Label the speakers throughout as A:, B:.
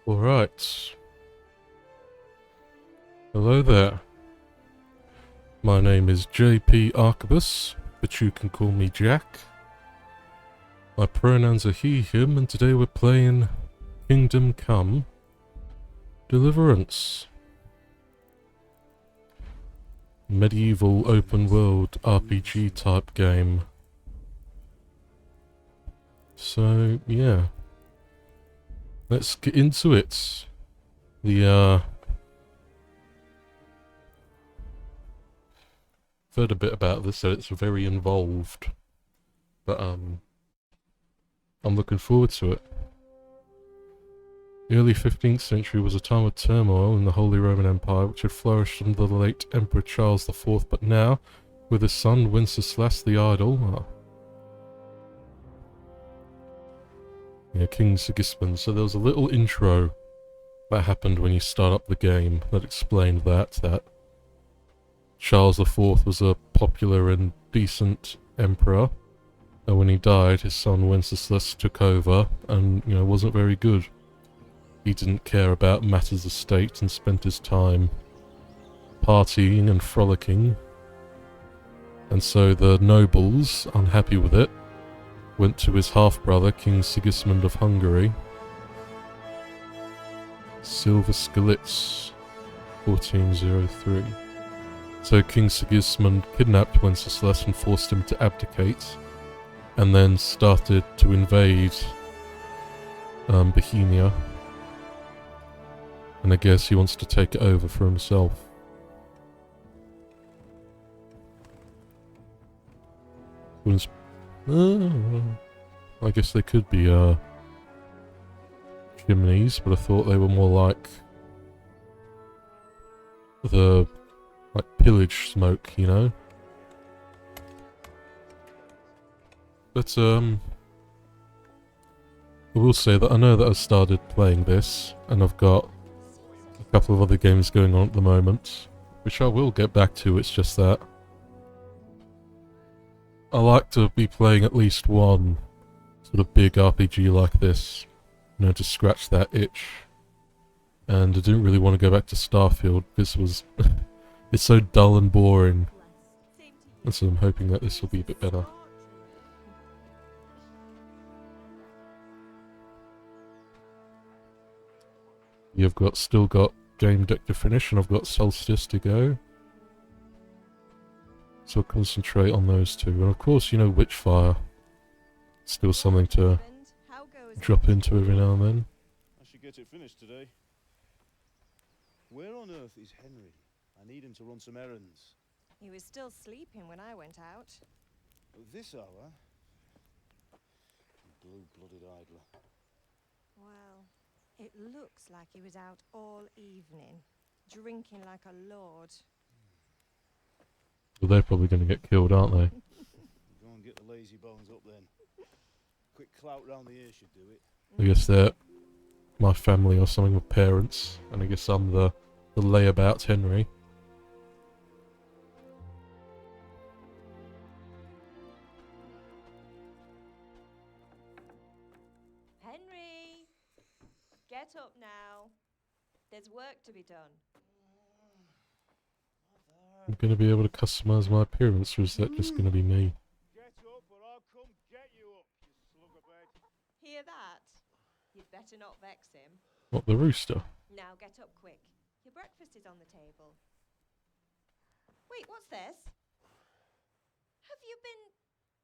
A: Alright. Hello there. My name is JPArquebus, but you can call me Jack. My pronouns are he, him, and today we're playing Kingdom Come Deliverance. Medieval open world RPG type game. So, yeah. Let's get into it. Heard a bit about this, so it's very involved. But, I'm looking forward to it. The early 15th century was a time of turmoil in the Holy Roman Empire, which had flourished under the late Emperor Charles IV, but now, with his son Wenceslas the Idle, King Sigismund. So there was a little intro that happened when you start up the game that explained that Charles IV was a popular and decent emperor, and when he died, his son Wenceslas took over and, wasn't very good. He didn't care about matters of state and spent his time partying and frolicking. And so the nobles, unhappy with it, went to his half-brother, King Sigismund of Hungary. Silver Skalitz, 1403. So King Sigismund kidnapped Wenceslas and forced him to abdicate, and then started to invade Bohemia. And I guess he wants to take it over for himself. I guess they could be chimneys, but I thought they were more like pillage smoke, But I will say that I know that I've started playing this, and I've got a couple of other games going on at the moment, which I will get back to. It's just that I like to be playing at least one sort of big RPG like this, to scratch that itch. And I didn't really want to go back to Starfield. This was it's so dull and boring, and so I'm hoping that this will be a bit better. You've still got Game Deck to finish, and I've got Solstice to go. So I'll concentrate on those two. And of course, Witchfire. Still something to drop into every now and then.
B: I should get it finished today. Where on earth is Henry? I need him to run some errands.
C: He was still sleeping when I went out.
B: At this hour? Blue-blooded idler.
C: Well, it looks like he was out all evening, drinking like a lord.
A: Well, they're probably going to get killed, aren't they?
B: Go and get the lazy bones up then. Quick clout round the ear should do it.
A: I guess they're my family or something with parents, and I guess I'm the layabout Henry.
C: Henry! Get up now. There's work to be done.
A: I'm going to be able to customize my appearance, or is that just going to be me?
B: Get up or I'll come get you up, you slugabed.
C: Hear that? You'd better not vex him.
A: What, the rooster?
C: Now get up quick. Your breakfast is on the table. Wait, what's this? Have you been...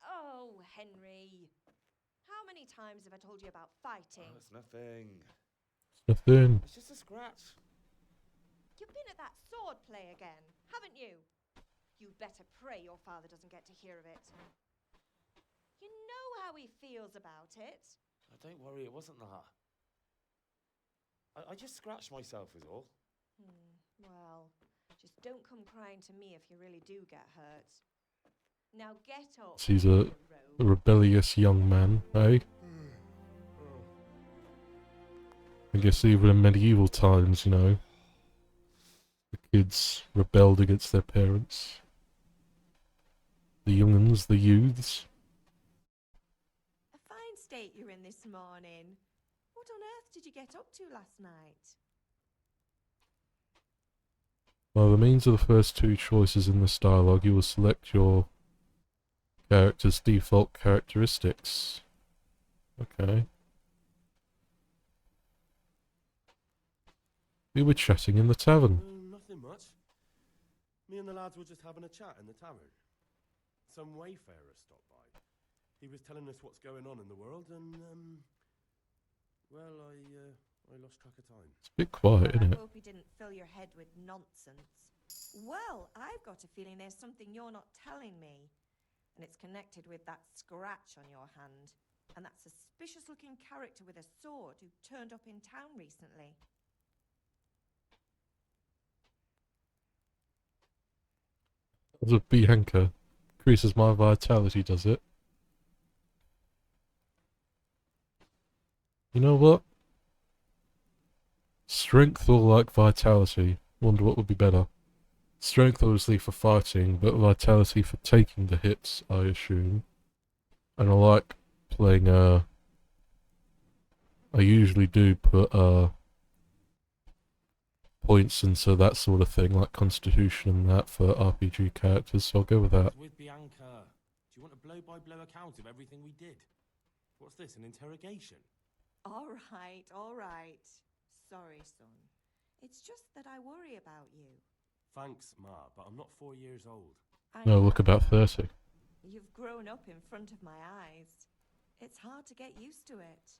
C: Oh, Henry. How many times have I told you about fighting?
B: Oh, it's nothing.
A: It's nothing.
B: It's just a scratch.
C: You've been at that sword play again, haven't you? You'd better pray your father doesn't get to hear of it. You know how he feels about it.
B: Oh, don't worry, it wasn't that. I just scratched myself is all.
C: Well, just don't come crying to me if you really do get hurt. Now get up.
A: He's a rebellious young man, eh? I guess even in medieval times, the kids rebelled against their parents. The young'uns, the youths.
C: A fine state you're in this morning. What on earth did you get up to last night?
A: By the means of the first two choices in this dialogue, you will select your character's default characteristics. Okay. We were chatting in the tavern.
D: Nothing much. Me and the lads were just having a chat in the tavern. Some wayfarer stopped by. He was telling us what's going on in the world, and well, I lost track of time.
A: It's a bit quiet, isn't
C: I
A: it?
C: hope he didn't fill your head with nonsense. Well, I've got a feeling there's something you're not telling me. And it's connected with that scratch on your hand. And that suspicious-looking character with a sword who turned up in town recently.
A: As a Bianca. Increases my vitality, does it? You know what? Strength or like vitality? Wonder what would be better. Strength obviously for fighting, but vitality for taking the hits, I assume. And I like playing I usually do put points into that sort of thing, like Constitution and that for RPG characters, so I'll go with that.
D: With Bianca, do you want a blow-by-blow account of everything we did? What's this, an interrogation?
C: All right. Sorry, son. It's just that I worry about you.
D: Thanks, Ma, but I'm not 4 years old.
A: No, look about 30.
C: You've grown up in front of my eyes. It's hard to get used to it.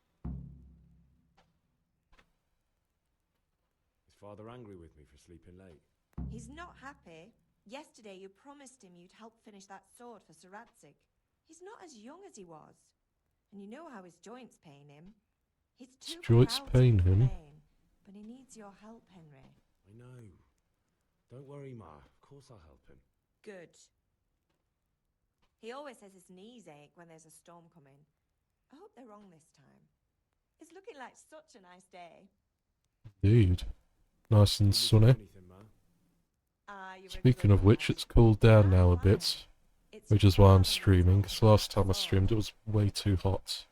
D: Is Father angry with me for sleeping late?
C: He's not happy. Yesterday you promised him you'd help finish that sword for Sir Radzig. He's not as young as he was. And you know how his joints pain him. He's too
A: joints
C: proud to
A: pain him?
C: complain, but he needs your help, Henry.
D: I know. Don't worry, Ma. Of course I'll help him.
C: Good. He always says his knees ache when there's a storm coming. I hope they're wrong this time. It's looking like such a nice day.
A: Indeed. Nice and sunny.
D: Anything, Ma?
C: You're a
A: Speaking
C: good
A: of which,
C: lad.
A: it's cooled down
C: I'm
A: now a
C: fine.
A: bit,
C: It's
A: which is why I'm
C: marvellous
A: streaming, because
C: outside,
A: last time I
C: that's
A: streamed it
C: all.
A: was way too hot.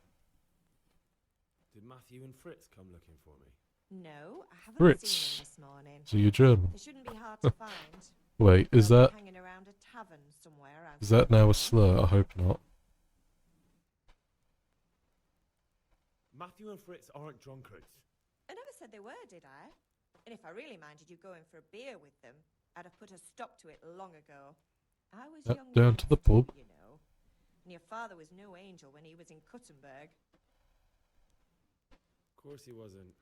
D: Did Matthew and Fritz come looking for me?
C: No, I haven't
A: Fritz.
C: seen him this morning.
A: So you're German?
C: They shouldn't be hard to find.
A: Wait, is
C: They'll be
A: that
C: hanging around a tavern somewhere
A: is that
C: outside
A: now a
C: town.
A: slur? I hope not.
D: Matthew and Fritz aren't drunkards.
C: I never said they were, did I? And if I really minded you going for a beer with them, I'd have put a stop to it long ago. I was young
A: Down
C: then
A: to the
C: still,
A: pub.
C: you know. And your father was no angel when he was in Kuttenberg.
D: Of course he wasn't.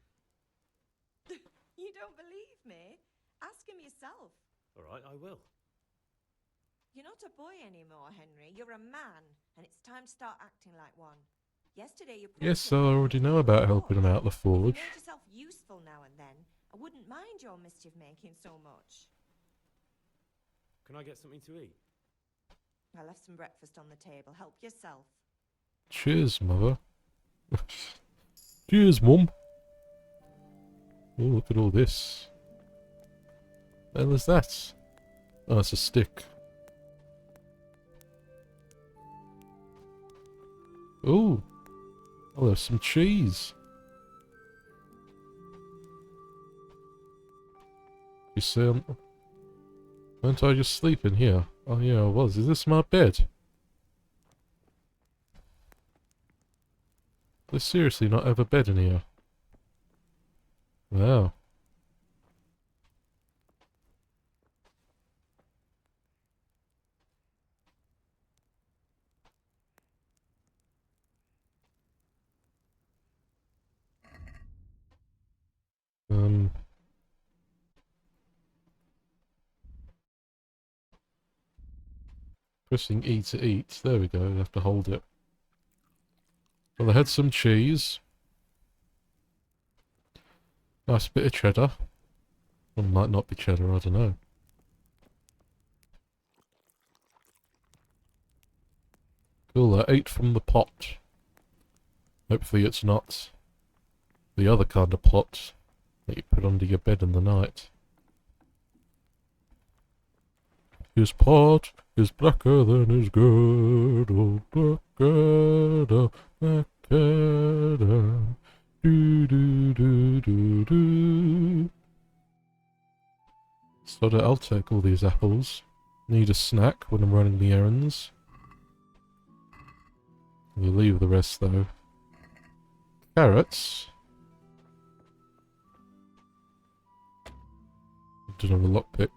C: You don't believe me? Ask him yourself.
D: All right, I will.
C: You're not a boy anymore, Henry. You're a man, and it's time to start acting like one. Yesterday you
A: Yes,
C: promised me
A: I already know about helping him out the
C: If you
A: forge.
C: made yourself useful now and then, I wouldn't mind your mischief making so much.
D: Can I get something to eat?
C: I left some breakfast on the table. Help yourself.
A: Cheers, mother. Cheers, mum. Oh, look at all this. What the hell is that? Oh, it's a stick. Ooh. Oh, there's some cheese. You see, weren't I just sleeping here? Oh yeah, I was. Is this my bed? There's seriously not have a bed in here. Wow. Pressing E to eat. There we go. You have to hold it. Well, I had some cheese. Nice bit of cheddar. Or might not be cheddar, I don't know. Cool, I ate from the pot. Hopefully it's not the other kind of pot that you put under your bed in the night. His pot is blacker than his girdle, blacker, blacker. Do So I'll take all these apples. Need a snack when I'm running the errands. We'll leave the rest though. Carrots. Don't have a lockpick.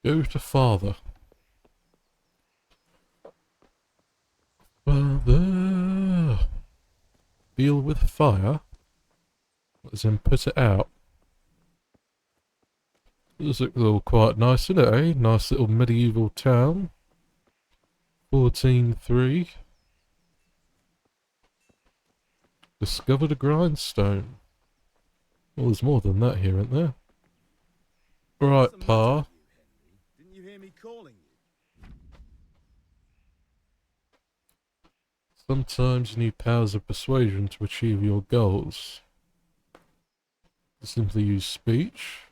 A: Go to father. Father. Deal with fire. As in put it out. This looks all quite nice, isn't it, eh? Nice little medieval town. 14.3. Discovered a grindstone. Well, there's more than that here, isn't there? Right, Pa.
B: Didn't you hear me calling you?
A: Sometimes you need powers of persuasion to achieve your goals. Simply use speech.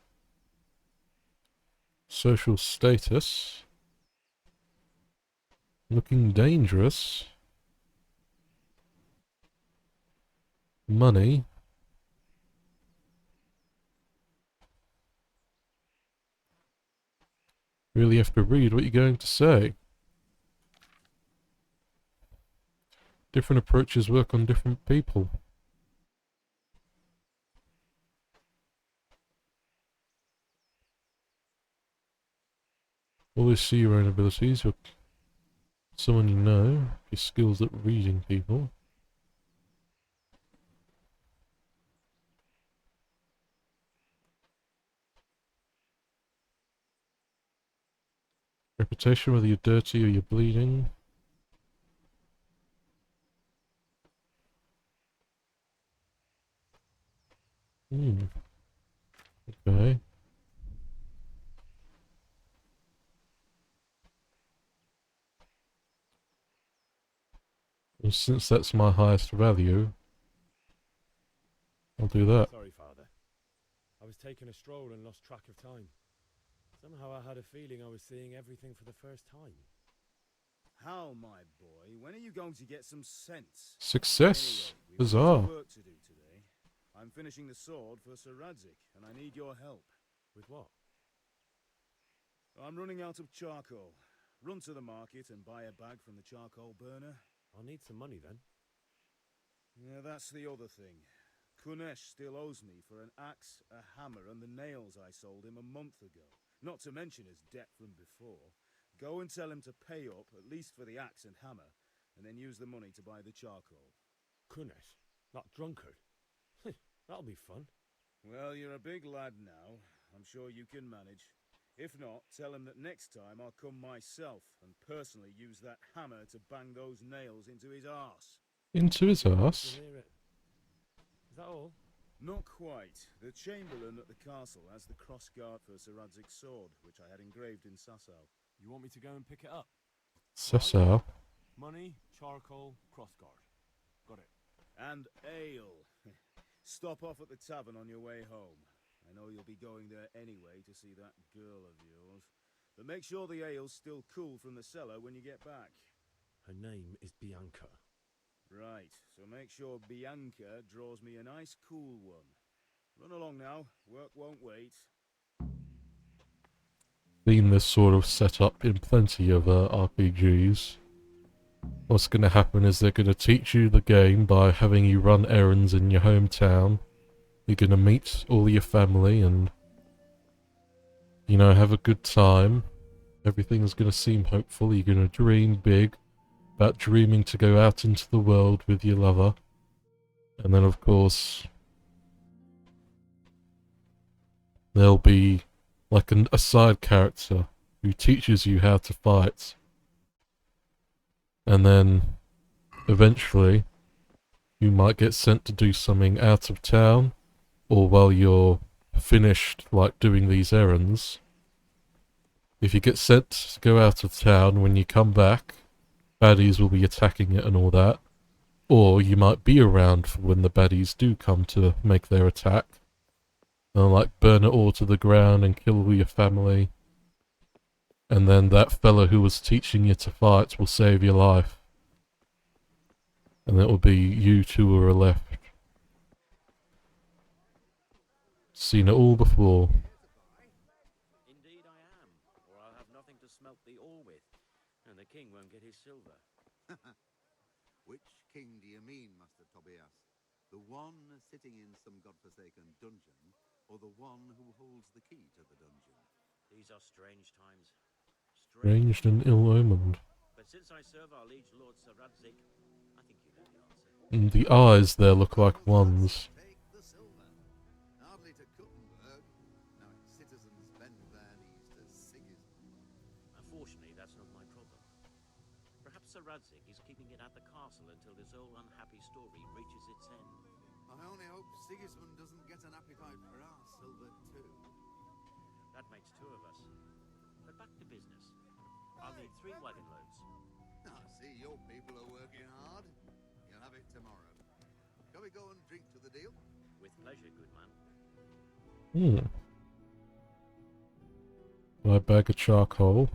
A: Social status. Looking dangerous. Money. Really have to read what you're going to say. Different approaches work on different people. Always see your own abilities, or someone you know, your skills at reading people. Reputation, whether you're dirty or you're bleeding. Okay. And since that's my highest value, I'll do that.
D: Sorry, Father. I was taking a stroll and lost track of time. Somehow I had a feeling I was seeing everything for the first time.
B: How, my boy? When are you going to get some sense?
A: Success!
B: Anyway, we've
A: Bizarre.
B: got work to do today. I'm finishing the sword for Sir Radzik, and I need your help.
D: With what?
B: I'm running out of charcoal. Run to the market and buy a bag from the charcoal burner.
D: I'll need some money then.
B: Yeah, that's the other thing. Kunesh still owes me for an axe, a hammer, and the nails I sold him a month ago. Not to mention his debt from before. Go and tell him to pay up, at least for the axe and hammer, and then use the money to buy the charcoal.
D: Kunesh? That drunkard? That'll be fun.
B: Well, you're a big lad now. I'm sure you can manage. If not, tell him that next time I'll come myself and personally use that hammer to bang those nails into his arse.
A: Into his ass?
D: Hear it. Is that all?
B: Not quite. The Chamberlain at the castle has the crossguard for Sir Radzik's sword, which I had engraved in Sasau.
D: You want me to go and pick it up?
A: Sasau.
D: Money, charcoal, crossguard. Got it.
B: And ale. Stop off at the tavern on your way home. I know you'll be going there anyway to see that girl of yours. But make sure the ale's still cool from the cellar when you get back.
D: Her name is Bianca.
B: Right, so make sure Bianca draws me a nice cool one. Run along now, work won't wait.
A: Seen this sort of setup in plenty of RPGs. What's going to happen is they're going to teach you the game by having you run errands in your hometown. You're going to meet all your family and, you know, have a good time. Everything's going to seem hopeful. You're going to dream big about dreaming to go out into the world with your lover. And then, of course, there'll be like a side character who teaches you how to fight. And then, eventually, you might get sent to do something out of town, or while you're finished, like, doing these errands. If you get sent to go out of town, when you come back, baddies will be attacking it and all that. Or you might be around for when the baddies do come to make their attack. They'll, like, burn it all to the ground and kill all your family. And then that fella who was teaching you to fight will save your life. And it will be you two who are left. Seen it all before.
E: Indeed I am, or I'll have nothing to smelt the ore with, and the king won't get his silver.
F: Which king do you mean, Master Tobias? The one sitting in some godforsaken dungeon, or the one who holds the key to the dungeon?
E: These are strange times.
A: Ranged and ill-omened.
E: But since I serve our liege lord Sir Radzig, I think you know the answer.
A: And the eyes there look like ones.
F: Take the silver. Hardly to Kuttenberg. Now its citizens bend their knees to Sigismund.
E: Unfortunately, that's not my problem. Perhaps Sir Radzig is keeping it at the castle until this old unhappy story reaches its end.
F: I only hope Sigismund doesn't get an appetite for our silver too.
E: That makes two of us. But back to business. I'll need 3 wagon loads.
F: I see your people are working hard. You'll have it tomorrow. Shall we go and drink to the deal?
E: With pleasure, good man.
A: My bag of charcoal.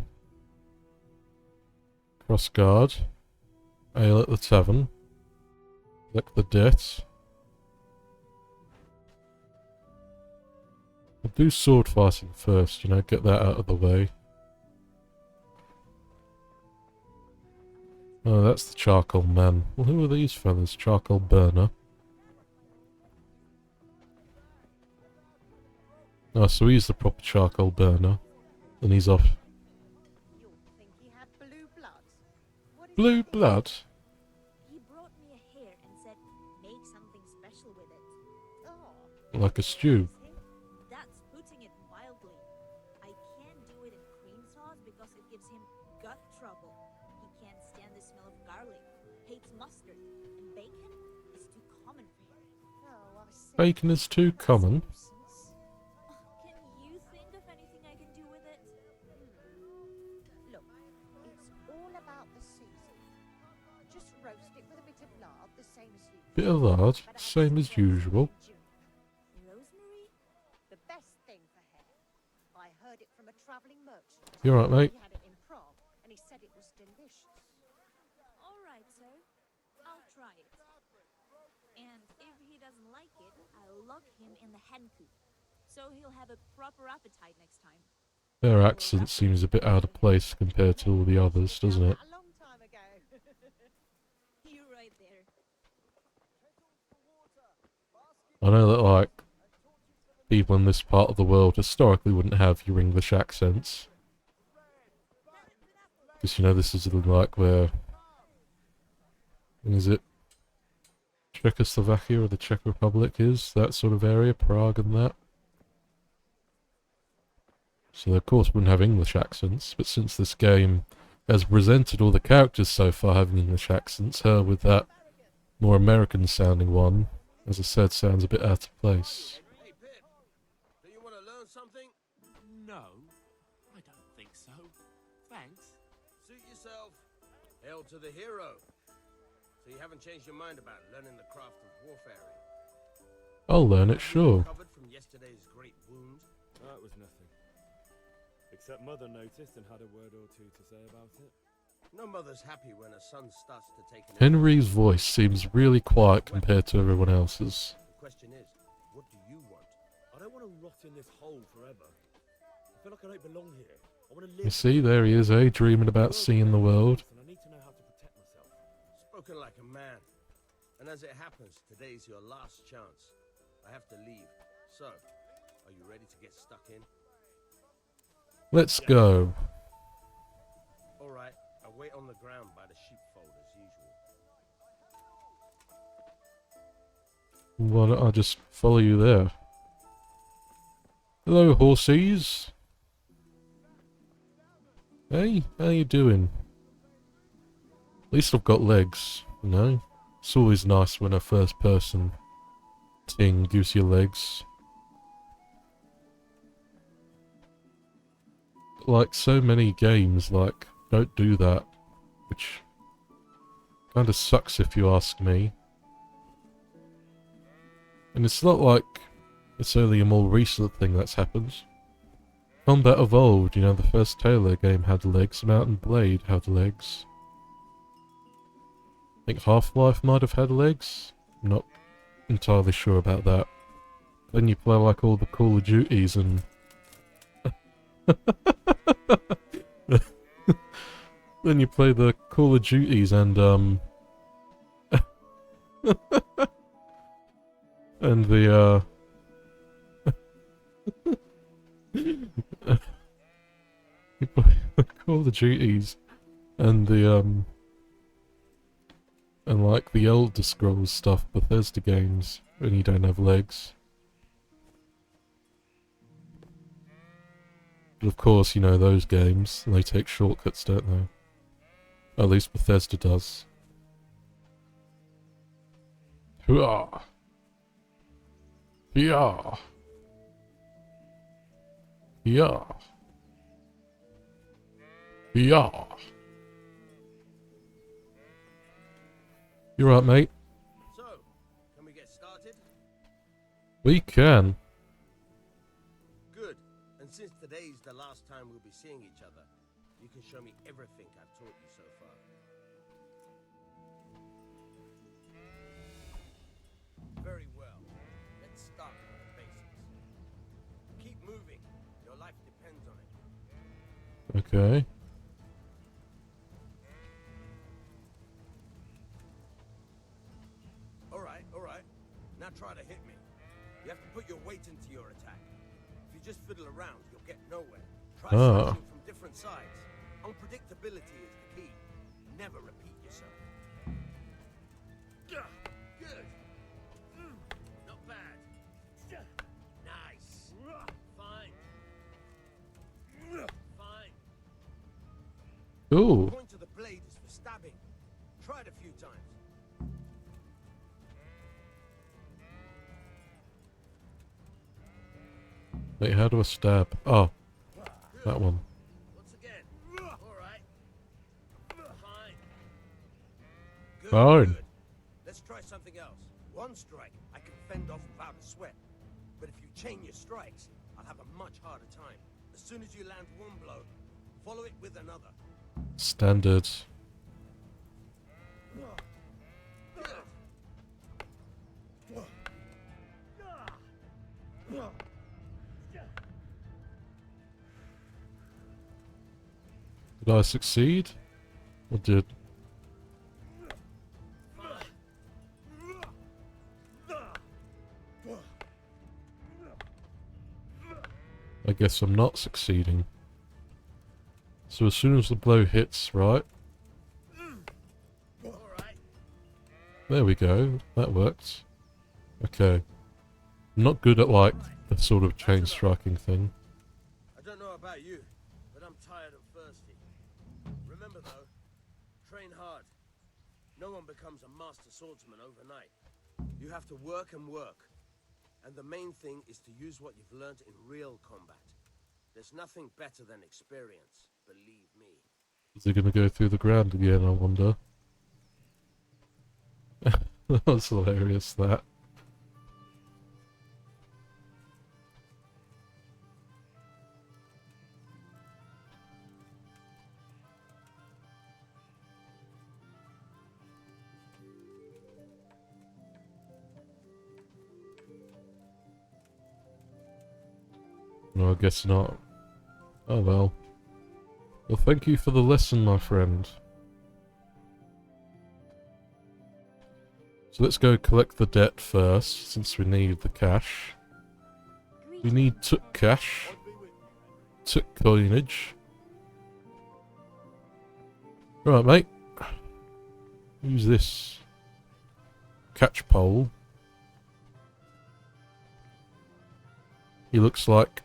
A: Cross guard. Ale at the tavern. Collect the debt. I'll do sword fighting first, you know, get that out of the way. Oh, that's the charcoal man. Well, who are these fellas? Charcoal burner. Oh, so he's the proper charcoal burner. And he's off.
G: You think he had blue blood? What is
A: Blue
G: that?
A: blood?
G: He brought me a hair and said, make something special with it. Oh.
A: Like a stew.
G: That's putting it mildly. I can't do it in cream sauce because it gives him gut trouble. He can't stand the smell of garlic, hates mustard, and bacon is too common for him. Oh, I see.
A: Bacon is too common.
G: Can you think of anything I can do with it? Look, it's all about the season. Just roast it with a bit of lard, the same as usual.
A: Bit of lard,
G: But add
A: same
G: some
A: as
G: rosemary
A: usual.
G: and ginger. Rosemary? The best thing for hair. I heard it from a travelling merchant.
A: You alright, mate?
G: He had it in Prague, and he said it was delicious. All right, sir. I'll try it. And if he doesn't like it, I'll lock him in the hen coop, so he'll have a proper appetite next time.
A: Their accent seems a bit out of place compared to all the others, doesn't it?
G: A long time ago. You right there.
A: I know that, like, people in this part of the world historically wouldn't have your English accents. Because, you know, this is like where... Is it Czechoslovakia or the Czech Republic is? That sort of area, Prague and that. So they of course wouldn't have English accents, but since this game has presented all the characters so far having English accents, her with that more American sounding one, as I said, sounds a bit out of place.
D: Hey, Pip, do you want to learn something?
E: No, I don't think so. Thanks.
D: Suit yourself. Hail to the hero. So you haven't changed your mind about learning the craft of warfaring?
A: I'll learn it, sure.
D: Recovered from yesterday's great wound?
B: That was nothing. Except Mother noticed and had a word or two to say about it.
D: No mother's happy when her son starts to take an...
A: Henry's voice seems really quiet compared to everyone else's.
D: The question is, what do you want?
B: I don't want to rot in this hole forever. I feel like I don't belong here. I want to live.
A: You see, there he is, eh, dreaming about seeing the world.
B: And I need to know how to protect myself.
D: Spoken like a man. And as it happens, today's your last chance. I have to leave. So, are you ready to get stuck in?
A: Let's go.
D: Alright, I'll wait on the ground by the sheepfold as usual.
A: Why don't I just follow you there? Hello, horsies. Hey, how you doing? At least I've got legs, you know? It's always nice when a first person thing gives you legs. Like, so many games, like, don't do that. Which kinda sucks if you ask me. And it's not like it's only a more recent thing that's happened. combat evolved. You know, the first Taylor game had legs, Mountain Blade had legs. I think Half-Life might have had legs. I'm not entirely sure about that. Then you play like all the Call of Duties and... then you play the Call of Duties and and the you play the Call of Duties and the and like the Elder Scrolls stuff, Bethesda games, when you don't have legs. But of course, you know those games, they take shortcuts, don't they? At least Bethesda does. Hooah! Yeah! Yeah! Yeah! You right, mate?
D: So, can we get started?
A: We can.
D: Good. And since today's the last time we'll be seeing each other, you can show me everything I've taught you so far. Very well. Let's start with the basics. Keep moving. Your life depends on it.
A: Okay.
D: Alright. Now try to hit me. You have to put your weight into your attack. If you just fiddle around, you'll get nowhere. Try slashing from different sides. Unpredictability is the key. Never repeat yourself. Good. Not bad. Nice. Fine.
A: Ooh.
D: The point of the blade is for stabbing. Try it a few times.
A: Wait, how do I stab? Oh, that one.
D: Once again. Alright. Fine. Good,
A: Fine.
D: good. Let's try something else. One strike I can fend off without a sweat. But if you chain your strikes, I'll have a much harder time. As soon as you land one blow, follow it with another.
A: Standard. Did I succeed? Or did... I guess I'm not succeeding. So as soon as the blow hits, right? There we go. That worked. Okay. I'm not good at, like, the sort of chain striking thing.
D: I don't know about you, but I'm tired and thirsty. Remember though, train hard. No one becomes a master swordsman overnight. You have to work and work. And the main thing is to use what you've learned in real combat. There's nothing better than experience, believe me.
A: Is he gonna go through the ground again, I wonder? That was hilarious, that. No, I guess not. Oh well. Well, thank you for the lesson, my friend. So let's go collect the debt first, since we need the cash. We need took cash. Took coinage. Right, mate. Who's this? Catchpole. He looks like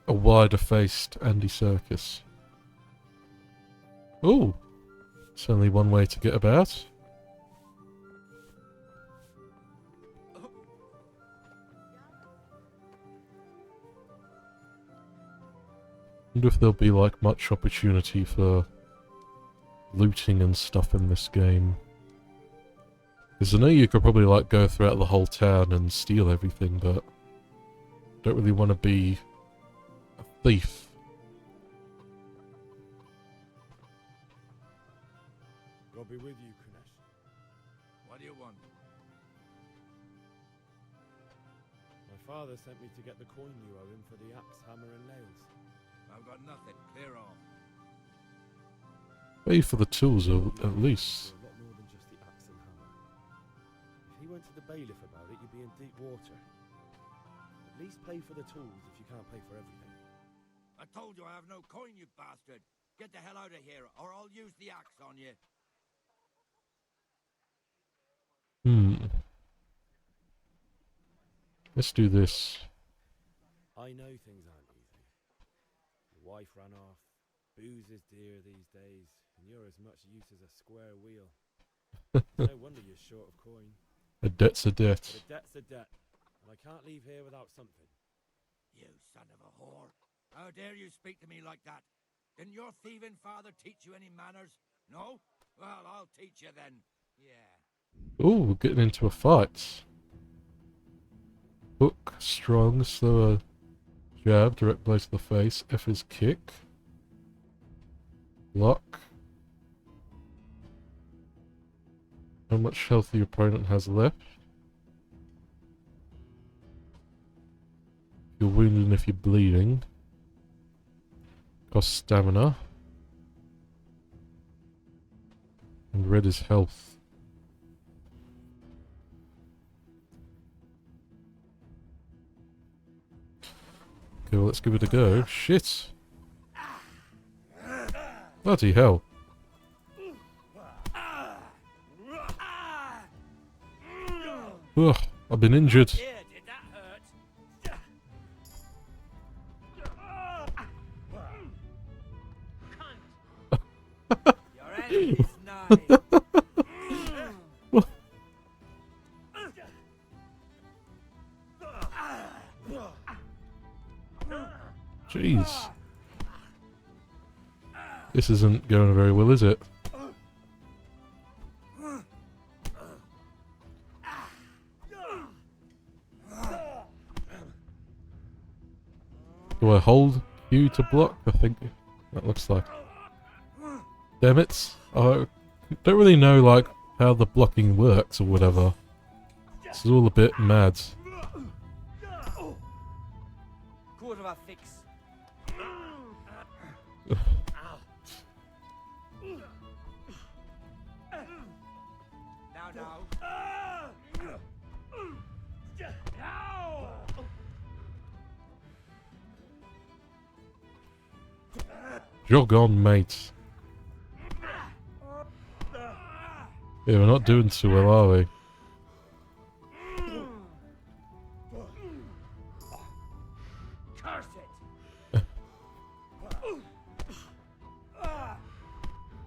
A: a wider-faced Andy Serkis. Ooh! It's only one way to get about. Wonder if there'll be like much opportunity for looting and stuff in this game. Because I know you could probably like go throughout the whole town and steal everything, but don't really want to be a thief
D: be with you, Kunesh.
H: What do you want?
D: My father sent me to get the coin you owe him for the axe, hammer, and nails.
H: I've got nothing. Clear off.
A: Pay for the tools at least.
D: A lot more than just the axe and hammer. If he went to the bailiff about it, you'd be in deep water. At least pay for the tools if you can't pay for everything.
H: I told you I have no coin, you bastard. Get the hell out of here, or I'll use the axe on you.
A: Let's do this.
D: I know things aren't easy. Your wife ran off. Booze is dear these days, and you're as much use as a square wheel. No wonder you're short of coin.
A: A debt's a debt.
D: But a debt's a debt, and I can't leave here without something.
H: You son of a whore. How dare you speak to me like that? Didn't your thieving father teach you any manners? No? Well, I'll teach you then. Yeah.
A: Ooh, we're getting into a fight. Hook, strong, slower jab, direct blow to the face, F is kick. Lock. How much health your opponent has left. If you're wounded and if you're bleeding. Cost stamina. And red is health. Okay, well, let's give it a go. Shit! Bloody hell. Ugh, I've been injured.
H: Yeah, did that hurt? Your end is nigh.
A: Jeez. This isn't going very well, is it? Do I hold Q to block? I think that looks like. Damn it. I don't really know, like, how the blocking works or whatever. This is all a bit mad.
H: Quarter of a fix. Now.
A: Jog on, mate. Yeah, we're not doing too well, are we?
H: Curse it.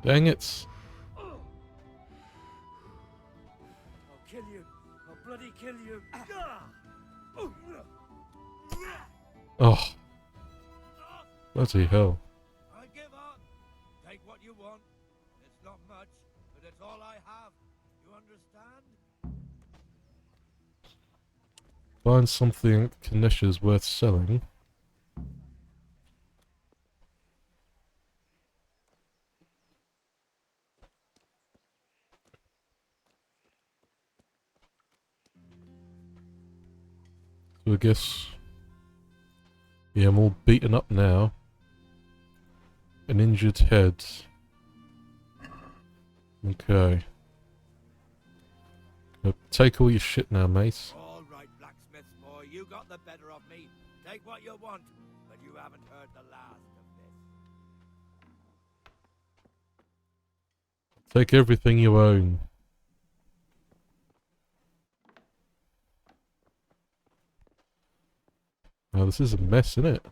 A: Dang it.
H: I'll kill you. I'll bloody kill you.
A: Oh. Bloody hell.
H: I give up. Take what you want. It's not much, but it's all I have. You understand?
A: Find something Kanesh's worth selling. So I guess... yeah, I'm all beaten up now. An injured head. Okay. Take all your shit now, mate.
H: All right, blacksmith boy, you got the better of me. Take what you want, but you haven't heard the last of this.
A: Take everything you own. Oh, this is a mess, isn't it?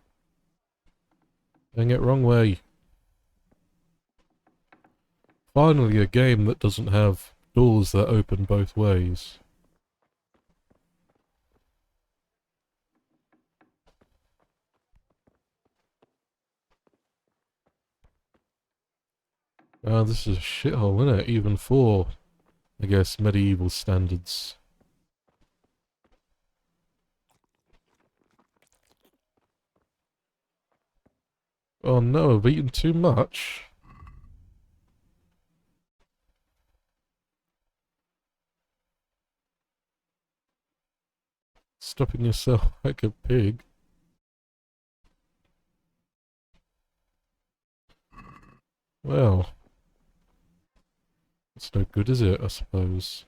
A: Dang it, wrong way. Finally, a game that doesn't have doors that open both ways. Oh, this is a shithole, isn't it? Even for, I guess, medieval standards. Oh no, I've eaten too much. stuffing yourself like a pig. Well, it's no good, is it, I suppose?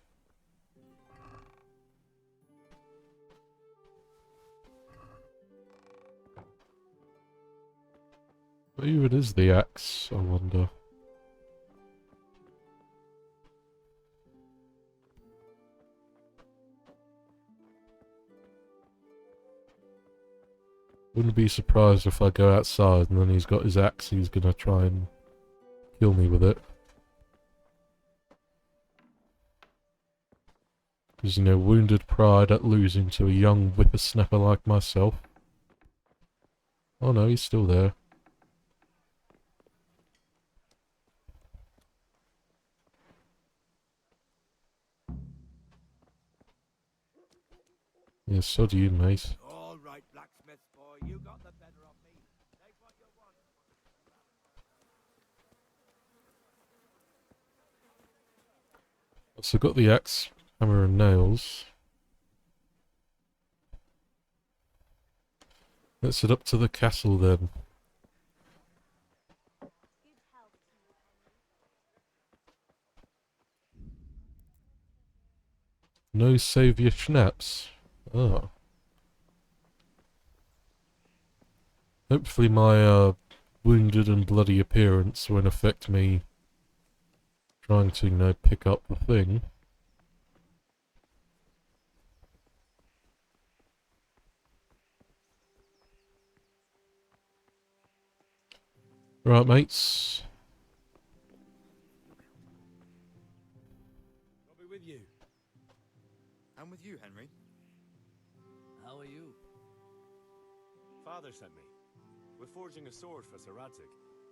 A: What even is the axe, I wonder? Wouldn't be surprised if I go outside and then he's got his axe, he's gonna try and kill me with it. Because, you know, wounded pride at losing to a young whippersnapper like myself. Oh no, he's still there. Yeah, so do you, mate.
H: All right, blacksmith boy, you got the better of me. Take what you want.
A: So got the axe, hammer and nails. Let's head up to the castle then. No saviour schnapps. Oh. Hopefully my wounded and bloody appearance won't affect me trying to, you know, pick up the thing. Right, mates.
B: I'll be with you.
I: I'm with you, Henry.
J: How are you?
D: Father sent me. We're forging a sword for Sir Radzig,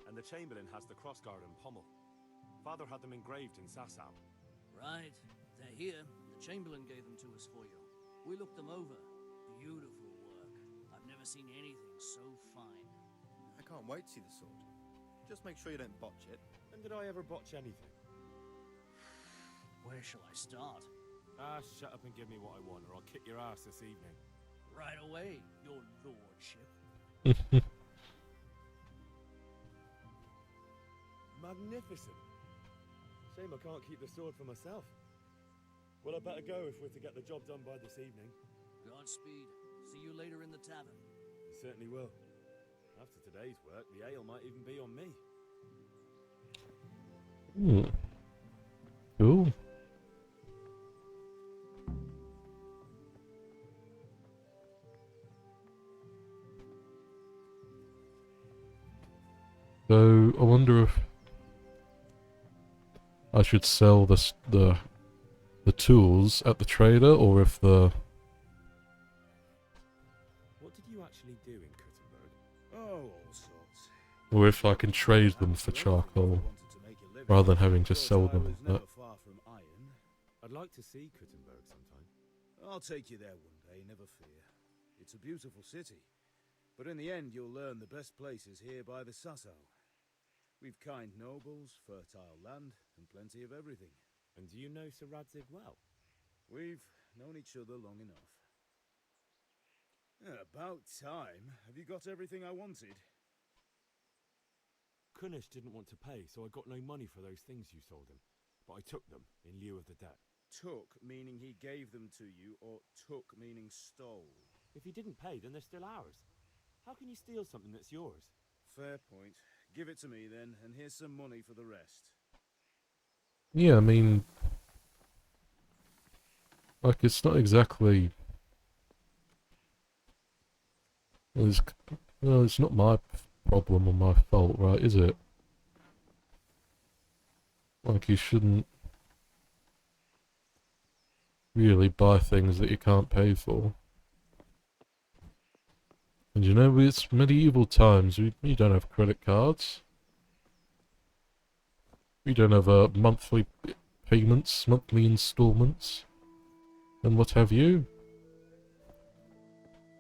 D: and the Chamberlain has the crossguard and pommel. Father had them engraved in Sasau.
J: Right. They're here. The Chamberlain gave them to us for you. We looked them over. Beautiful work. I've never seen anything so fine.
I: I can't wait to see the sword. Just make sure you don't botch it.
D: When did I ever botch anything?
J: Where shall I start?
D: Ah, shut up and give me what I want, or I'll kick your ass this evening.
J: Right away, your lordship.
D: Magnificent. Shame I can't keep the sword for myself. Well, I better go if we're to get the job done by this evening.
J: Godspeed. See you later in the tavern.
D: You certainly will. After today's work, the ale might even be on me.
A: Cool. So, I wonder if I should sell the tools at the trader, or if the...
D: What did you actually do in Kuttenberg?
B: Oh, all sorts.
A: Or if I can trade them for charcoal, rather than having to sell them.
B: I was never far from iron.
D: I'd like to see Kuttenberg sometime.
B: I'll take you there one day, never fear. It's a beautiful city. But in the end, you'll learn the best places here by the Sasau. We've kind nobles, fertile land, and plenty of everything.
D: And do you know Sir Radzig well?
B: We've known each other long enough. About time. Have you got everything I wanted?
D: Kunish didn't want to pay, so I got no money for those things you sold him. But I took them in lieu of the debt.
B: Took, meaning he gave them to you, or took, meaning stole?
D: If he didn't pay, then they're still ours. How can you steal something that's yours?
B: Fair point. Give it to me then, and here's some money for the rest.
A: Yeah, I mean... like, it's not exactly... well, it's not my problem or my fault, right, is it? Like, you shouldn't really buy things that you can't pay for. And you know, it's medieval times, we don't have credit cards. We don't have monthly payments, monthly installments, and what have you.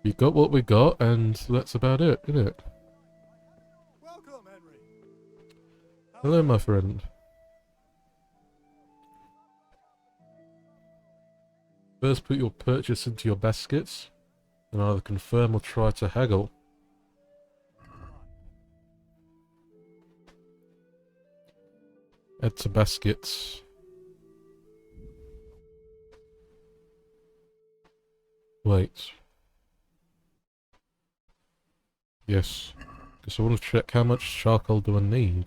A: We got what we got, and that's about it, isn't it?
I: Welcome, Henry.
A: Hello, my friend. First, put your purchase into your baskets. And either confirm or try to haggle. Add to baskets. Wait. Yes. Because I want to check how much charcoal do I need.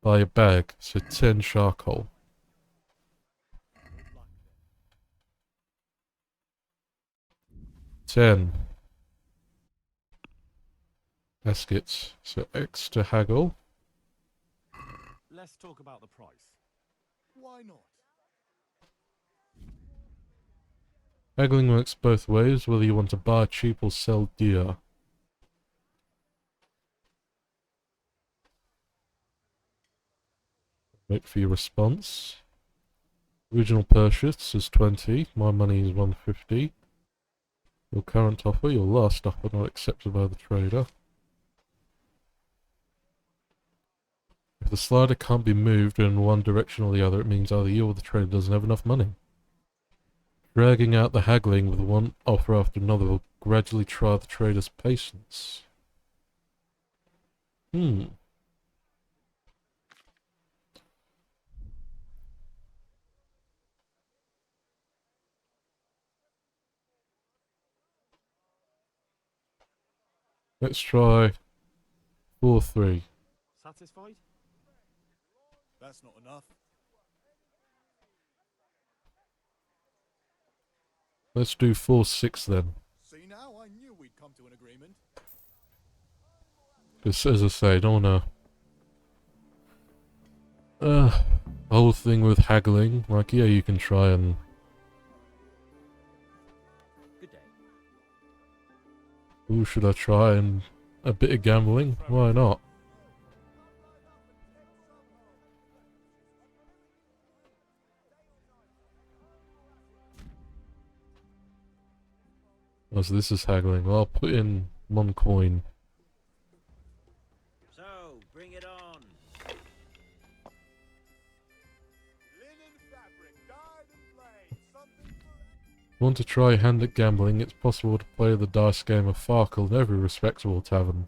A: Buy a bag, so 10 charcoal. Ten. Baskets, so X to haggle.
D: Let's talk about the price.
I: Why not?
A: Haggling works both ways, whether you want to buy cheap or sell dear. Wait for your response. Original purchase is 20, my money is 150. Your current offer, your last offer not accepted by the trader. If the slider can't be moved in one direction or the other, it means either you or the trader doesn't have enough money. Dragging out the haggling with one offer after another will gradually try the trader's patience. Let's try 4-3.
D: Satisfied?
I: That's not enough.
A: Let's do 4-6 then.
I: See now, I knew we'd come to an agreement.
A: Because as I say, I don't wanna... whole thing with haggling, like, yeah, you can try and...
E: Good day.
A: Ooh, should I try and... a bit of gambling? Why not? Oh, so this is haggling. Well, I'll put in 1 coin.
E: So, bring it on.
B: Linen fabric, dyed and played, something for...
A: Want to try hand at gambling, it's possible to play the dice game of Farkle in every respectable tavern.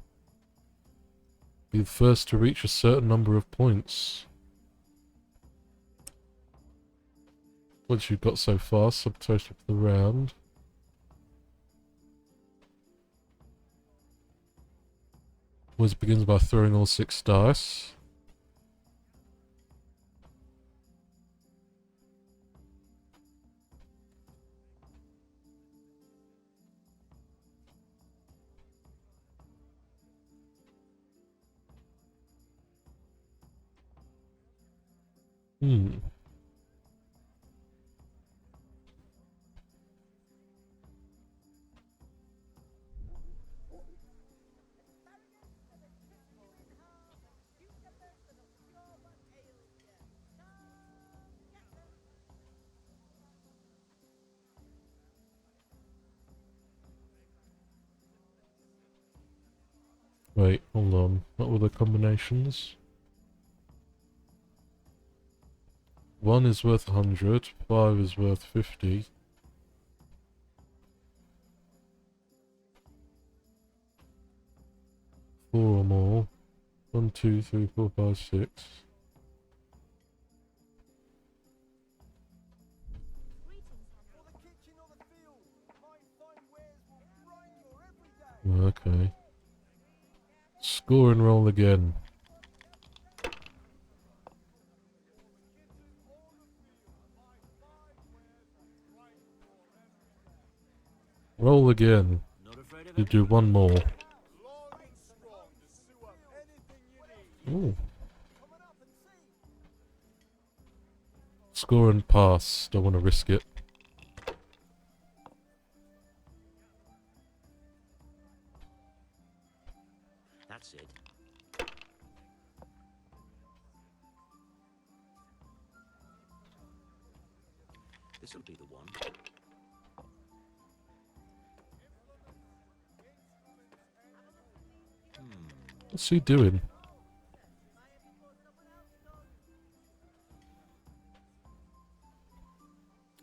A: Be the first to reach a certain number of points. Once you've got so far, subtotal for the round. Always begins by throwing all 6 dice. Wait, hold on. What were the combinations? 1 is worth 100, 5 is worth 50. Four or more. 1, 2, 3, 4, 5, 6. Okay. Score and roll again. Roll again. You do 1 more. Ooh. Score and pass. Don't want to risk it.
E: That's it. This'll be the one.
A: What's he doing?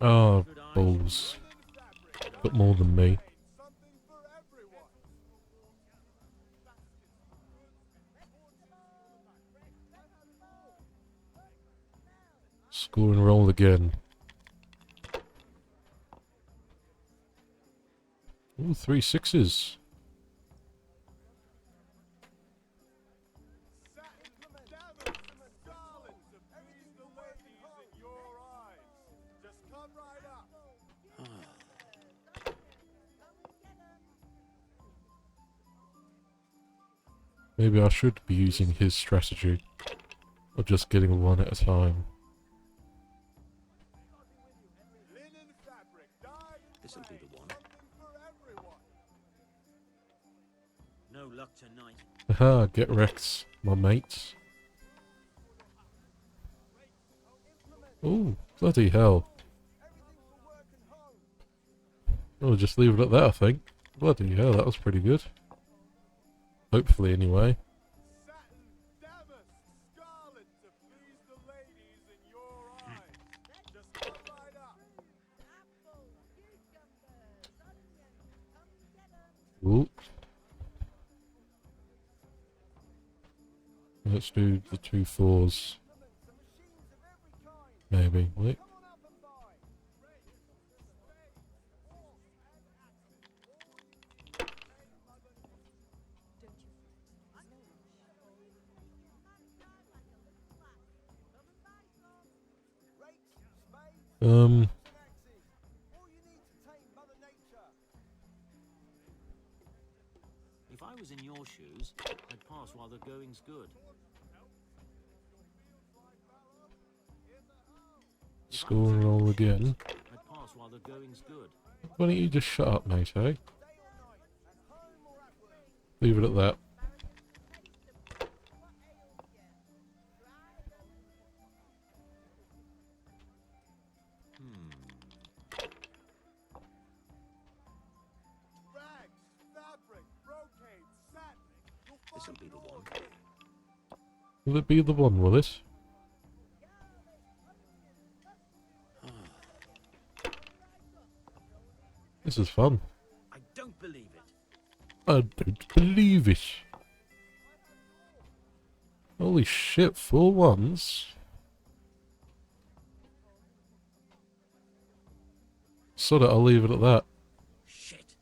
A: Oh, balls. Put more more than me. Score and roll again. Ooh, 3 sixes. Maybe I should be using his strategy, or just getting one at a time.
E: This'll be the one. No luck tonight.
A: Haha, get wrecked, my mates. Ooh, bloody hell. I'll just leave it at that, I think. Bloody hell, that was pretty good. Hopefully, anyway. Ooh. Let's do the 2 4s. Maybe. Wait.
E: If I was in your shoes, I'd pass while the going's good.
A: Score and roll again.
E: I'd pass while the going's good.
A: Why don't you just shut up, mate, eh? Leave it at that.
E: This'll be the one.
A: Will it be the one, will it? This is fun.
E: I don't believe it.
A: I don't believe it. Holy shit, 4 1s? Sod it, I'll leave it at that.
E: Shit.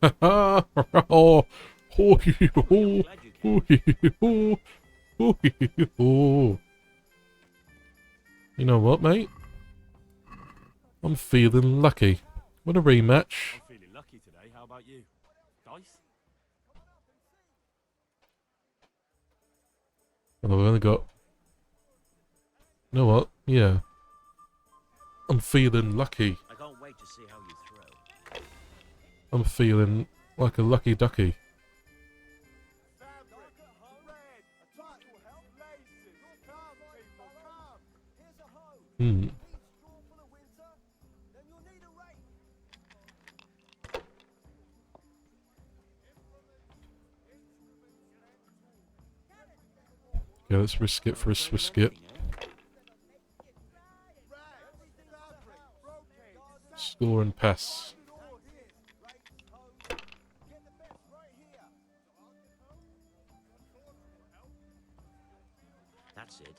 A: Oh, oh, oh, oh, oh. You know what, mate? I'm feeling lucky. What a rematch.
D: I'm feeling lucky today. How about you? Dice?
A: Well, I've only got... You know what? Yeah. I'm feeling lucky.
E: I can't wait to see how you throw.
A: I'm feeling like a lucky ducky. Hmm. Yeah, let's risk it for a Swiss skip. Score and pass.
E: That's it.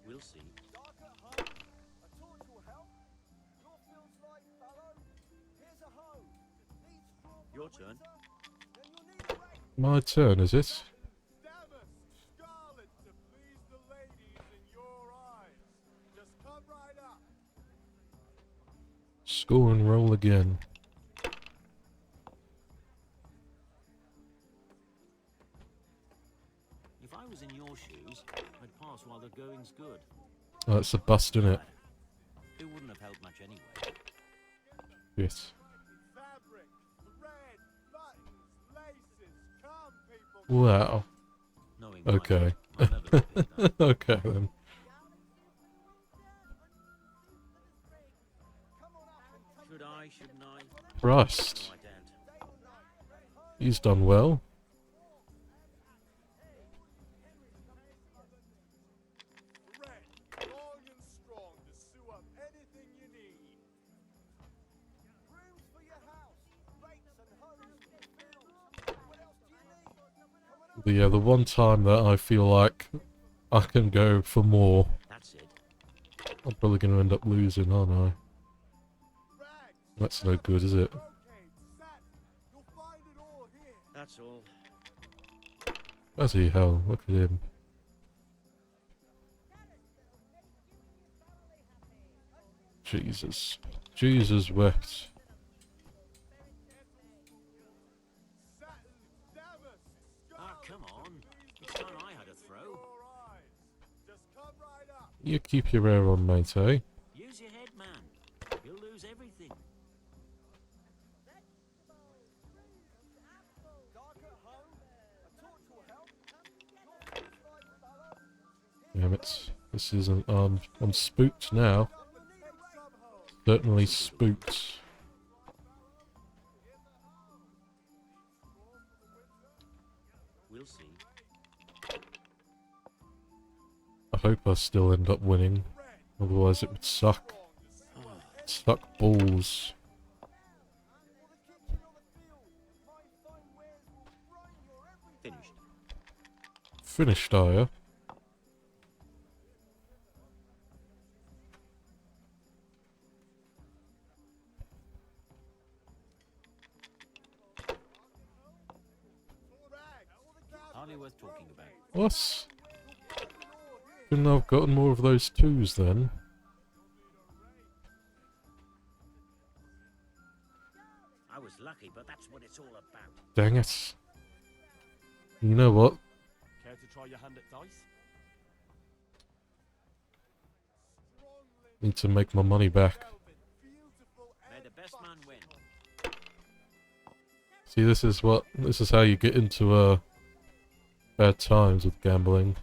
E: We'll see. Your turn.
A: My turn, is it? Score and roll again.
E: If I was in your shoes, I'd pass while the going's good.
A: Oh, it's a bust, isn't it?
E: It wouldn't have helped much anyway.
A: Yes. Wow.
E: Knowing
A: Okay.
E: I'll never repeat that.
A: Okay then.
E: Should I, shouldn't I?
A: Christ.
E: No, I daren't.
A: He's done well. But yeah, the one time that I feel like I can go for more,
E: That's it.
A: I'm probably going to end up losing, aren't I? That's no good, is it?
E: That's all.
A: Bloody hell, look at him. Jesus. Jesus wept.
E: Ah, come on. It's time I had a throw.
A: You keep your air on, mate, eh?
E: Use your head, man. You'll lose everything.
A: Damn it. This isn't, I'm spooked now. Certainly spooked.
E: We'll see.
A: I hope I still end up winning. Otherwise it would suck. Suck balls.
E: Finished.
A: Finished, are ya?
E: Hardly worth talking about.
A: What? Couldn't I have gotten more of those twos then?
E: I was lucky, but that's what it's all about.
A: Dang it. You know what?
D: Care to try your hand at dice?
A: Need to make my money back.
E: May the best man win.
A: See, this is how you get into, bad times with gambling.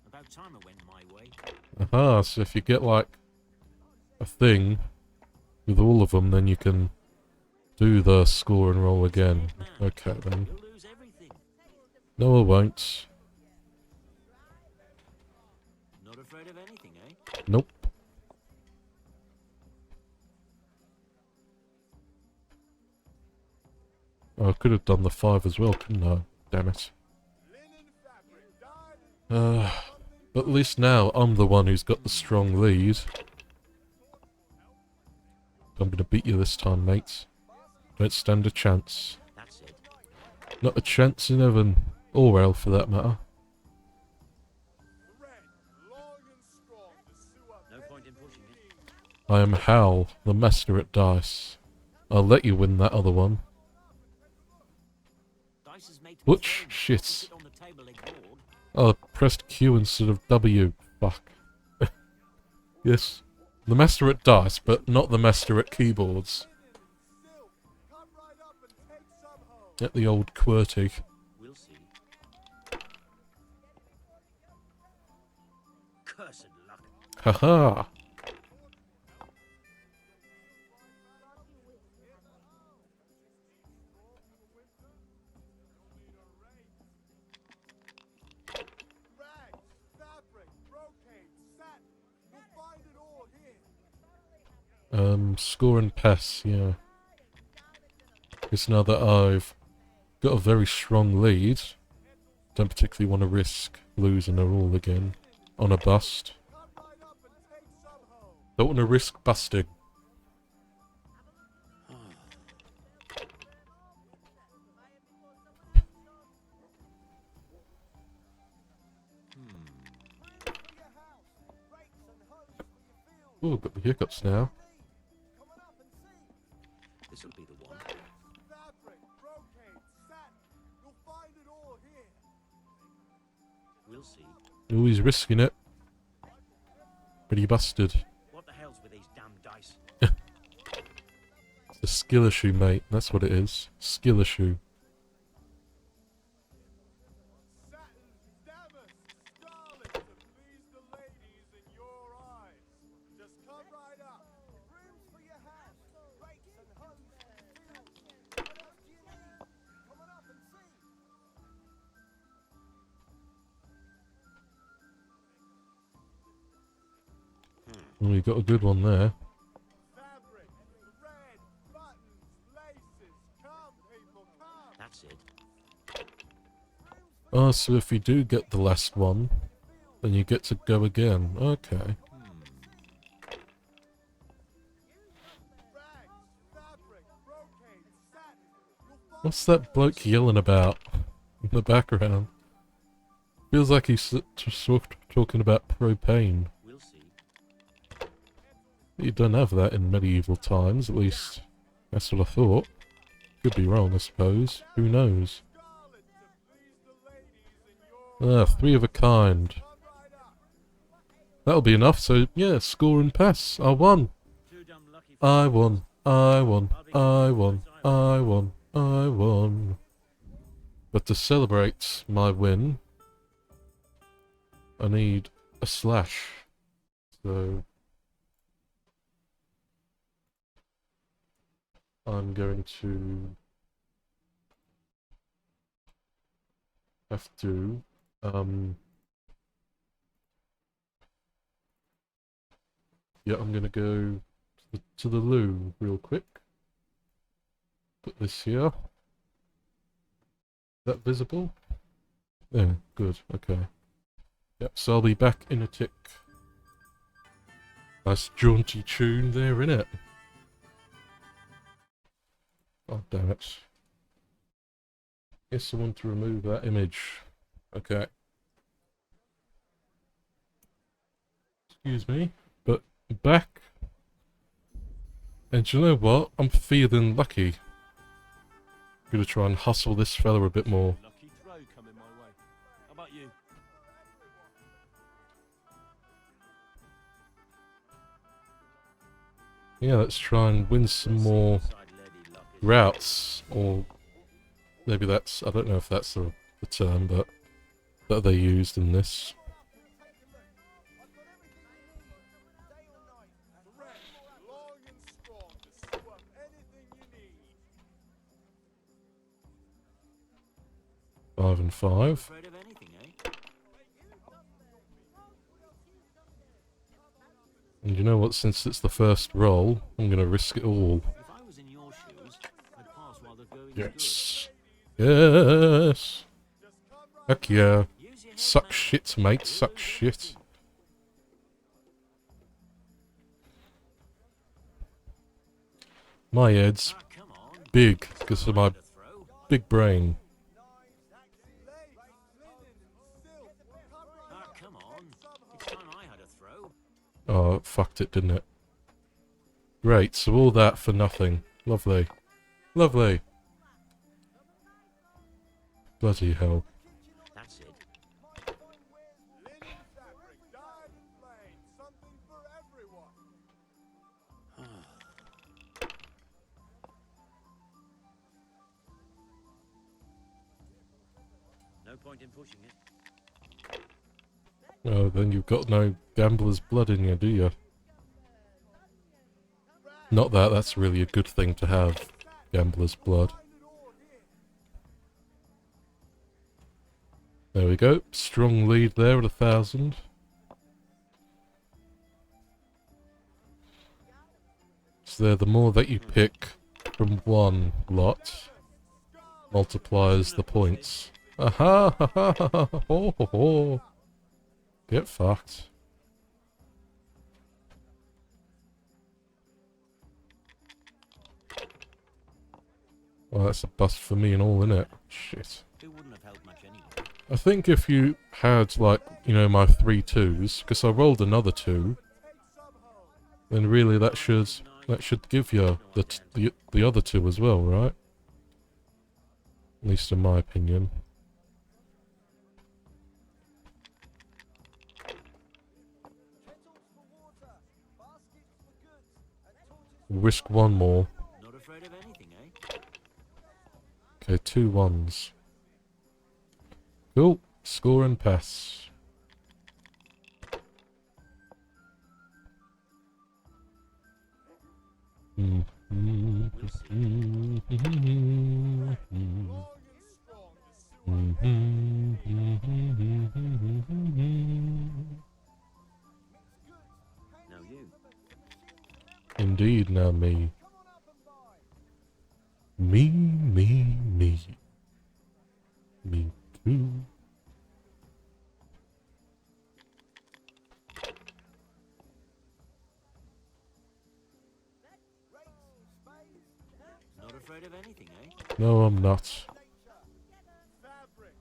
E: About time I went my way.
A: Aha, so if you get, like, a thing with all of them, then you can do the score and roll again. Okay, then.
E: You'll lose everything.
A: No, I won't.
E: Not afraid of anything, eh?
A: Nope. Oh, I could have done the 5 as well, couldn't I? Damn it. But at least now I'm the one who's got the strong lead. I'm gonna beat you this time, mate. Don't stand a chance.
E: That's it.
A: Not a chance in heaven. Or hell, for that matter.
E: No point in pushing it.
A: I am Hal, the master at dice. I'll let you win that other one.
E: Dice is made to be
A: Which
E: thrown,
A: shit?
E: not sit on the table ignored.
A: Oh, I pressed Q instead of W. Fuck. Yes. The master at dice, but not the master at keyboards. Get the old QWERTY.
E: We'll see. Cursed luck.
A: Haha. Score and pass, yeah. Because now that I've got a very strong lead, don't particularly want to risk losing her all again on a bust. Don't want to risk busting. Ooh, got the hiccups now.
E: This'll be the one. We'll see.
A: Ooh, he's risking it. But he busted.
E: What the hell's with these damn dice?
A: It's a skill issue, mate. That's what it is. Skill issue. Oh, you got a good one there.
B: Fabric, thread, buttons, laces. Come, people, come.
E: That's it.
A: Oh, so if you do get the last one, then you get to go again. Okay.
B: Rags, fabric, brocade, satin. You'll find
A: What's that bloke yelling about in the background? Feels like he's talking about propane.
E: We'll see.
A: You don't have that in medieval times, at least that's what I thought. Could be wrong, I suppose. Who knows?
B: scarlet to please the ladies in your
A: Ah, 3 of a kind.
B: Come right up.
A: That'll be enough, so yeah, score and pass. I won.
E: Too damn lucky for
A: I
E: you.
A: won. I won. I won. I won. I won. But to celebrate my win, I need a slash. So I'm going to have to yeah, I'm gonna go to the loo real quick. Put this here. Is that visible? Yeah, good, okay. Yep, so I'll be back in a tick. Nice jaunty tune there, innit? Oh, damn it. Guess I want to remove that image. Okay. Excuse me, but back. And you know what? I'm feeling lucky. I'm gonna try and hustle this fella a bit more.
D: Lucky throw coming my way. How about you?
A: Yeah, let's try and win some more routes, or maybe that's, I don't know if that's the term, but that they used in this.
B: Long and strong to sew up anything you need.
A: 5 and 5.
E: Afraid of anything, eh?
A: And you know what, since it's the first roll, I'm gonna risk it all.
E: If I was in your shoes, I'd pass while the going is
A: Yes. Yes. Heck yeah.
E: good. Use your head,
A: Suck
E: man.
A: shit, mate. Suck shit. My head's
E: Ah, come on.
A: big because of my
E: To throw.
A: big brain.
E: Ah, come on. It's time I had a throw.
A: Oh, it fucked it, didn't it? Great, so all that for nothing. Lovely. Lovely. Bloody hell.
E: That's it.
B: Linen fabric, dyed and plain. Something for everyone.
E: No point in pushing it.
A: Oh, then you've got no gambler's blood in you, do you? Not that that's really a good thing to have, gambler's blood. There we go. Strong lead there at 1,000. So there, the more that you pick from one lot, multiplies the points. Aha! Ha ha ha ha! Ho ho ho! Get fucked. Well, that's a bust for me and all, innit? Shit.
E: It wouldn't have helped much anyway.
A: I think if you had, like, you know, my 3 2s, because I rolled another 2, then really that should give you the other 2 as well, right? At least in my opinion. Risk one more.
E: Not afraid of anything, eh?
A: Okay, 2 1s. Cool. Score and pass.
E: Now you.
A: Indeed, now me. Me, me, me. Me too.
E: Not afraid of anything, eh?
A: No, I'm not.
B: Fabric,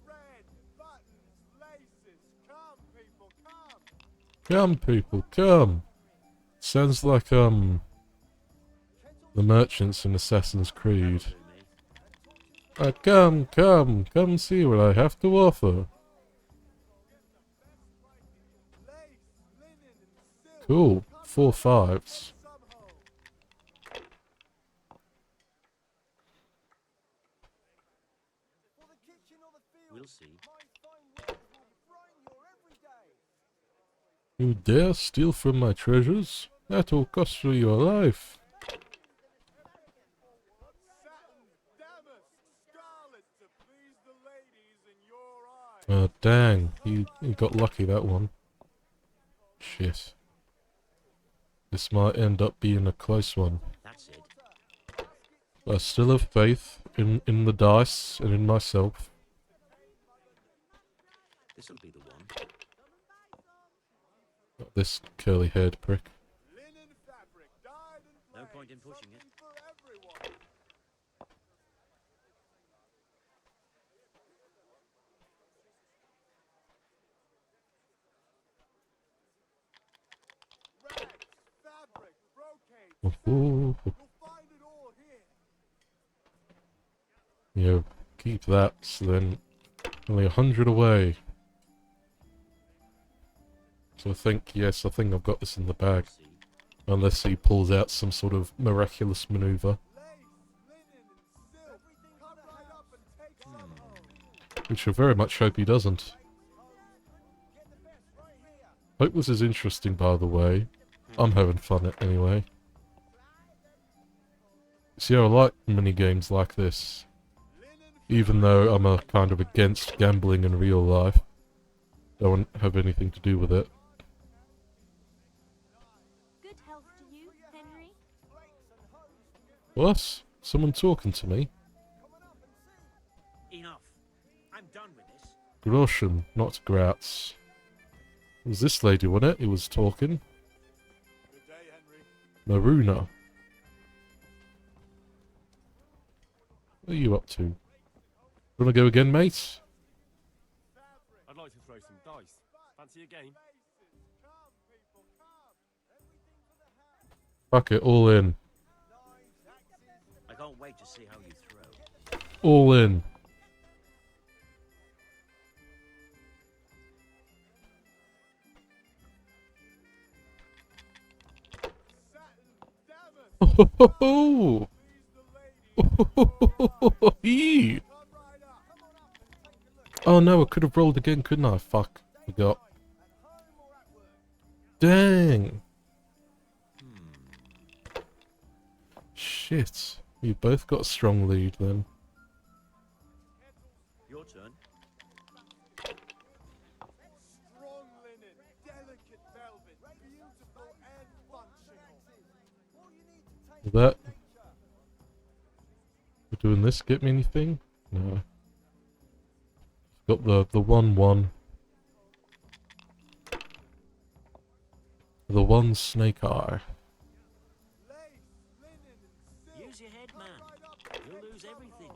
B: thread, buttons, laces. Come, people, come.
A: Come, people, come. Sounds like, the merchants in Assassin's Creed. Come, come, come see what I have to offer. Cool, 4 5s.
E: We'll see.
A: You dare steal from my treasures? That will cost you your life. Oh, dang. He got lucky, that one. Shit. This might end up being a close one.
E: That's it.
A: I still have faith in the dice and in myself.
E: This'll be the one.
A: Not this curly-haired prick.
E: No point in pushing it.
A: Ooh. Yeah, keep that, so then only 100 away. So I think I've got this in the bag. Unless he pulls out some sort of miraculous maneuver. Which I very much hope he doesn't. Hope this is interesting, by the way. I'm having fun anyway. See, I like mini games like this. Even though I'm kind of against gambling in real life. Don't have anything to do with it.
G: Good health to you, Henry.
A: What? Someone talking to me?
E: Enough. I'm done with this.
A: Groschen, not Gratz. It was this lady, wasn't it? He was talking. Maruna. What are you up to? Wanna go again, mate?
D: I'd like to throw some dice. Fancy a game?
A: Fuck it, all in.
E: I can't wait to see how you throw.
A: All in. Oh, oh no, I could have rolled again, couldn't I? Fuck. Forgot. Dang. Shit. You both got a strong lead then.
E: Your turn.
B: Strong linen, delicate velvet, beautiful and functional.
A: That. We're doing this. Get me anything? No. Got the 1-1. The one snake eye.
E: Use your head, man. You'll lose everything.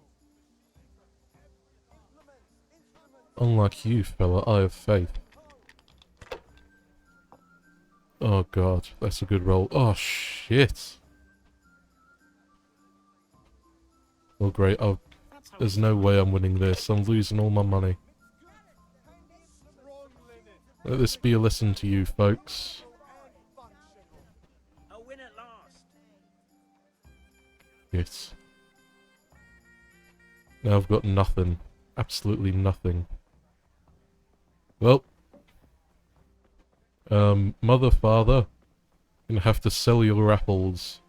A: Unlike you, fella, I have faith. Oh god, that's a good roll. Oh shit. Oh great, there's no way I'm winning this. I'm losing all my money. Let this be a lesson to you, folks.
E: A win at last.
A: Yes. Now I've got nothing. Absolutely nothing. Well. Mother, father, you're gonna have to sell your apples.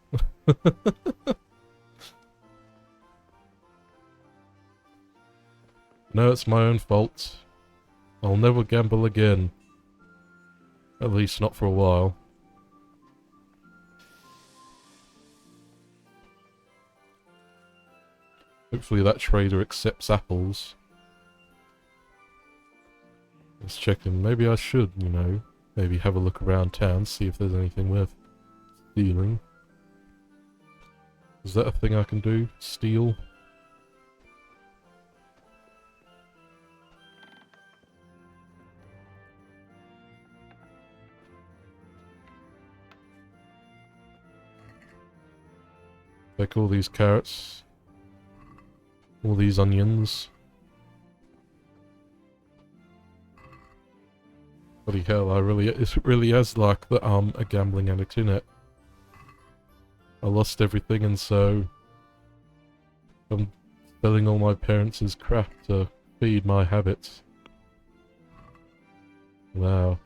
A: No, it's my own fault. I'll never gamble again. At least not for a while. Hopefully that trader accepts apples. Let's check in. Maybe I should, you know, maybe have a look around town, see if there's anything worth stealing. Is that a thing I can do? Steal? Take all these carrots. All these onions. Bloody hell, it really is like that a gambling addict, innit? I lost everything and so I'm selling all my parents' crap to feed my habits. Wow.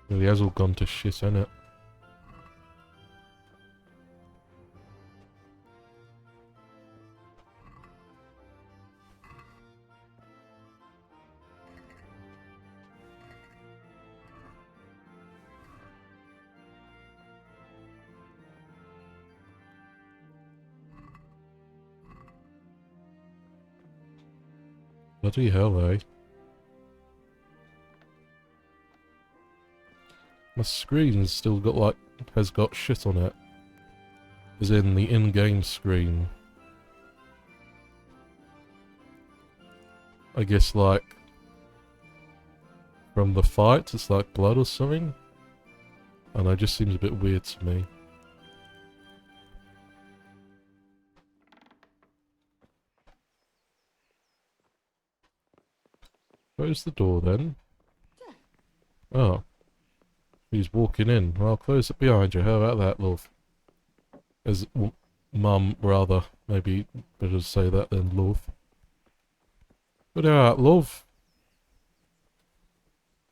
A: Really has all gone to shit, innit? Bloody hell, eh? My screen's still got like, has got shit on it. As in the in-game screen. I guess like, from the fight, it's like blood or something? I don't know, it just seems a bit weird to me. Close the door then. Oh. He's walking in. Well, close it behind you. How about that, love? As mum, rather. Maybe better say that than love. But alright, love.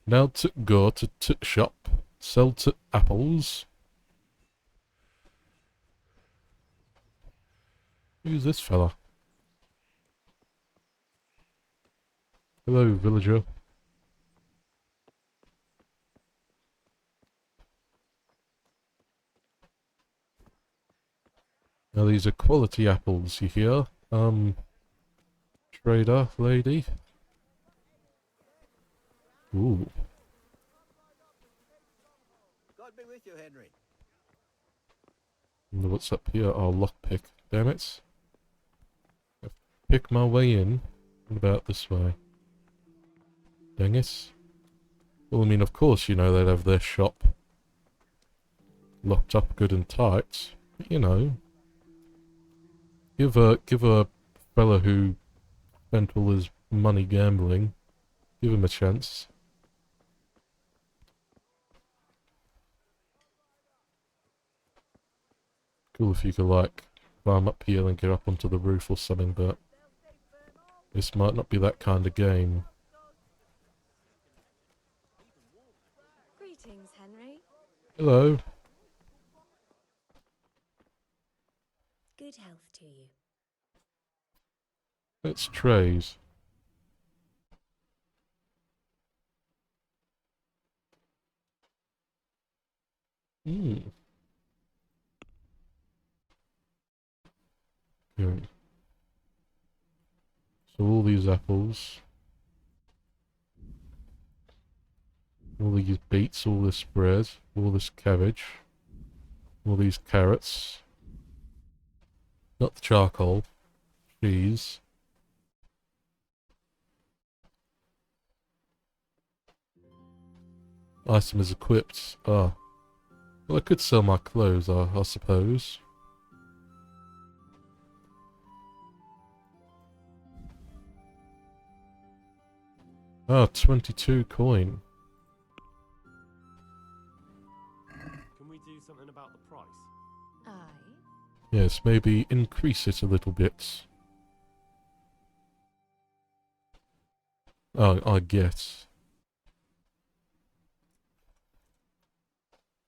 A: Now to go to shop. Sell to apples. Who's this fella? Hello, villager. Now these are quality apples, you hear? Trader lady. Ooh.
H: God be with you, Henry.
A: Wonder what's up here? Oh, lockpick. Damn it. Pick my way in. What about this way? Dang it. Well, I mean, of course, you know, they'd have their shop locked up good and tight. But, you know, give a fella who spent all his money gambling, give him a chance. Cool if you could, like, climb up here and get up onto the roof or something, but this might not be that kind of game.
C: Greetings, Henry.
A: Hello.
G: Good health to you.
A: It's trays. Hmm. Okay. So all these apples, all these beets, all this bread, all this cabbage, all these carrots, not the charcoal, cheese. Item is equipped. Ah. Well, I could sell my clothes, I suppose. Ah, 22 coin.
D: Can we do something about the price?
C: Aye.
A: Yes, maybe increase it a little bit. Oh, I guess.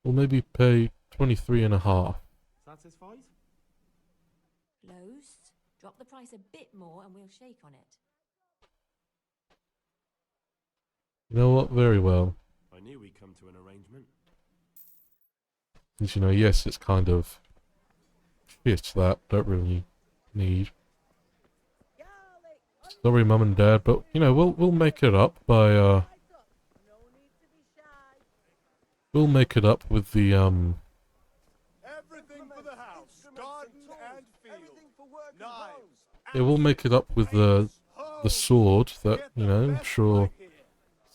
A: Or maybe pay 23.5.
D: Satisfied?
G: Lows. Drop the price a bit more and we'll shake on it.
A: You know what? Very well.
D: I knew we'd come to an arrangement.
A: As you know, yes, it's kind of shit that don't really need. Sorry, Mum and Dad, but you know we'll make it up by we'll make it up with the
B: Everything for the house, garden and field. Knives,
A: yeah, we'll make it up with the sword that you know I'm sure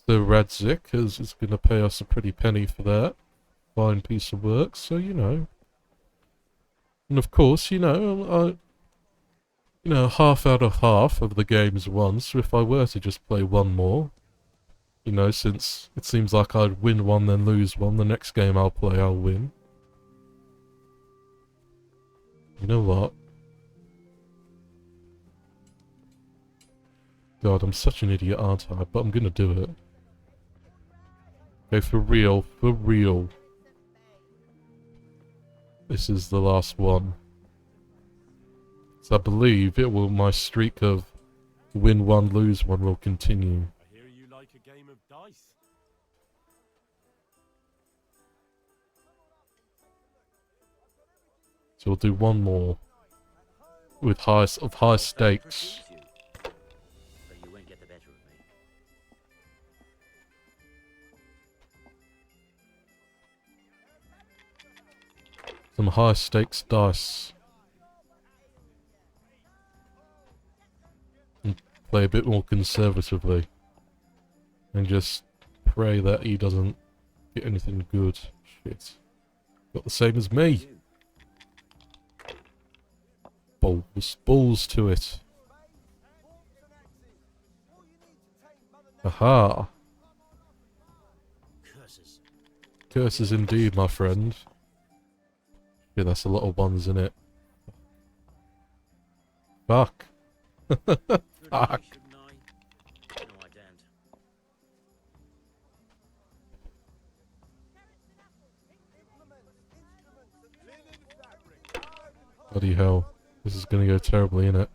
A: the Radzik is going to pay us a pretty penny for that fine piece of work. So you know, and of course you know you know, half out of half of the games won, so if I were to just play one more, you know, since it seems like I'd win one then lose one, the next game I'll play I'll win. You know what? God, I'm such an idiot, aren't I? But I'm gonna do it. Okay, for real, for real. This is the last one. So I believe it will, my streak of win one, lose one will continue.
D: I hear you like a game of dice.
A: So we'll do one more with high stakes.
E: But you won't get the better of me.
A: Some high stakes dice. And play a bit more conservatively. And just pray that he doesn't get anything good. Shit. Got the same as me. Balls to it. Aha.
E: Curses.
A: Curses indeed, my friend. Yeah, that's a lot of ones in it. Fuck. Fuck.
E: Shouldn't I? No, I don't.
A: Bloody hell. This is gonna go terribly, innit?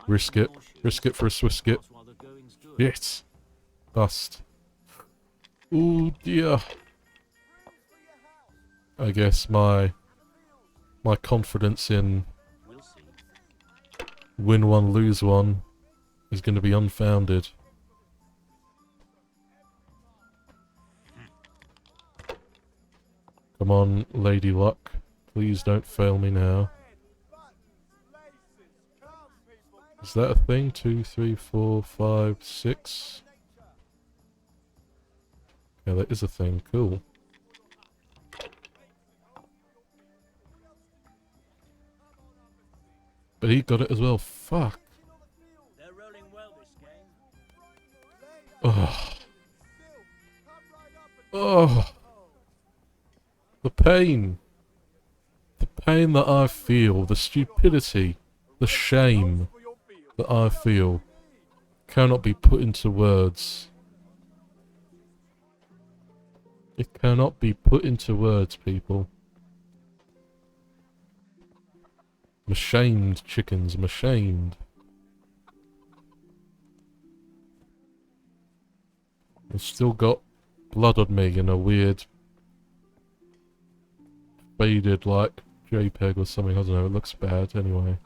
A: Risk it. Risk it for a Swisket. Yes. Bust. Ooh dear. I guess my confidence in win one, lose one is going to be unfounded. Come on, Lady Luck. Please don't fail me now. Is that a thing? 2, 3, 4, 5, 6? Yeah, that is a thing. Cool. But he got it as well. Fuck.
E: They're rolling well this game.
A: Oh. Oh. The pain. The pain that I feel. The stupidity. The shame that I feel cannot be put into words. It cannot be put into words, people. I'm ashamed, chickens. I'm ashamed. I've still got blood on me in a weird faded like JPEG or something. I don't know. It looks bad anyway.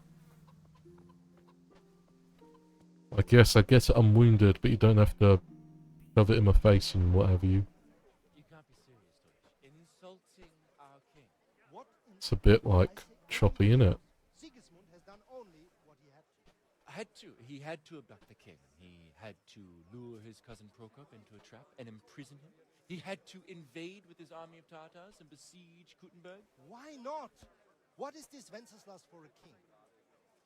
A: I guess I get it. I'm wounded, but you don't have to shove it in my face and what have you.
K: You can't be serious, Deutsch. Insulting our king. What?
A: It's a bit like choppy, innit?
K: Sigismund has done only what he had to. He had to abduct the king. He had to lure his cousin Prokop into a trap and imprison him. He had to invade with his army of Tatars and besiege Kuttenberg.
L: Why not? What is this Wenceslas for a king?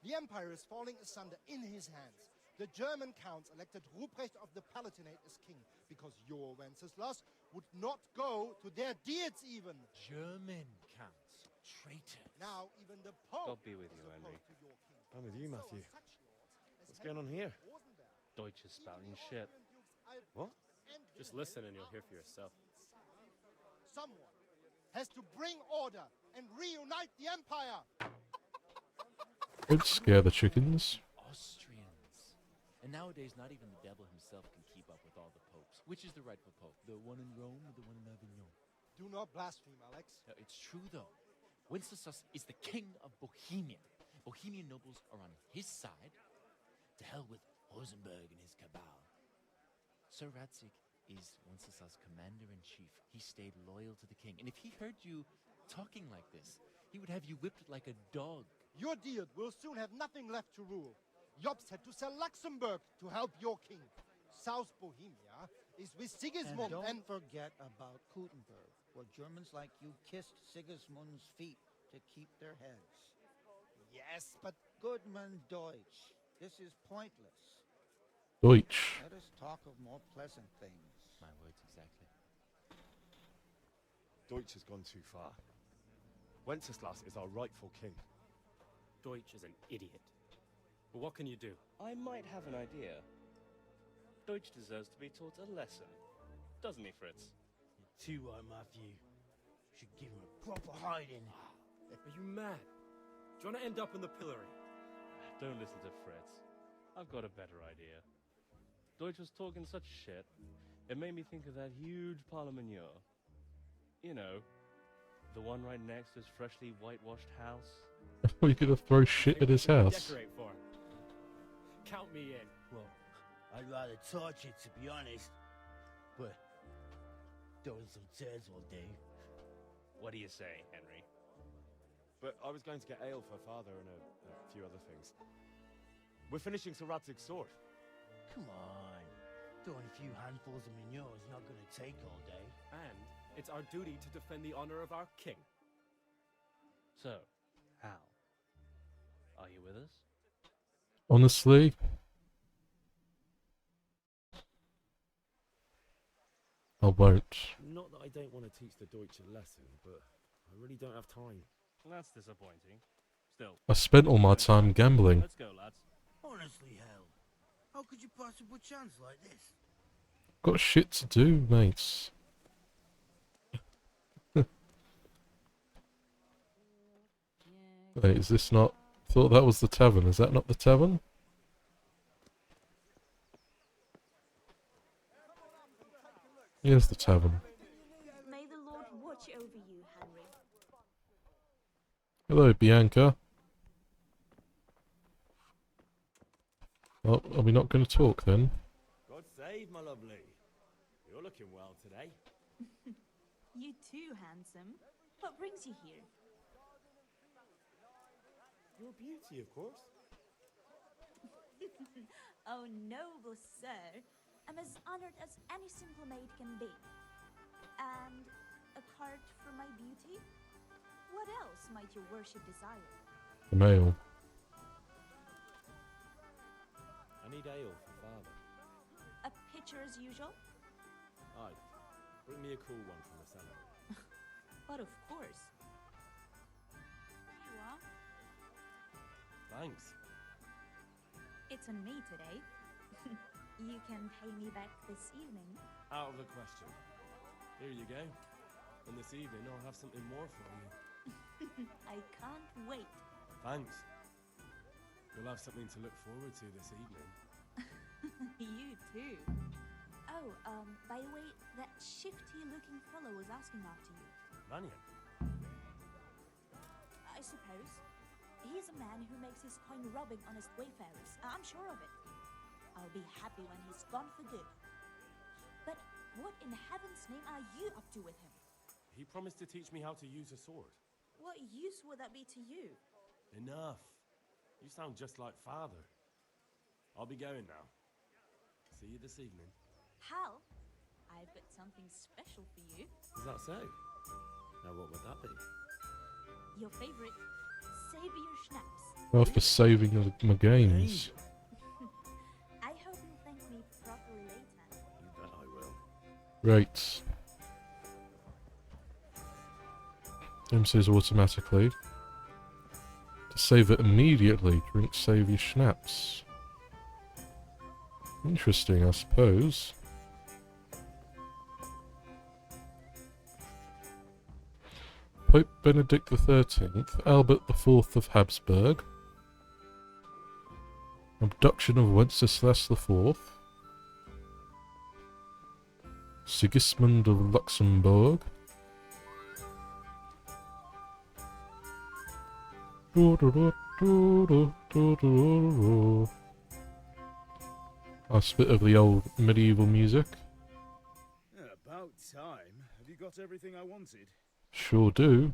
L: The empire is falling asunder in his hands. The German counts elected Ruprecht of the Palatinate as king because your Wenceslas would not go to their deeds even.
K: German counts. Traitors.
L: Now even the Pope
D: God be with you,
L: is
D: Henry.
L: opposed to your king.
D: I'm with you, Matthew. What's going on here?
M: Deutsch is spouting shit.
D: What?
M: Just listen and you'll hear for yourself.
L: Someone has to bring order and reunite the empire.
A: Don't scare the chickens.
K: Austrians. And nowadays, not even the devil himself can keep up with all the popes. Which is the rightful pope? The one in Rome or the one in Avignon?
L: Do not blaspheme, Alex.
K: No, it's true, though. Wenceslas is the king of Bohemia. Bohemian nobles are on his side. To hell with Rosenberg and his cabal. Sir Radzig is Wenceslas' commander-in-chief. He stayed loyal to the king. And if he heard you talking like this, he would have you whipped like a dog.
L: Your dear will soon have nothing left to rule. Jobst had to sell Luxembourg to help your king. South Bohemia is with Sigismund
N: And don't forget about Kuttenberg, where Germans like you kissed Sigismund's feet to keep their heads.
L: Yes, but...
N: Goodman Deutsch, this is pointless.
A: Deutsch.
N: Let us talk of more pleasant things.
K: My words exactly.
D: Deutsch has gone too far. Wenceslas is our rightful king.
M: Deutsch is an idiot. But what can you do? I might have an idea. Deutsch deserves to be taught a lesson. Doesn't he, Fritz?
O: You're too right, Matthew. Should give him a proper hiding.
M: Are you mad? Do you want to end up in the pillory? Don't listen to Fritz. I've got a better idea. Deutsch was talking such shit, it made me think of that huge parliamenteur. You know, the one right next to his freshly whitewashed house.
A: We're gonna throw shit at his house.
M: Decorate for him. Count me in.
O: Well, I'd rather torch it, to be honest. But throwing some tears will do.
M: What do you say, Henry?
D: But I was going to get ale for father and a few other things. We're finishing Sir Radzig's sword.
O: Come on. Throwing a few handfuls of manure is not going to take all day.
M: And it's our duty to defend the honor of our king. So, Hal, are you with us?
A: Honestly, I won't.
D: Not that I don't want to teach the Deutsch a lesson, but I really don't have time.
M: That's disappointing. Still.
A: I spent all my time gambling.
M: Let's go, lads.
O: Honestly, Hal, how could you pass up a chance like this?
A: Got shit to do, mates. Wait, is this not... Thought that was the tavern. Is that not the tavern? Here's the tavern.
G: May the Lord watch over you, Henry.
A: Hello, Bianca. Well, are we not going to talk then?
D: God save, my lovely. You're looking well today.
G: You too, handsome. What brings you here?
D: Your beauty, of course.
G: Oh, noble sir. I'm as honored as any simple maid can be. And a card for my beauty? What else might your worship desire?
A: The mail.
D: I need ale for father.
G: A pitcher as usual?
D: Aye. Bring me a cool one from the cellar.
G: But of course. Here you are.
D: Thanks.
G: It's on me today. You can pay me back this evening.
D: Out of the question. Here you go. And this evening I'll have something more for you.
G: I can't wait.
D: Thanks. You'll have something to look forward to this evening.
G: You too. Oh, by the way, that shifty-looking fellow was asking after you.
D: Lanyon?
G: I suppose. He's a man who makes his coin robbing honest wayfarers. I'm sure of it. I'll be happy when he's gone for good. But what in heaven's name are you up to with him?
D: He promised to teach me how to use a sword.
G: What use would that be to you?
D: Enough. You sound just like father. I'll be going now. See you this evening.
G: Hal, I've got something special for you.
D: Is that so? Now what would that be?
G: Your favorite Savior Schnapps.
A: Well, for saving my games.
G: I hope you'll thank me properly later.
D: You bet I will.
A: Right. Game says automatically. To save it immediately, drink Saviour Schnapps. Interesting, I suppose. Pope Benedict XIII, Albert IV of Habsburg. Abduction of Wenceslas IV. Sigismund of Luxembourg. Nice bit of the old medieval music.
B: About time. Have you got everything I wanted?
A: Sure do.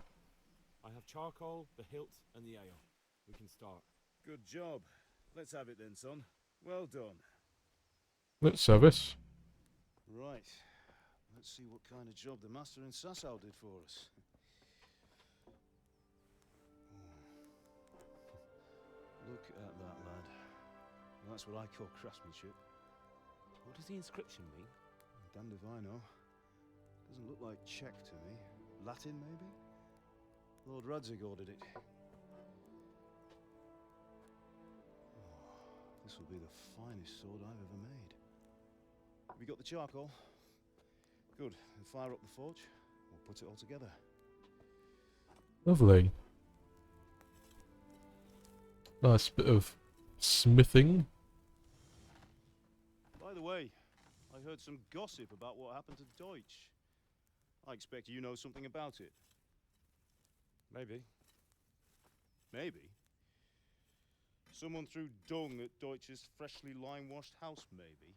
D: I have charcoal, the hilt, and the ale. We can start.
B: Good job. Let's have it then, son. Well done.
A: Let's have this.
B: Right. Let's see what kind of job the master in Sasau did for us. Look at that, lad. That's what I call craftsmanship.
D: What does the inscription mean?
B: Damned if I know. Doesn't look like Czech to me. Latin, maybe? Lord Radzig ordered it. This will be the finest sword I've ever made. Have you got the charcoal? Good. Then fire up the forge. We'll put it all together.
A: Lovely. Nice bit of smithing.
B: By the way, I heard some gossip about what happened to Deutsch. I expect you know something about it.
D: Maybe.
B: Maybe? Someone threw dung at Deutsch's freshly lime-washed house, maybe?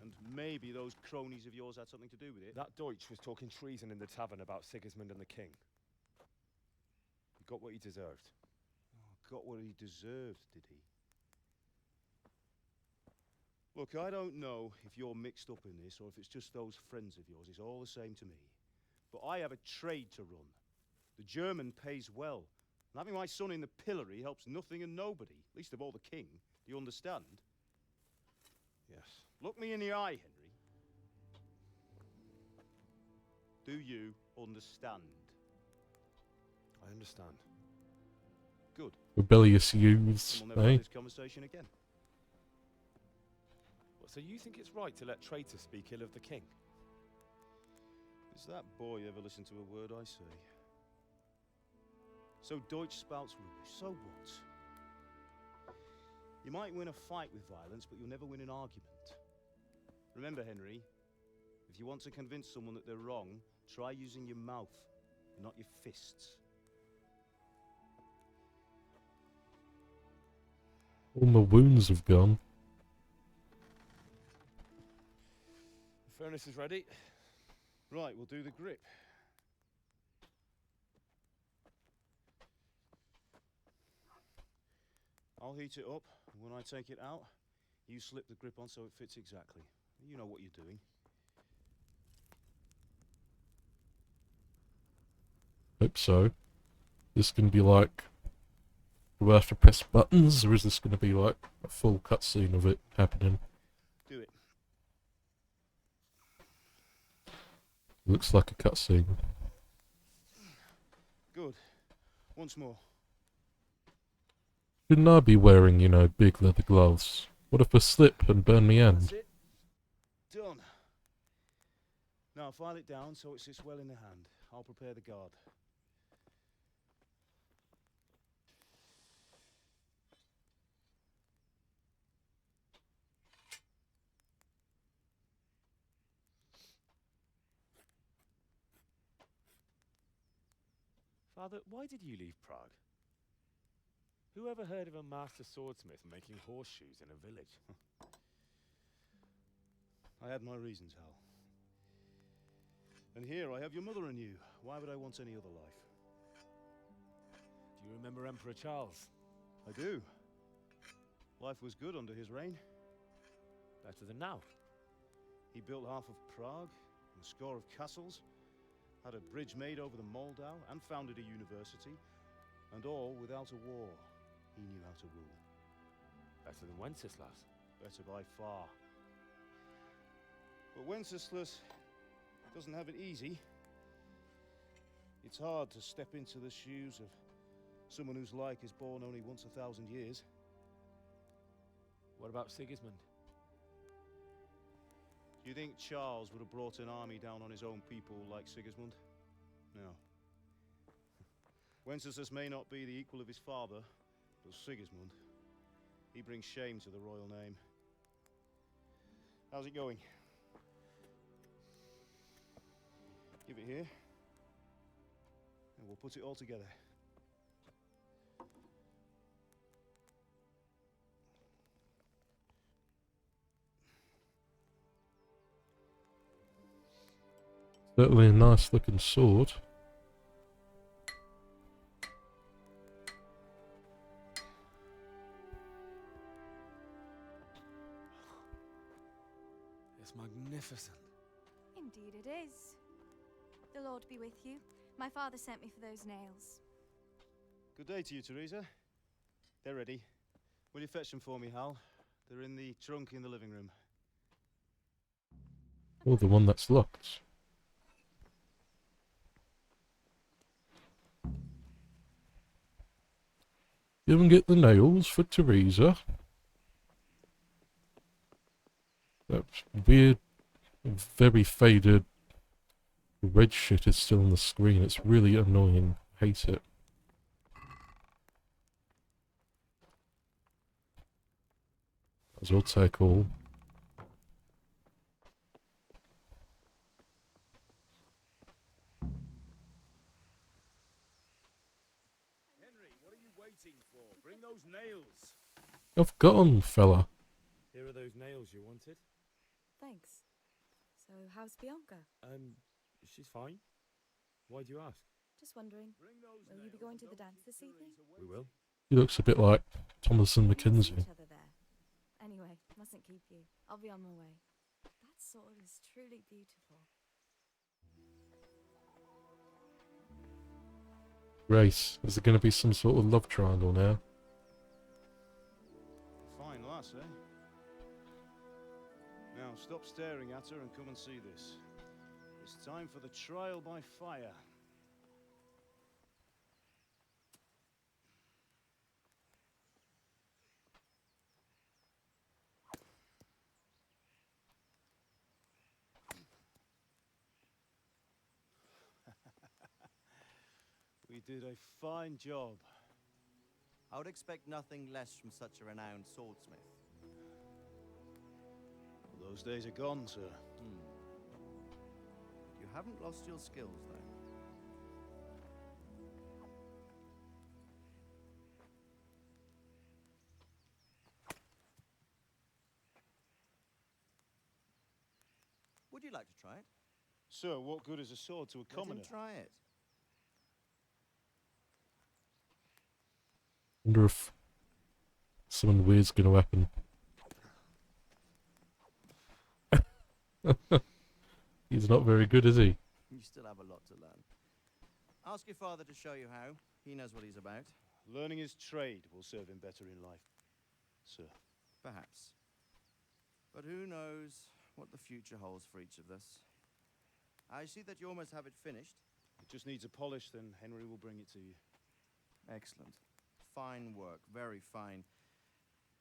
B: And maybe those cronies of yours had something to do with it?
D: That Deutsch was talking treason in the tavern about Sigismund and the king. He got what he deserved.
B: Oh, got what he deserved, did he? Look, I don't know if you're mixed up in this or if it's just those friends of yours. It's all the same to me. But I have a trade to run. The German pays well. And having my son in the pillory helps nothing and nobody, least of all the king. Do you understand?
D: Yes.
B: Look me in the eye, Henry. Do you understand?
D: I understand.
B: Good.
A: Rebellious youths,
B: We'll never have
A: eh?
B: this conversation again.
D: What, so you think it's right to let traitors speak ill of the king?
B: Does that boy ever listen to a word I say? So Deutsch spouts rubbish, so what? You might win a fight with violence, but you'll never win an argument. Remember, Henry, if you want to convince someone that they're wrong, try using your mouth, not your fists.
A: All my wounds have gone.
D: The furnace is ready.
B: Right, we'll do the grip. I'll heat it up, and when I take it out, you slip the grip on so it fits exactly. You know what you're doing.
A: Hope so. This gonna be like, do I have to press buttons, or is this gonna be like a full cutscene of it happening?
B: Do it.
A: Looks like a cutscene.
B: Good. Once more.
A: Shouldn't I be wearing, you know, big leather gloves? What if I slip and burn me hand?
B: That's it. Done. Now file it down so it sits well in the hand. I'll prepare the guard.
D: Father, why did you leave Prague? Who ever heard of a master swordsmith making horseshoes in a village?
B: I had my reasons, Hal. And here I have your mother and you. Why would I want any other life?
D: Do you remember Emperor Charles?
B: I do. Life was good under his reign.
D: Better than now.
B: He built half of Prague, and a score of castles, had a bridge made over the Moldau, and founded a university, and all without a war. He knew how to rule.
D: Better than Wenceslas.
B: Better by far. But Wenceslas doesn't have it easy. It's hard to step into the shoes of someone whose like is born only once 1,000 years.
D: What about Sigismund?
B: Do you think Charles would have brought an army down on his own people like Sigismund? No. Wenceslas may not be the equal of his father, but Sigismund, he brings shame to the royal name. How's it going? Give it here, and we'll put it all together.
A: Certainly a nice looking sword.
P: It's magnificent.
Q: Indeed it is. The Lord be with you. My father sent me for those nails.
B: Good day to you, Teresa. They're ready. Will you fetch them for me, Hal? They're in the trunk in the living room.
A: Oh, the one that's locked. You even get the nails for Teresa. That weird, very faded red shit is still on the screen. It's really annoying. Hate it. As well take all.
B: Henry, what are you waiting for? Bring those nails.
A: I've got 'em, fella.
R: Here are those nails you wanted.
Q: Thanks. So, how's Bianca?
R: She's fine. Why do you ask?
Q: Just wondering, will you be going to the dance this evening?
R: We will.
A: He looks a bit like Thomas and
Q: We see
A: Mackenzie.
Q: each other there. Anyway, mustn't keep you. I'll be on my way. That sword is truly beautiful.
A: Grace, is there going to be some sort of love triangle now?
B: Fine lass, eh? Now, stop staring at her and come and see this. It's time for the trial by fire. We did a fine job.
I: I would expect nothing less from such a renowned swordsmith.
B: Well, those days are gone, sir.
I: You haven't lost your skills, though. Would you like to try it?
B: Sir, what good is a sword to a commoner?
I: Let him try it.
A: Wonder if something weird's going to happen. He's not very good, is he?
I: You still have a lot to learn. Ask your father to show you how. He knows what he's about.
B: Learning his trade will serve him better in life, sir.
I: Perhaps. But who knows what the future holds for each of us. I see that you almost have it finished.
B: It just needs a polish, then Henry will bring it to you.
I: Excellent. Fine work, very fine.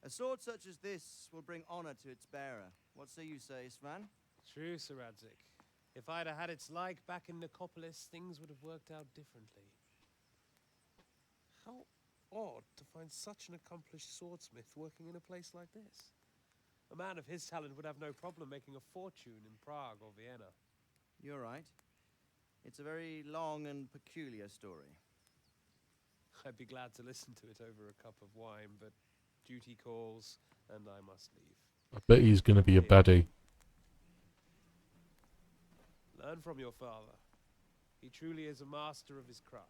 I: A sword such as this will bring honor to its bearer. What say you, Svan?
S: True, Sir Radzik. If I'd have had its like back in Nicopolis, things would have worked out differently. How odd to find such an accomplished swordsmith working in a place like this. A man of his talent would have no problem making a fortune in Prague or Vienna.
I: You're right. It's a very long and peculiar story.
S: I'd be glad to listen to it over a cup of wine, but duty calls, and I must leave.
A: I bet he's going to be a baddie.
S: Learn from your father. He truly is a master of his craft.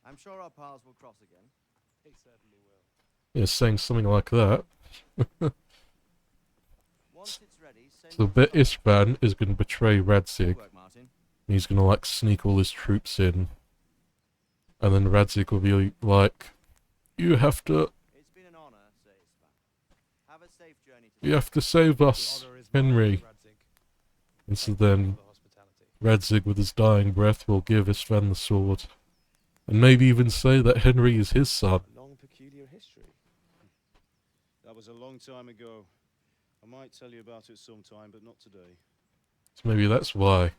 I: I'm sure our paths will cross again.
S: He certainly will.
A: Yeah, saying something like that.
I: Once it's ready,
A: So I bet Istvan is going to betray Radzik. And he's going to like sneak all his troops in. And then Radzik will be like, you have to...
I: It's been an honor, Sir Istvan. Have a safe journey to...
A: You have to save us, Henry. And so then Radzik with his dying breath will give Istvan the sword. And maybe even say that Henry is his son.
B: A long, peculiar history. That was a long time ago. I might tell you about it sometime, but not today.
A: So maybe that's why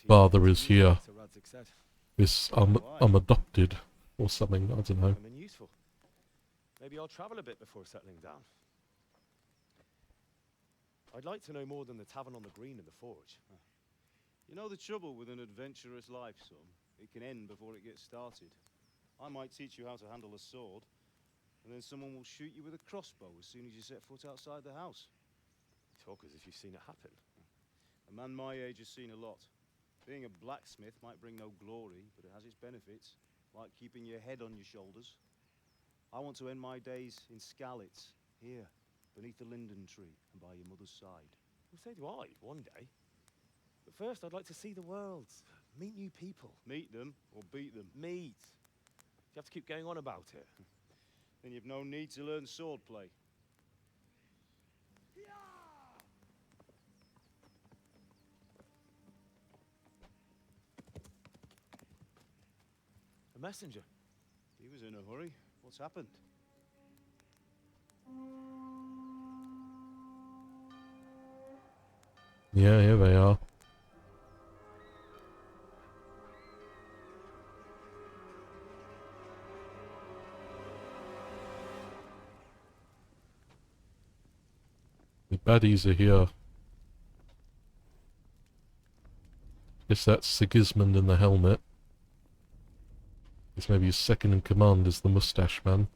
A: father is here. This, I'm adopted, or something, I don't know.
R: I'm useful. Maybe I'll travel a bit before settling down. I'd like to know more than the tavern on the green and the forge.
B: You know the trouble with an adventurous life, son? It can end before it gets started. I might teach you how to handle a sword, and then someone will shoot you with a crossbow as soon as you set foot outside the house.
R: You talk as if you've seen it happen.
B: A man my age has seen a lot. Being a blacksmith might bring no glory, but it has its benefits, like keeping your head on your shoulders. I want to end my days in Skalitz, here, beneath the linden tree and by your mother's side.
R: Well, so do I, one day. But first, I'd like to see the world. Meet new people.
B: Meet them or beat them?
R: Meet. You have to keep going on about it.
B: Then you've no need to learn swordplay.
R: A messenger.
B: He was in a hurry. What's happened?
A: Yeah, here they are. The baddies are here. Guess that's Sigismund in the helmet. Guess maybe his second in command is the mustache man.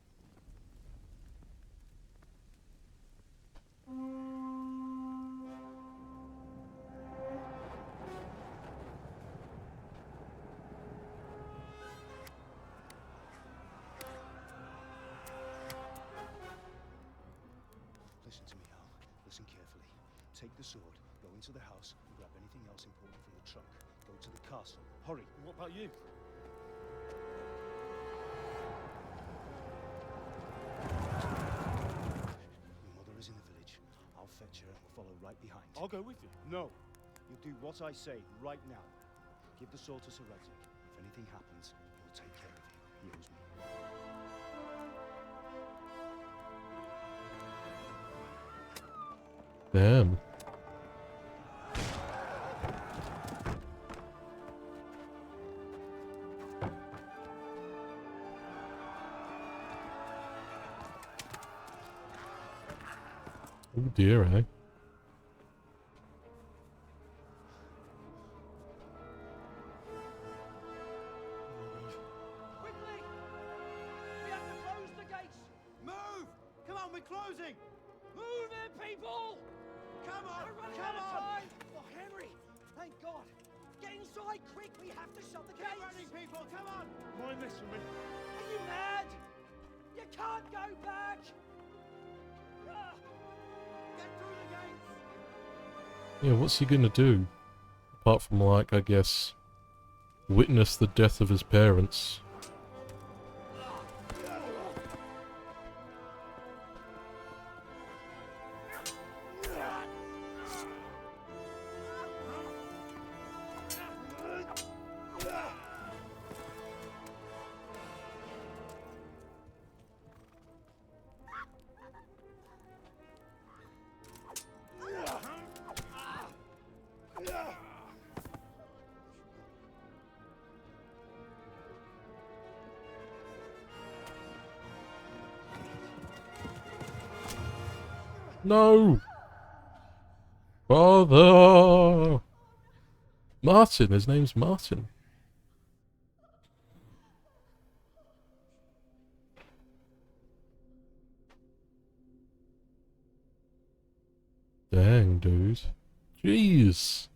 B: Listen to me, Hal. Listen carefully. Take the sword, go into the house, and grab anything else important from the trunk. Go to the castle. Hurry.
R: And what about you?
B: Your mother is in the village. I'll fetch her and we'll follow right behind.
R: I'll go with you.
B: No. You'll do what I say right now. Give the sword to Sir Radzik. If anything happens, he'll take care of you. He owes me.
A: Damn. Oh dear, eh?
J: Quickly! We have to close the gates!
I: Move! Come on, we're closing!
J: Move it, people!
I: Come on!
J: We're running
I: Come
J: out of
I: on!
J: time! Oh, Henry! Thank God! Get inside, quick! We have to shut the
I: Get
J: gates!
I: running, people! Come on!
R: Mind this for me.
J: Are you mad? You can't go back! Ah!
I: Get through the gates!
A: Yeah, what's he gonna do? Apart from, like, I guess, witness the death of his parents. No! Father! Martin, his name's Martin. Dang, dude. Jeez.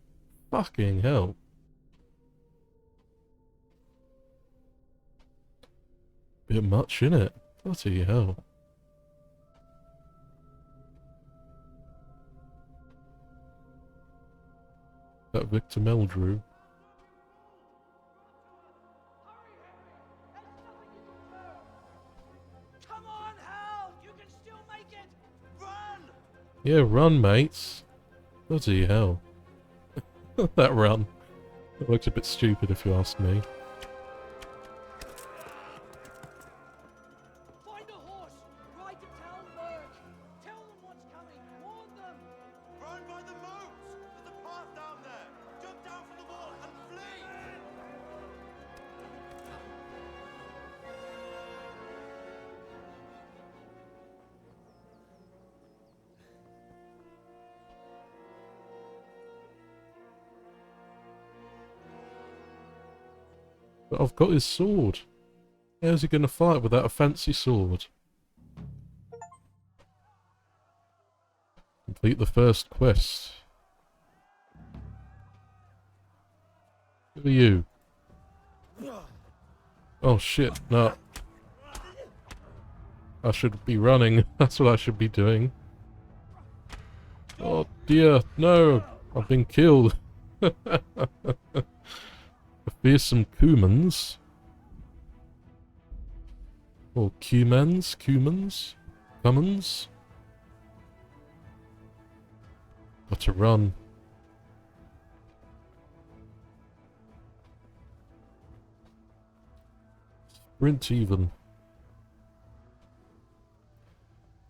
A: Fucking hell. Bit much, innit? Bloody hell. That Victor Meldrew.
J: Come on, Hal! You can still make it! Run!
A: Yeah, run, mates. Bloody hell. That run. It looked a bit stupid if you ask me.
J: Find a horse! Ride to Talberg! Tell them what's coming! Warn them!
I: Run by the moats! There's a path down there! Jump down from the wall and flee!
A: But I've got his sword. How's he gonna fight without a fancy sword? Complete the first quest. Who are you? Oh shit, no. I should be running. That's what I should be doing. Oh dear, no! I've been killed. Fearsome Cumans. Or Cumans? Cummins? Got to run. Sprint even.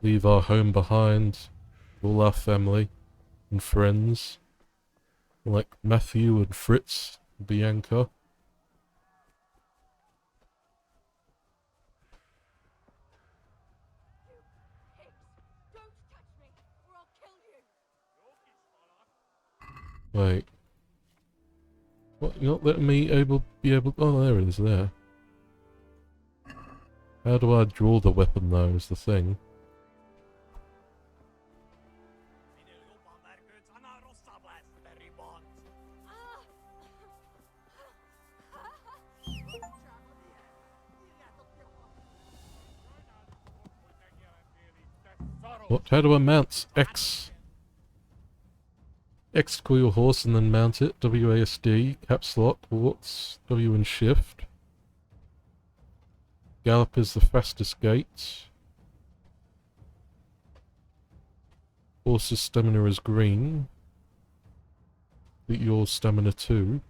A: Leave our home behind. All our family and friends. Like Matthew and Fritz, Bianca. Wait. What? You're not letting me be able... Oh, there it is, there. How do I draw the weapon, though, is the thing. What? How do I mount? X. X to call your horse and then mount it. WASD, caps lock, waltz, W and shift. Gallop is the fastest gait. Horse's stamina is green. Beat your stamina too.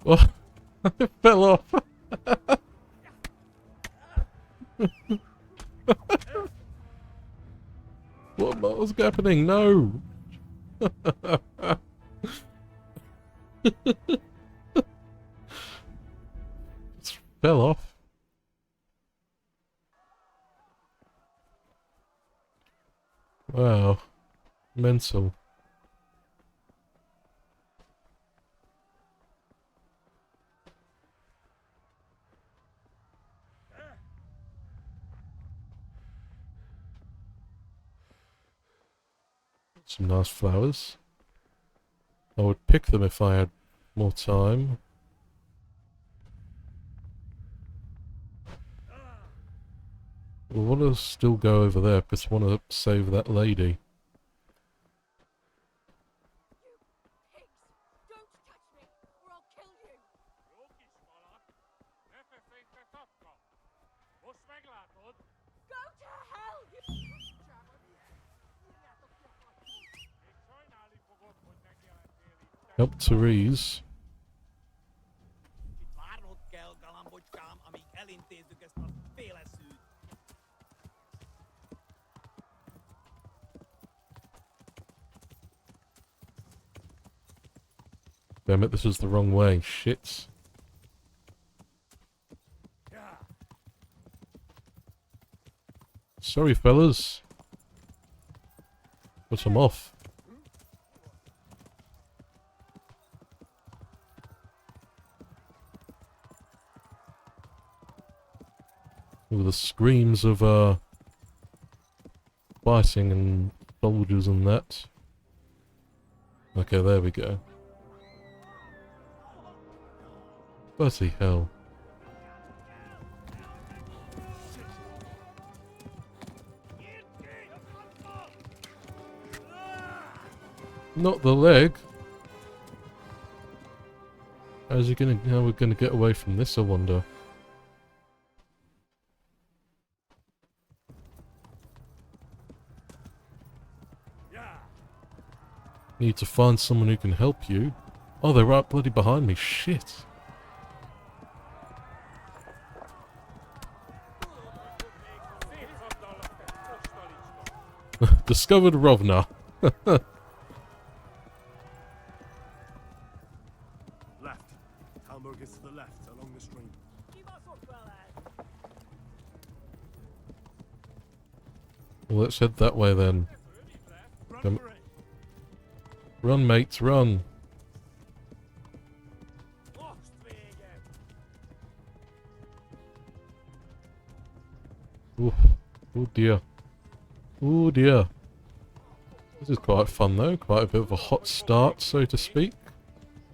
A: Oh, it fell off. What was happening? No. It fell off. Wow. Mental. Some nice flowers. I would pick them if I had more time. I want to still go over there because I want to save that lady. Help Therese. Damn it, this is the wrong way. Shit. Sorry, fellas. But I'm off. With the screams of, fighting and soldiers and that. Okay, there we go. Bloody hell. Not the leg. How we're gonna get away from this, I wonder. Need to find someone who can help you. Oh, they're right bloody behind me. Shit. Discovered Rovna.
D: Left. Hamburg is to the left, along the stream.
A: Well, let's head that way then. Run, mates, run. Oof. Oh dear. Oh dear. This is quite fun though, quite a bit of a hot start, so to speak.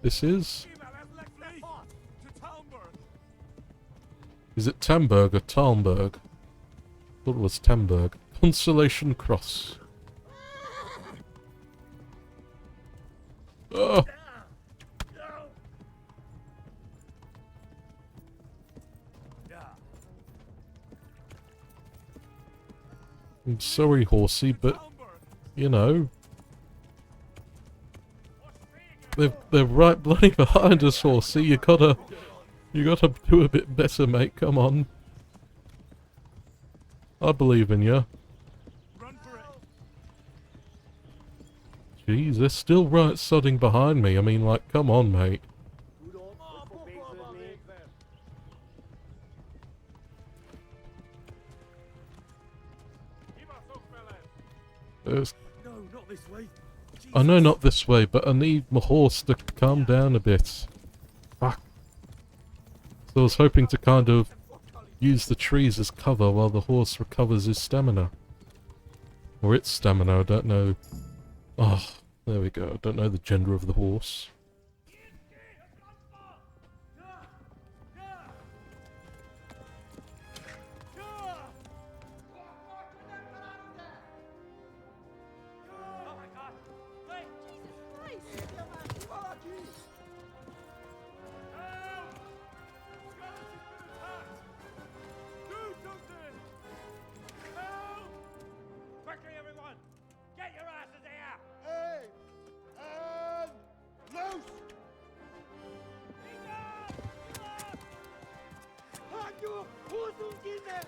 A: This is. Is it Tamberg or Talmberg? Thought it was Tamberg. Consolation Cross. Oh. I'm sorry, horsey, but you know, they're right bloody behind us, horsey. You gotta do a bit better, mate. Come on. I believe in you. Jeez, they're still right sodding behind me. I mean, like, come on, mate.
R: No, not this way.
A: I know not this way, but I need my horse to calm down a bit. Fuck. So I was hoping to kind of use the trees as cover while the horse recovers his stamina. Or its stamina, I don't know. Oh, there we go. I don't know the gender of the horse.
H: Quickly, everyone! Get your asses here!
L: Hey! And loose! Hanyo! Hosenkinder!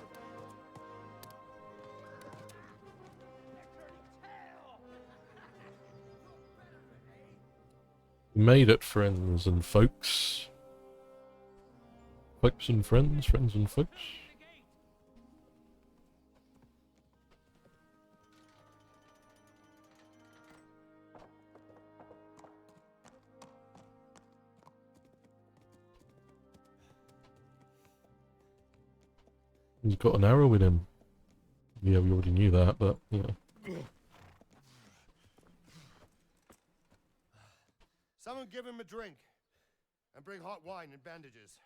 A: We made it, friends and folks. Folks and friends, friends and folks. He's got an arrow in him. Yeah, we already knew that, but, you know.
L: Someone give him a drink. And bring hot wine and bandages.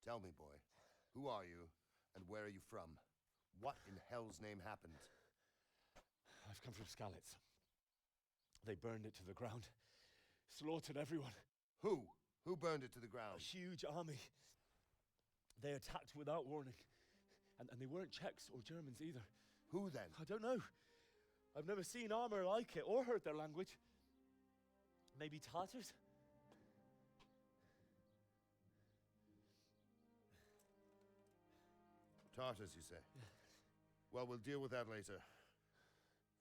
L: Tell me, boy, who are you, and where are you from? What in hell's name happened?
K: I've come from Skalitz. They burned it to the ground. Slaughtered everyone.
L: Who? Who burned it to the ground?
K: A huge army. They attacked without warning. And they weren't Czechs or Germans either.
L: Who then?
K: I don't know. I've never seen armor like it or heard their language. Maybe Tatars?
L: Tartars, you say?
K: Yeah.
L: Well, we'll deal with that later.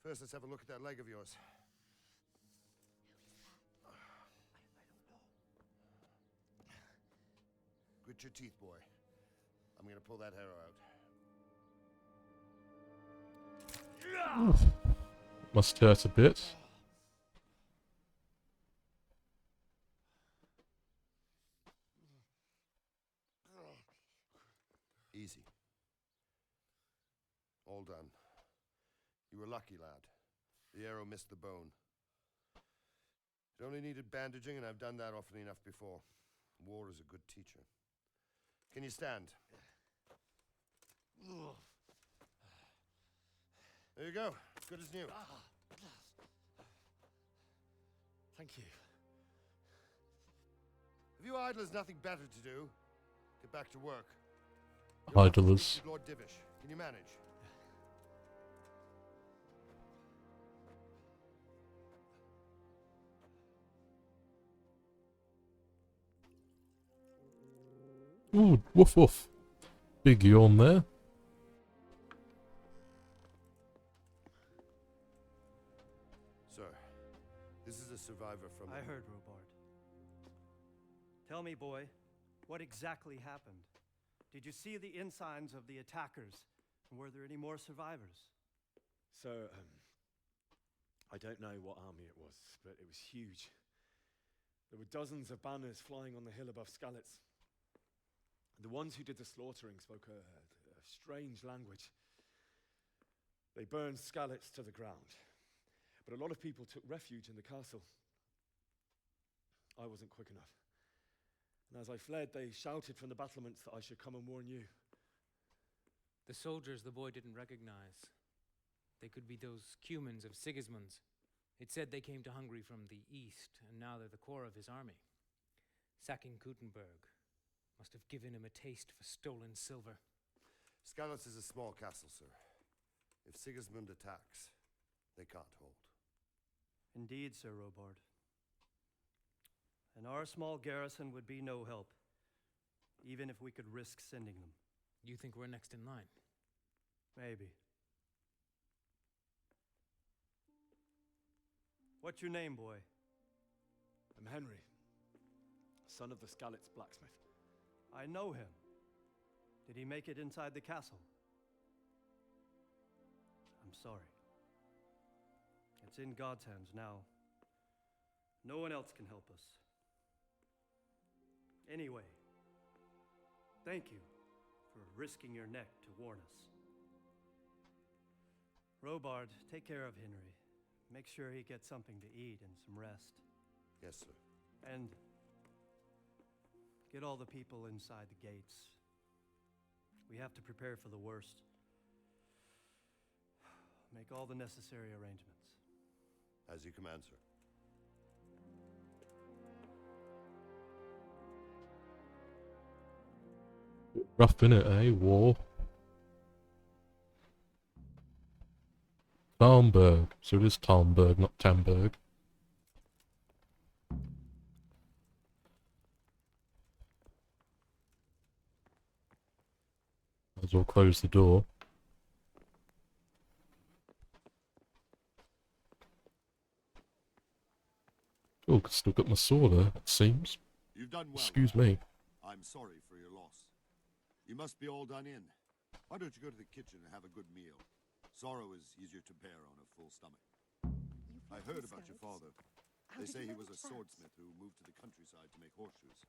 L: First, let's have a look at that leg of yours. Grit your teeth, boy. I'm gonna pull that arrow out.
A: Oof. Must hurt a bit.
L: Easy. All done. You were lucky, lad. The arrow missed the bone. It only needed bandaging, and I've done that often enough before. War is a good teacher. Can you stand? There you go. Good as new.
K: Thank you.
L: Have you idlers nothing better to do? Get back to work.
A: Idlers.
L: Lord Divish, can you manage?
A: Ooh, woof woof. Big yawn there.
L: Sir, this is a survivor from...
T: I heard, Robard. Tell me, boy, what exactly happened? Did you see the ensigns of the attackers? And were there any more survivors?
K: Sir,
R: I don't know what army it was, but it was huge. There were dozens of banners flying on the hill above Skalitz. The ones who did the slaughtering spoke a strange language. They burned Skalitz to the ground, but a lot of people took refuge in the castle. I wasn't quick enough. And as I fled, they shouted from the battlements that I should come and warn you.
U: The soldiers the boy didn't recognize. They could be those Cumans of Sigismund's. It said they came to Hungary from the east, and now they're the core of his army. Sacking Kuttenberg must have given him a taste for stolen silver.
V: Skalitz is a small castle, sir. If Sigismund attacks, they can't hold.
T: Indeed, Sir Robard. And our small garrison would be no help, even if we could risk sending them.
U: You think we're next in line?
T: Maybe. What's your name, boy?
R: I'm Henry, son of the Skalitz blacksmith.
T: I know him. Did he make it inside the castle? I'm sorry. It's in God's hands now. No one else can help us. Anyway, thank you for risking your neck to warn us. Robard, take care of Henry. Make sure he gets something to eat and some rest.
V: Yes, sir.
T: And get all the people inside the gates. We have to prepare for the worst. Make all the necessary arrangements.
V: As you command, sir.
A: Rough in it, eh? War. Talmberg. So it is Talmberg, not Tamberg. Might as well close the door. Oh, still got my sword there, it seems.
F: You've done well.
A: Excuse me.
F: I'm sorry for your loss. You must be all done in. Why don't you go to the kitchen and have a good meal? Sorrow is easier to bear on a full stomach. I heard about your father. They say he was a swordsmith who moved to the countryside to make horseshoes.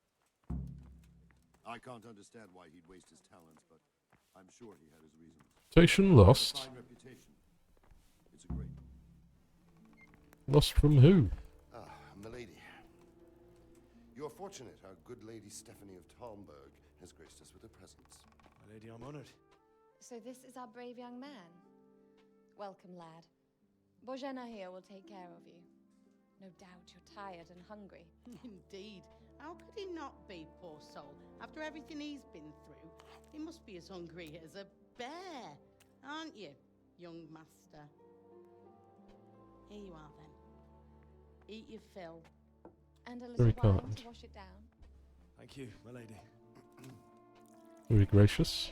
F: I can't understand why he'd waste his talents, but I'm sure he had his reasons.
A: Reputation lost.
F: Fine reputation. It's a great.
A: Lost from who?
V: Ah, milady. You are fortunate our good lady Stephanie of Talmberg has graced us with her presence.
R: My lady, I'm honored.
Q: So this is our brave young man. Welcome, lad. Bozhena here will take care of you. No doubt you're tired and hungry.
W: Indeed. How could he not be, poor soul? After everything he's been through, he must be as hungry as a bear, aren't you, young master? Here you are, then. Eat your fill.
Q: And a little
A: Very
Q: wine
A: kind.
Q: to wash it down.
R: Thank you, my lady.
A: Very gracious.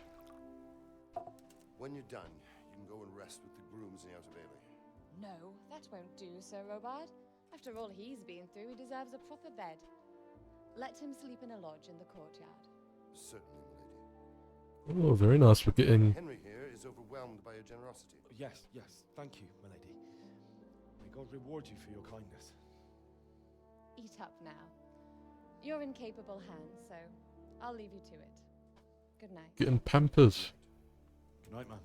V: When you're done, you can go and rest with the grooms in the outer bailey.
Q: No, that won't do, Sir Robard. After all he's been through, he deserves a proper bed. Let him sleep in a lodge in the courtyard.
V: Certainly, milady.
A: Oh, very nice. We're getting...
V: Henry here is overwhelmed by your generosity.
R: Yes, yes. Thank you, my lady. May God reward you for your kindness.
Q: Eat up now. You're in capable hands, so I'll leave you to it. Good night.
A: Getting pampered.
R: Good night, man.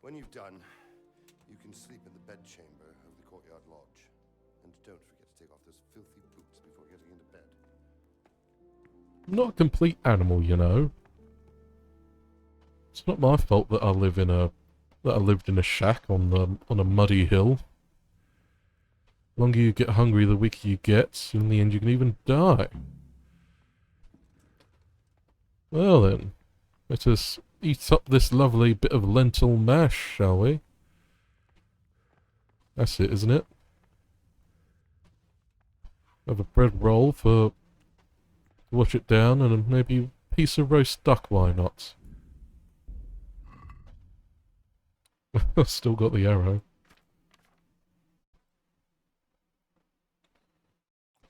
V: When you've done, you can sleep in the bedchamber of the courtyard lodge. And don't forget to take off those filthy boots before getting into bed.
A: I'm not a complete animal, you know. It's not my fault that I lived in a shack on a muddy hill. The longer you get hungry, the weaker you get. In the end, you can even die. Well then, let us eat up this lovely bit of lentil mash, shall we? That's it, isn't it? Have a bread roll for... wash it down, and maybe a piece of roast duck, why not? Still got the arrow.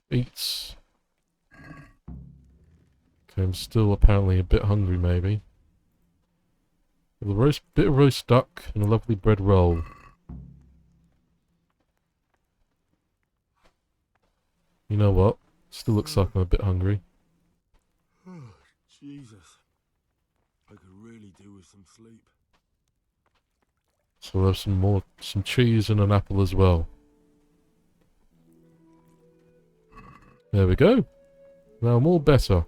A: Eats. Okay, I'm still apparently a bit hungry, maybe. With a bit of roast duck and a lovely bread roll. You know what? Still looks like I'm a bit hungry.
D: Oh, Jesus. I could really do with some sleep.
A: So we'll have some cheese and an apple as well. There we go. Now I'm all better.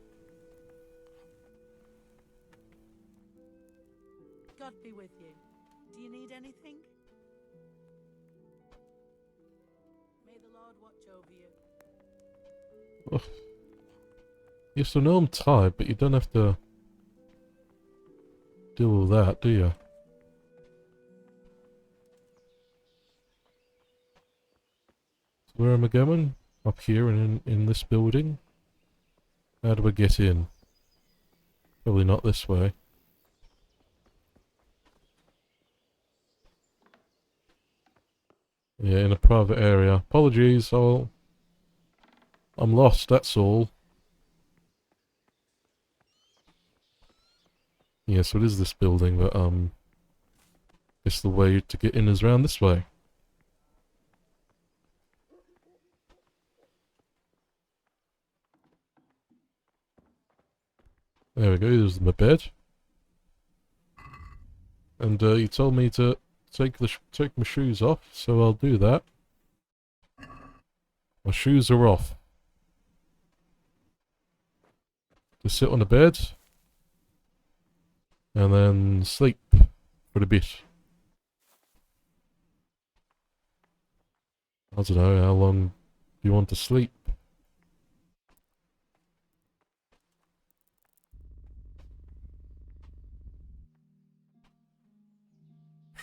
W: God be with you. Do you need anything? May the Lord watch over you.
A: Ugh. Yes, I know I'm tired, but you don't have to do all that, do you? So where am I going? Up here and in this building? How do I get in? Probably not this way. Yeah, in a private area. Apologies, I'm lost, that's all. Yeah, so it is this building, but guess the way to get in is round this way. There we go, there's my bed. And you told me to take my shoes off, so I'll do that. My shoes are off. To sit on the bed. And then sleep for a bit. I don't know, how long do you want to sleep?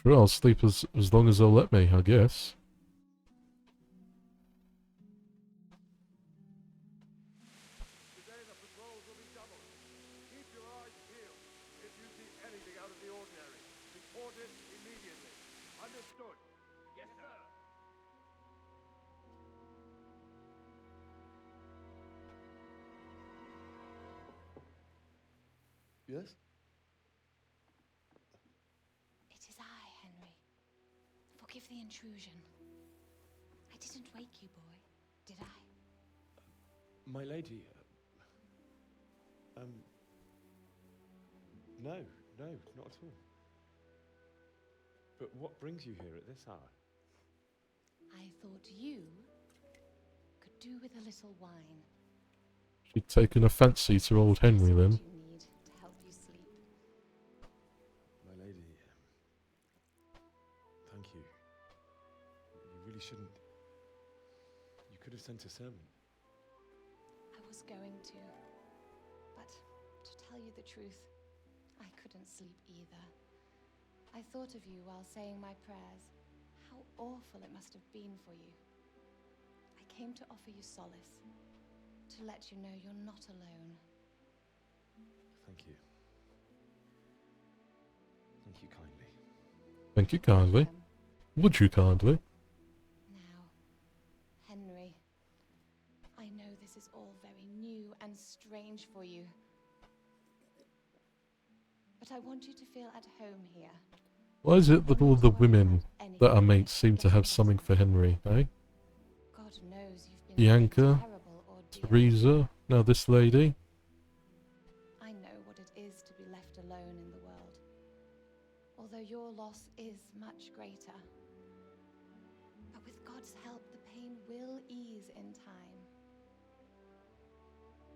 A: Sure, I'll sleep as long as they'll let me, I guess.
D: Today the patrols will be doubled. Keep your eyes peeled. If you see anything out of the ordinary, report it immediately. Understood? Yes, sir.
R: Yes?
Q: It is I, Henry. Forgive the intrusion. I didn't wake you, boy, did I?
R: My lady, no, not at all. But what brings you here at this hour?
Q: I thought you could do with a little wine.
A: She'd taken a fancy to old Henry then.
Q: You need to help you sleep.
R: My lady, thank you. You really shouldn't. You could have sent a sermon.
Q: I was going to. But to tell you the truth, I couldn't sleep either. I thought of you while saying my prayers. How awful it must have been for you. I came to offer you solace. To let you know you're not alone.
R: Thank you. Thank you kindly.
A: Thank you kindly. Would you kindly?
Q: Now, Henry, I know this is all very new and strange for you. But I want you to feel at home here.
A: Why is it that all the women that are mates seem to have something for Henry, eh?
Q: God knows you've been
A: Bianca, Teresa, now this lady.
Q: I know what it is to be left alone in the world. Although your loss is much greater. But with God's help, the pain will ease in time.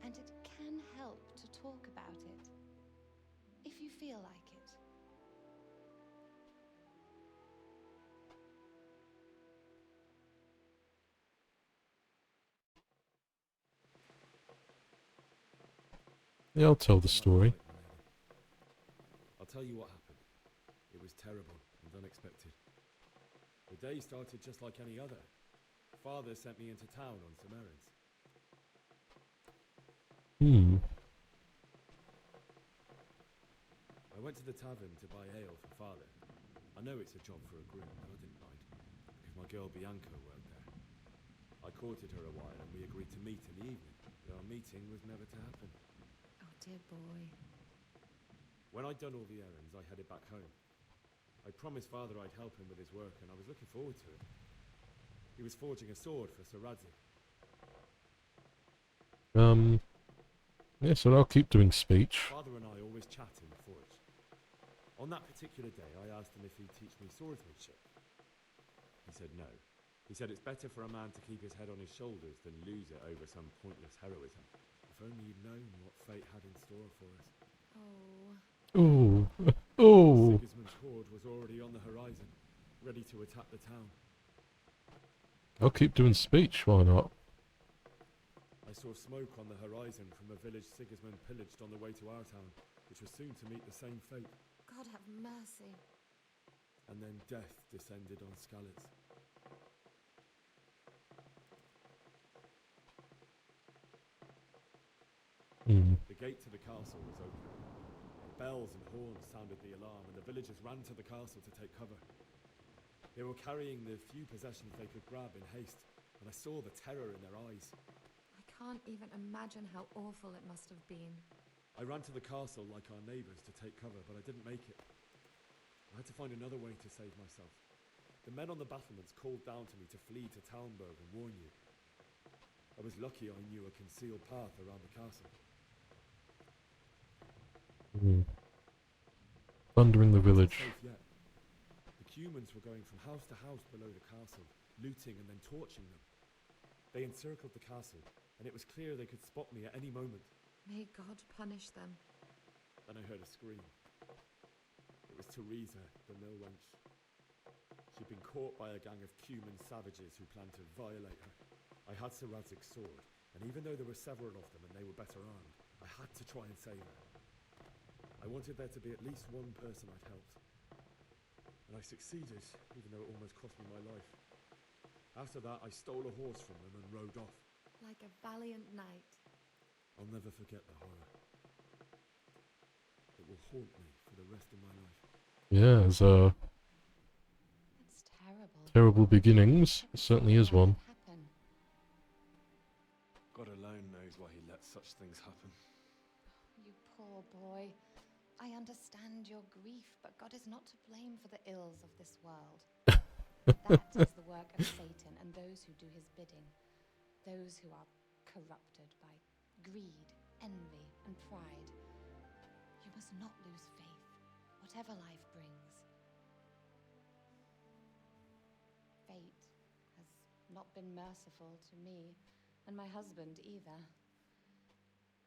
Q: And it can help to talk about it. If you feel like it.
A: Yeah, I'll tell the story.
R: I'll tell you what happened. It was terrible and unexpected. The day started just like any other. Father sent me into town on some errands. I went to the tavern to buy ale for Father. I know it's a job for a groom, but I didn't mind, because my girl Bianca worked there. I courted her a while and we agreed to meet in the evening, but our meeting was never to happen.
Q: Oh, dear boy.
R: When I'd done all the errands, I headed back home. I promised Father I'd help him with his work, and I was looking forward to it. He was forging a sword for Sir Radzik.
A: Yeah, so I'll keep doing speech.
R: Father and I always chat in the forge. On that particular day, I asked him if he'd teach me swordsmanship. He said no. He said it's better for a man to keep his head on his shoulders than lose it over some pointless heroism. If only you'd known what fate had in store for us.
Q: Oh.
A: Ooh. Ooh.
R: Sigismund's horde was already on the horizon, ready to attack the town.
A: I'll keep doing speech, why not?
R: I saw smoke on the horizon from a village Sigismund pillaged on the way to our town, which was soon to meet the same fate.
Q: God have mercy.
R: And then death descended on Skalitz. The gate to the castle was open. Bells and horns sounded the alarm, and the villagers ran to the castle to take cover. They were carrying the few possessions they could grab in haste, and I saw the terror in their eyes.
Q: I can't even imagine how awful it must have been.
R: I ran to the castle like our neighbours to take cover, but I didn't make it. I had to find another way to save myself. The men on the battlements called down to me to flee to Talmberg and warn you. I was lucky I knew a concealed path around the castle.
A: Plundering the village.
R: Safe yet. The Cumans were going from house to house below the castle, looting and then torching them. They encircled the castle, and it was clear they could spot me at any moment.
Q: May God punish them.
R: Then I heard a scream. It was Teresa, the mill wench. She'd been caught by a gang of Cuman savages who planned to violate her. I had Sir Radzig's sword, and even though there were several of them and they were better armed, I had to try and save her. I wanted there to be at least one person I'd helped. And I succeeded, even though it almost cost me my life. After that, I stole a horse from them and rode off.
Q: Like a valiant knight.
R: I'll never forget the horror. It will haunt me for the rest of my life.
A: Yeah, it's
Q: terrible.
A: Terrible beginnings. It certainly is one.
R: God alone knows why he lets such things happen.
Q: You poor boy. I understand your grief, but God is not to blame for the ills of this world. That is the work of Satan and those who do his bidding. Those who are corrupted by greed, envy, and pride. You must not lose faith, whatever life brings. Fate has not been merciful to me, and my husband either.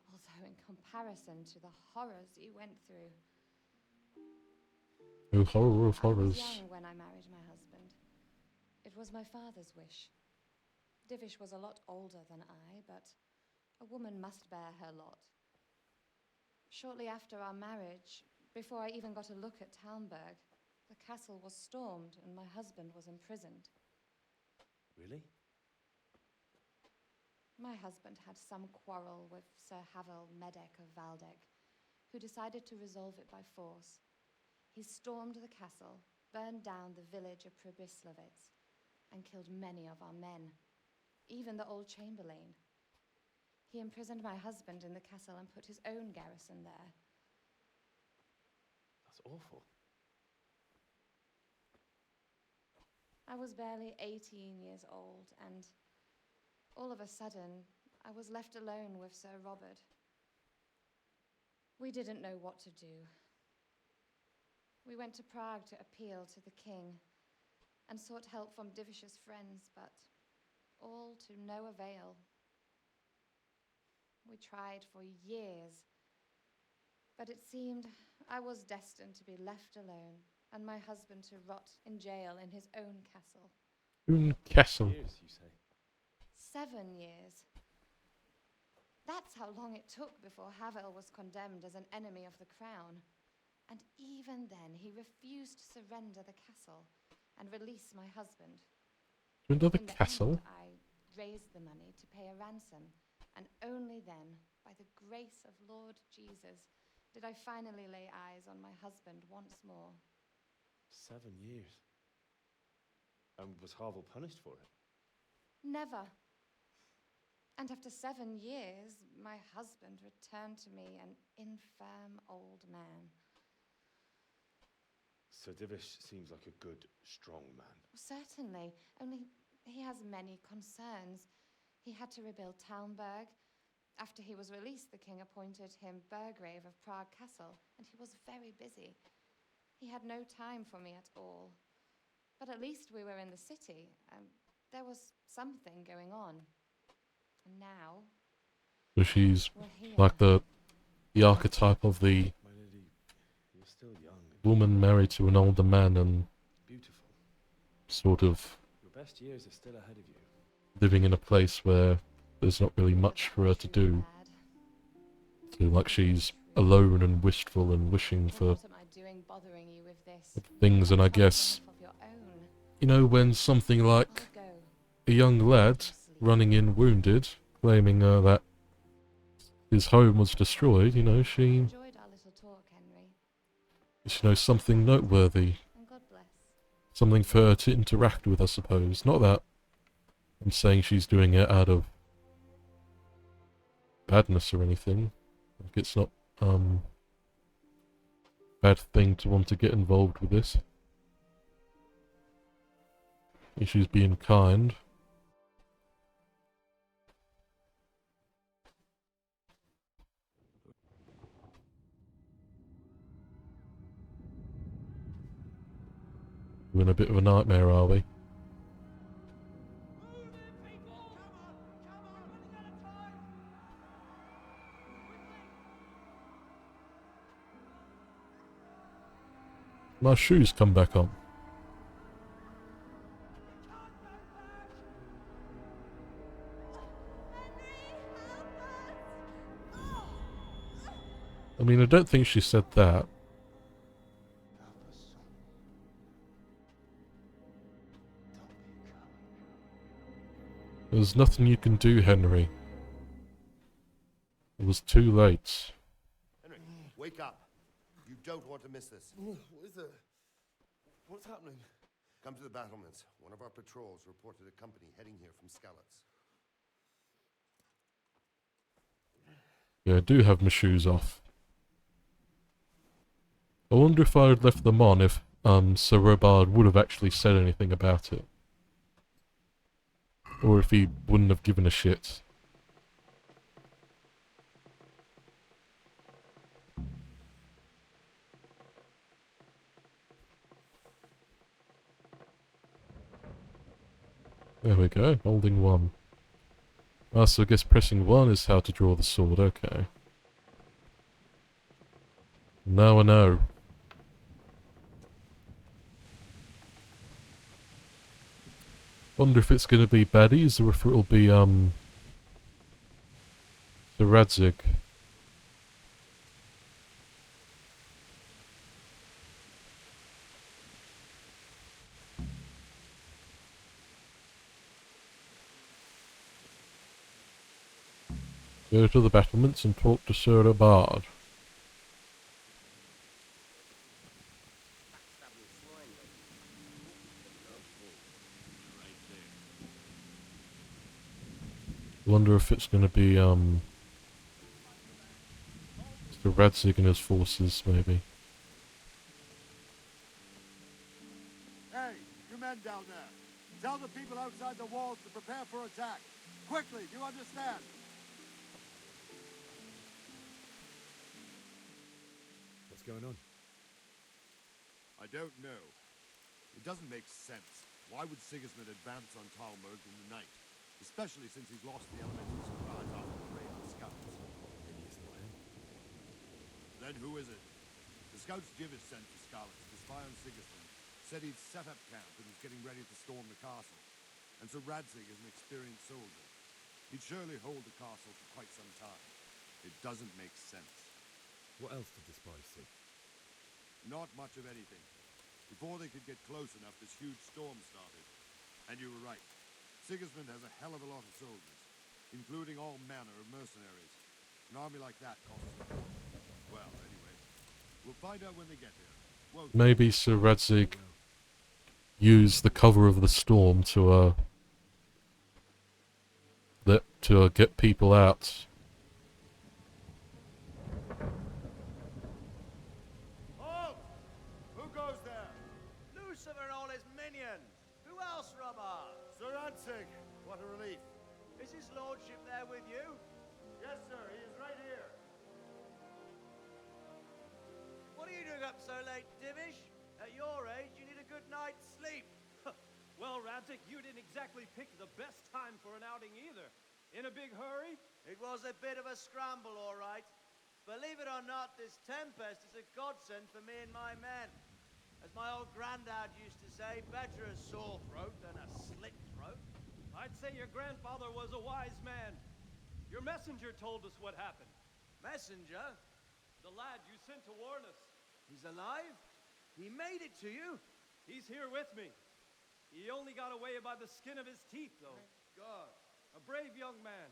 Q: Although in comparison to the horrors you went through.
A: Oh, horror of
Q: I was
A: horrors.
Q: young when I married my husband. It was my father's wish. Divish was a lot older than I, but a woman must bear her lot. Shortly after our marriage, before I even got a look at Talmberg, the castle was stormed and my husband was imprisoned.
R: Really?
Q: My husband had some quarrel with Sir Havel Medek of Valdek, who decided to resolve it by force. He stormed the castle, burned down the village of Przemyslowiec, and killed many of our men, even the old chamberlain. He imprisoned my husband in the castle and put his own garrison there.
R: That's awful.
Q: I was barely 18 years old, and all of a sudden, I was left alone with Sir Robert. We didn't know what to do. We went to Prague to appeal to the king and sought help from Divish's friends, but all to no avail. We tried for years, but it seemed I was destined to be left alone and my husband to rot in jail in his own castle.
A: Own castle.
R: Years, you say?
Q: 7 years. That's how long it took before Havel was condemned as an enemy of the crown. And even then, he refused to surrender the castle and release my husband.
A: Surrender the
Q: In
A: castle?
Q: end, I raised the money to pay a ransom, and only then, by the grace of Lord Jesus, did I finally lay eyes on my husband once more.
R: 7 years. And was Havel punished for it?
Q: Never. And after 7 years, my husband returned to me an infirm old man.
R: Sir Divish seems like a good, strong man.
Q: Certainly, only he has many concerns. He had to rebuild Talmberg. After he was released, the king appointed him Burgrave of Prague Castle, and he was very busy. He had no time for me at all. But at least we were in the city, and there was something going on. And now...
A: So she's like the archetype of the
R: My lady, you're still young.
A: woman married to an older man and
R: Beautiful.
A: sort of
R: Your best years are still ahead of you.
A: living in a place where there's not really much for her to do. So like she's alone and wistful and wishing for
Q: What am I doing bothering you with this?
A: things, and I guess,
Q: Of your own.
A: you know, when something like
Q: I'll go.
A: a young lad running in wounded, claiming that his home was destroyed, you know, she
Q: Enjoyed our little talk, Henry.
A: something noteworthy.
Q: And God bless.
A: Something for her to interact with, I suppose. Not that I'm saying she's doing it out of badness or anything. Like it's not bad thing to want to get involved with this. She's being kind. We're in a bit of a nightmare, are we? My shoes come back on. I mean, I don't think she said that. There's nothing you can do, Henry. It was too late.
V: Henry, wake up. You don't want to miss this.
R: What is it? What's happening?
V: Come to the battlements. One of our patrols reported a company heading here from Skalitz.
A: Yeah, I do have my shoes off. I wonder if I had left them on if Sir Robard would have actually said anything about it. Or if he wouldn't have given a shit. There we go, holding 1. Ah, so I guess pressing 1 is how to draw the sword, okay. Now I know. Wonder if it's gonna be baddies or if it'll be, the Radzig. Go to the battlements and talk to Sir Robard. Wonder if it's gonna be, Mr. Radzig and his forces, maybe.
F: Hey, you men down there. Tell the people outside the walls to prepare for attack. Quickly, do you understand?
R: What's going on?
F: I don't know. It doesn't make sense. Why would Sigismund advance on Talmberg in the night? Especially since he's lost the elemental surprise after the raid on Skalitz.
R: Maybe it's not him.
F: Then who is it? The scouts Jivis sent to Skalitz to spy on Sigismund said he'd set up camp and was getting ready to storm the castle. And Sir Radzig is an experienced soldier. He'd surely hold the castle for quite some time. It doesn't make sense.
R: What else did the spies see?
F: Not much of anything. Before they could get close enough, this huge storm started. And you were right. Sigismund has a hell of a lot of soldiers, including all manner of mercenaries. An army like that costs a lot. Well, anyway, we'll find out when they get there. Won't we?
A: Maybe Sir Radzig used the cover of the storm to, get people out.
F: Halt! Who goes there?
I: friend. Who else, Robert?
F: Sir Ansig, what a relief.
I: Is his lordship there with you?
F: Yes, sir, he is right here.
I: What are you doing up so late, Divish? At your age, you need a good night's sleep.
T: Well, Ramsik, you didn't exactly pick the best time for an outing either. In a big hurry?
I: It was a bit of a scramble, all right. Believe it or not, this tempest is a godsend for me and my men. As my old granddad used to say, better a sore throat than a slit throat.
T: I'd say your grandfather was a wise man. Your messenger told us what happened.
I: Messenger?
T: The lad you sent to warn us.
I: He's alive? He made it to you?
T: He's here with me. He only got away by the skin of his teeth, though.
I: Thank God.
T: A brave young man.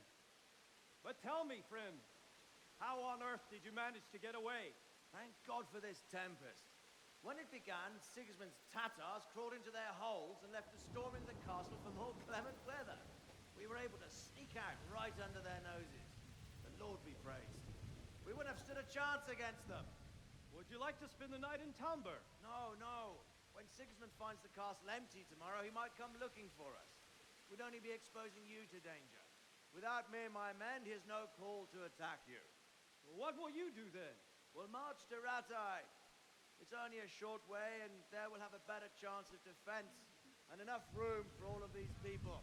T: But tell me, friend, how on earth did you manage to get away?
I: Thank God for this tempest. When it began, Sigismund's Tatars crawled into their holes and left us storming the castle for more clement weather. We were able to sneak out right under their noses. The Lord be praised. We wouldn't have stood a chance against them.
T: Would you like to spend the night in Tamber?
I: No, no. When Sigismund finds the castle empty tomorrow, he might come looking for us. We'd only be exposing you to danger. Without me and my men, he has no call to attack you.
T: Well, what will you do then?
I: We'll march to Ratai. It's only a short way, and there we'll have a better chance of defense, and enough room for all of these people.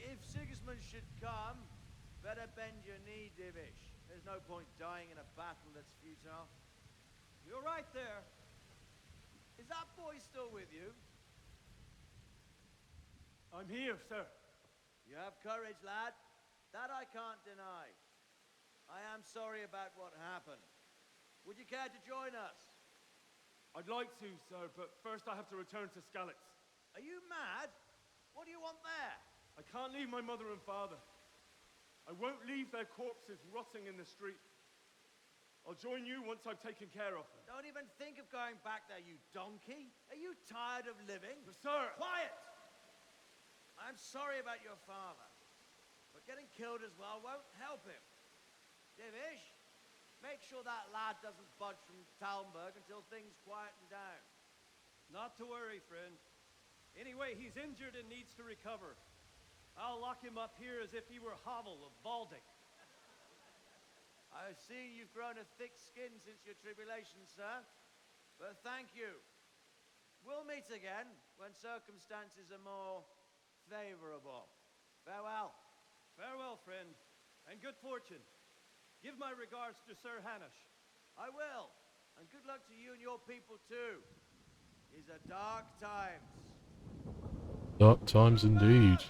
I: If Sigismund should come, better bend your knee, Divish. There's no point dying in a battle that's futile.
T: You're right there.
I: Is that boy still with you?
T: I'm here, sir.
I: You have courage, lad. That I can't deny. I am sorry about what happened. Would you care to join us?
R: I'd like to, sir, but first I have to return to Skalitz.
I: Are you mad? What do you want there?
R: I can't leave my mother and father. I won't leave their corpses rotting in the street. I'll join you once I've taken care of them.
I: Don't even think of going back there, you donkey. Are you tired of living?
R: But sir!
I: Quiet! I'm sorry about your father, but getting killed as well won't help him. Divish, make sure that lad doesn't budge from Talmberg until things quieten down.
T: Not to worry, friend. Anyway, he's injured and needs to recover. I'll lock him up here as if he were Havel of Baldic.
I: I see you've grown a thick skin since your tribulation, sir. But thank you. We'll meet again when circumstances are more favorable. Farewell.
T: Farewell, friend, and good fortune. Give my regards to Sir Hanush.
I: I will. And good luck to you and your people, too. These are dark times.
A: Dark times indeed.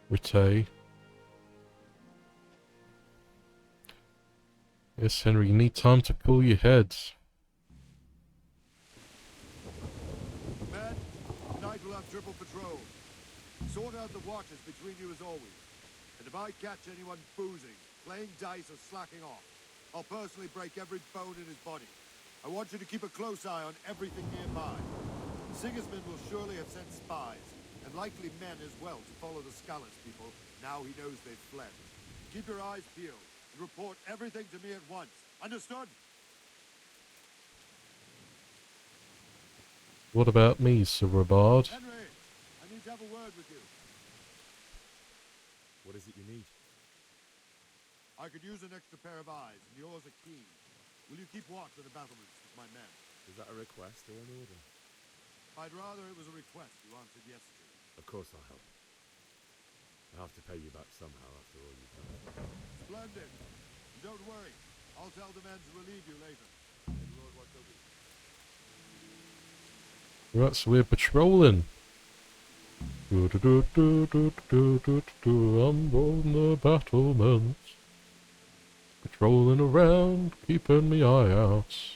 A: Rite. Yes, Henry, you need time to cool your heads.
F: Men, tonight we'll have triple patrol. Sort out the watches between you as always. And if I catch anyone boozing, playing dice or slacking off, I'll personally break every bone in his body. I want you to keep a close eye on everything nearby. Sigismund will surely have sent spies, and likely men as well, to follow the Skalitz people, now he knows they've fled. Keep your eyes peeled, and report everything to me at once. Understood?
A: What about me, Sir Robard?
F: Henry, I need to have a word with you.
R: What is it you need?
F: I could use an extra pair of eyes, and yours are keen. Will you keep watch of the battlements with my men?
R: Is that a request or an order?
F: I'd rather it was a request you answered yesterday.
R: Of course I'll help. I'll have to pay you back somehow after all you've done.
F: Splendid. And don't worry. I'll tell the men to relieve you later. Lord, watch over you.
A: Right, so we're patrolling. I'm on the battlements. Patrolling around, keeping me eye out.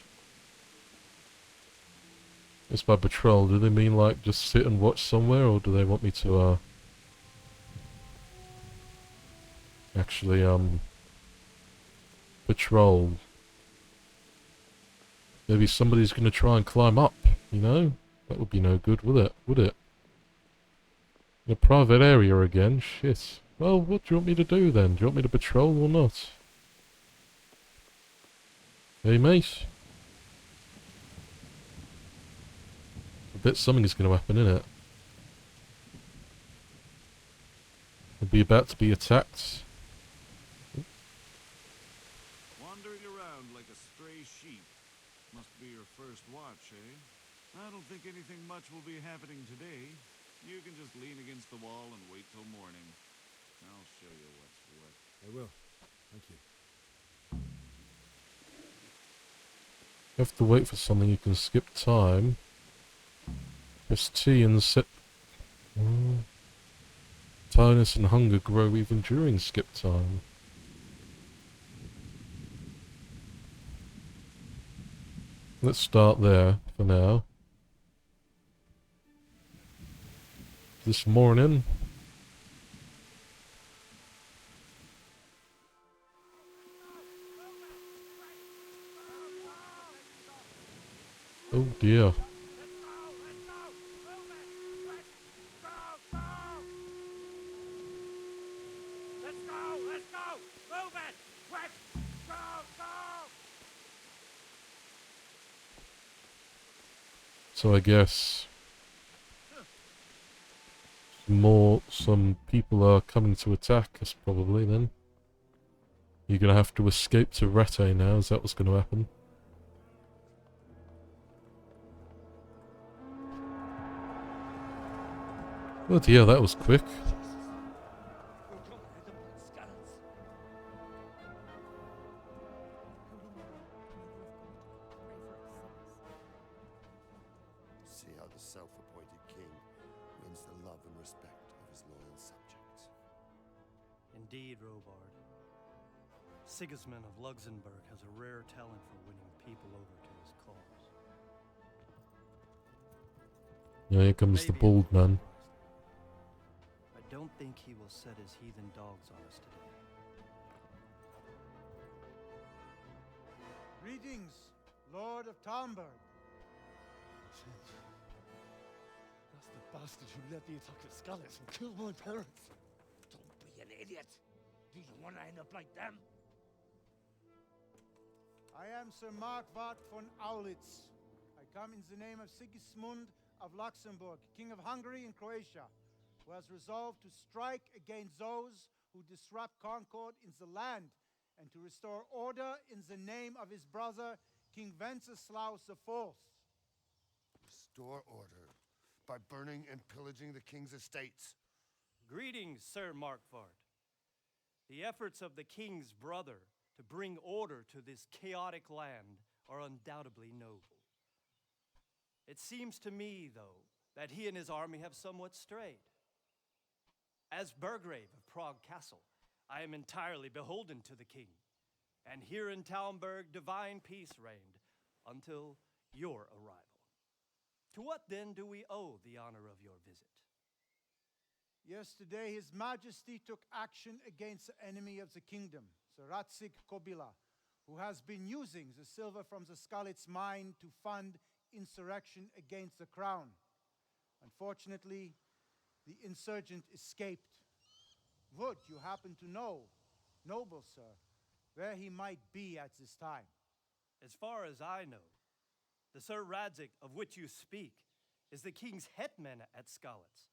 A: It's by patrol, do they mean like just sit and watch somewhere, or do they want me to actually patrol? Maybe somebody's gonna try and climb up, you know? That would be no good, would it? Would it? In a private area again? Shit. Well, what do you want me to do then? Do you want me to patrol or not? Hey, mate. I bet something is going to happen, innit? We'll be about to be attacked.
F: Wandering around like a stray sheep. Must be your first watch, eh? I don't think anything much will be happening today. You can just lean against the wall and wait till morning. I'll show you what's what.
R: I will. Thank you.
A: You have to wait for something, you can skip time. Press T and set... Tiredness and hunger grow even during skip time. Let's start there for now. This morning. Oh dear. So I guess some people are coming to attack us probably then. You're gonna have to escape to Rattay now, is that what's gonna happen? Oh dear, that was quick.
V: See how the self-appointed king wins the love and respect of his loyal subjects.
T: Indeed, Robard. Sigismund of Luxembourg has a rare talent for winning people over to his cause.
A: Yeah, here comes the bald man.
T: I don't think he will set his heathen dogs on us today.
L: Greetings, Lord of Talmberg.
R: That's the bastard who led the attack at Scarlet and killed my parents.
H: Don't be an idiot. Do you want to end up like them?
L: I am Sir Markwart von Aulitz. I come in the name of Sigismund of Luxembourg, King of Hungary and Croatia, who has resolved to strike against those who disrupt concord in the land and to restore order in the name of his brother, King Wenceslaus IV.
V: Restore order by burning and pillaging the king's estates.
T: Greetings, Sir Markwart. The efforts of the king's brother to bring order to this chaotic land are undoubtedly noble. It seems to me, though, that he and his army have somewhat strayed. As Burgrave of Prague Castle, I am entirely beholden to the king, and here in Talmberg divine peace reigned until your arrival. To what then do we owe the honor of your visit?
L: Yesterday, His Majesty took action against the enemy of the kingdom, Sir Kobila, who has been using the silver from the Skalitz mine to fund insurrection against the crown. Unfortunately, the insurgent escaped. Would you happen to know, noble sir, where he might be at this time?
T: As far as I know, the Sir Radzik of which you speak is the king's hetman at Skalitz.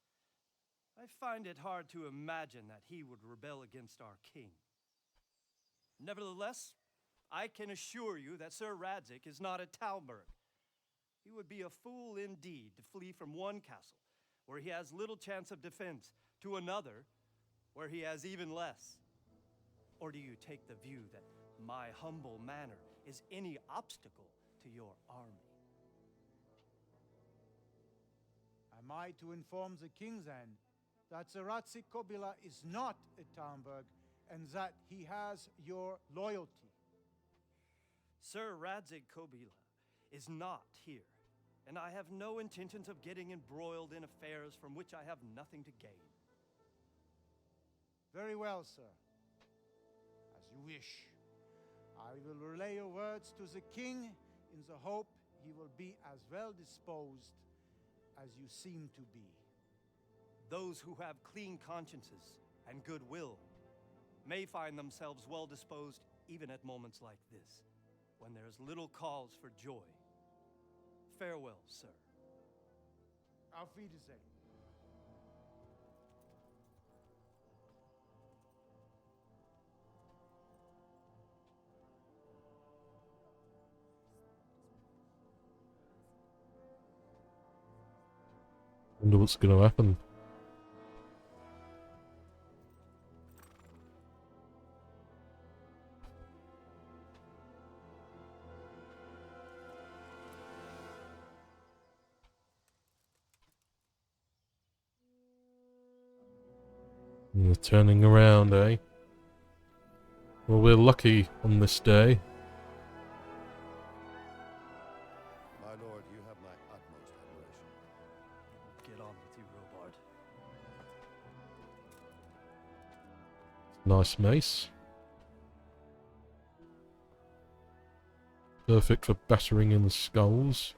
T: I find it hard to imagine that he would rebel against our king. Nevertheless, I can assure you that Sir Radzik is not at Talmberg. He would be a fool indeed to flee from one castle, where he has little chance of defense, to another, where he has even less. Or do you take the view that my humble manner is any obstacle to your army?
L: Am I to inform the king's end that Sir Kobila is not at Talmberg and that he has your loyalty?
T: Sir Radzik Kobila is not here, and I have no intentions of getting embroiled in affairs from which I have nothing to gain.
L: Very well, sir. As you wish. I will relay your words to the king in the hope he will be as well disposed as you seem to be.
T: Those who have clean consciences and goodwill may find themselves well disposed even at moments like this. when there's little cause for joy. Farewell, sir.
L: Auf Wiedersehen.
A: Wonder what's going to happen. You're turning around, eh? Well, we're lucky on this day.
V: My lord, you have my utmost admiration.
T: Get on with you, Robard.
A: Nice mace. Perfect for battering in the skulls.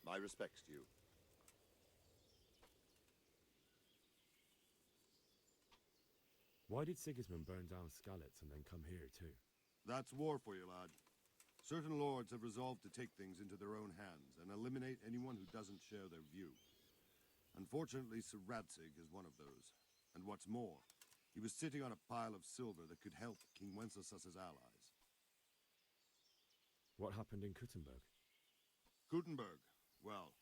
F: My respects to you.
R: Why did Sigismund burn down Skalitz and then come here too?
F: That's war for you, lad. Certain lords have resolved to take things into their own hands and eliminate anyone who doesn't share their view. Unfortunately, Sir Radzig is one of those. And what's more, he was sitting on a pile of silver that could help King Wenceslas's allies.
R: What happened in Kuttenberg?
F: Gutenberg, well,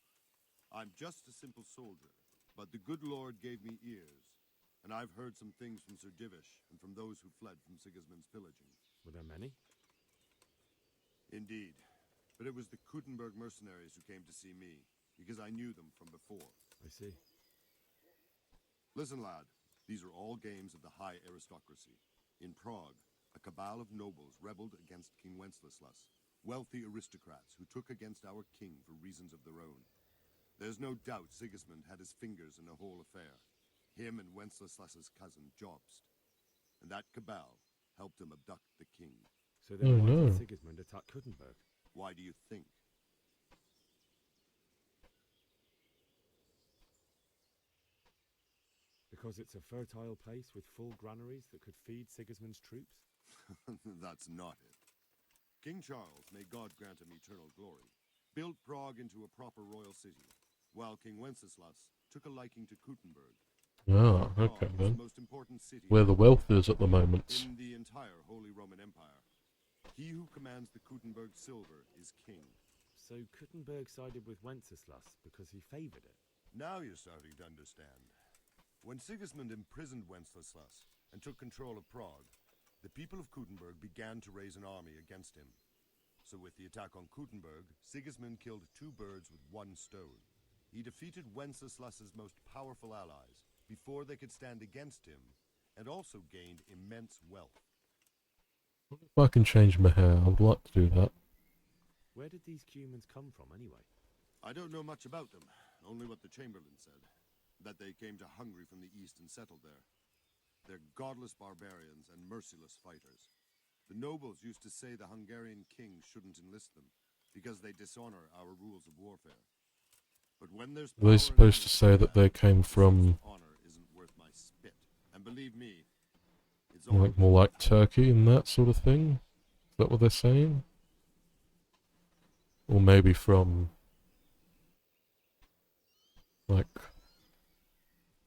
F: I'm just a simple soldier, but the good Lord gave me ears, and I've heard some things from Sir Divish and from those who fled from Sigismund's pillaging.
R: Were there many?
F: Indeed, but it was the Kuttenberg mercenaries who came to see me, because I knew them from before.
R: I see.
F: Listen, lad, these are all games of the high aristocracy. In Prague, a cabal of nobles rebelled against King Wenceslas, wealthy aristocrats who took against our king for reasons of their own. There's no doubt Sigismund had his fingers in the whole affair. Him and Wenceslas's cousin Jobst. And that cabal helped him abduct the king.
R: So then why
A: no.
R: did Sigismund attack Kuttenberg?
F: Why do you think?
R: Because it's a fertile place with full granaries that could feed Sigismund's troops?
F: That's not it. King Charles, may God grant him eternal glory, built Prague into a proper royal city, while King Wenceslas took a liking to Kuttenberg.
A: Ah, okay
F: Prague is
A: then.
F: the most important city
A: Where the wealth is at the moment.
F: in the entire Holy Roman Empire. He who commands the Kuttenberg silver is king.
R: So Kuttenberg sided with Wenceslas because he favored it?
F: Now you're starting to understand. When Sigismund imprisoned Wenceslas and took control of Prague, the people of Kuttenberg began to raise an army against him. So with the attack on Kuttenberg, Sigismund killed two birds with one stone. He defeated Wenceslas's most powerful allies before they could stand against him, and also gained immense wealth.
A: If I can change my hair, I would like to do that.
R: Where did these humans come from anyway?
F: I don't know much about them, only what the Chamberlain said. That they came to Hungary from the east and settled there. They're godless barbarians and merciless fighters. The nobles used to say the Hungarian king shouldn't enlist them, because they dishonor our rules of warfare. But when there's
A: Are they supposed to say that they came from,
F: honor isn't worth my spit. And believe me, it's all
A: like, more like Turkey and that sort of thing? Is that what they're saying? Or maybe from, like,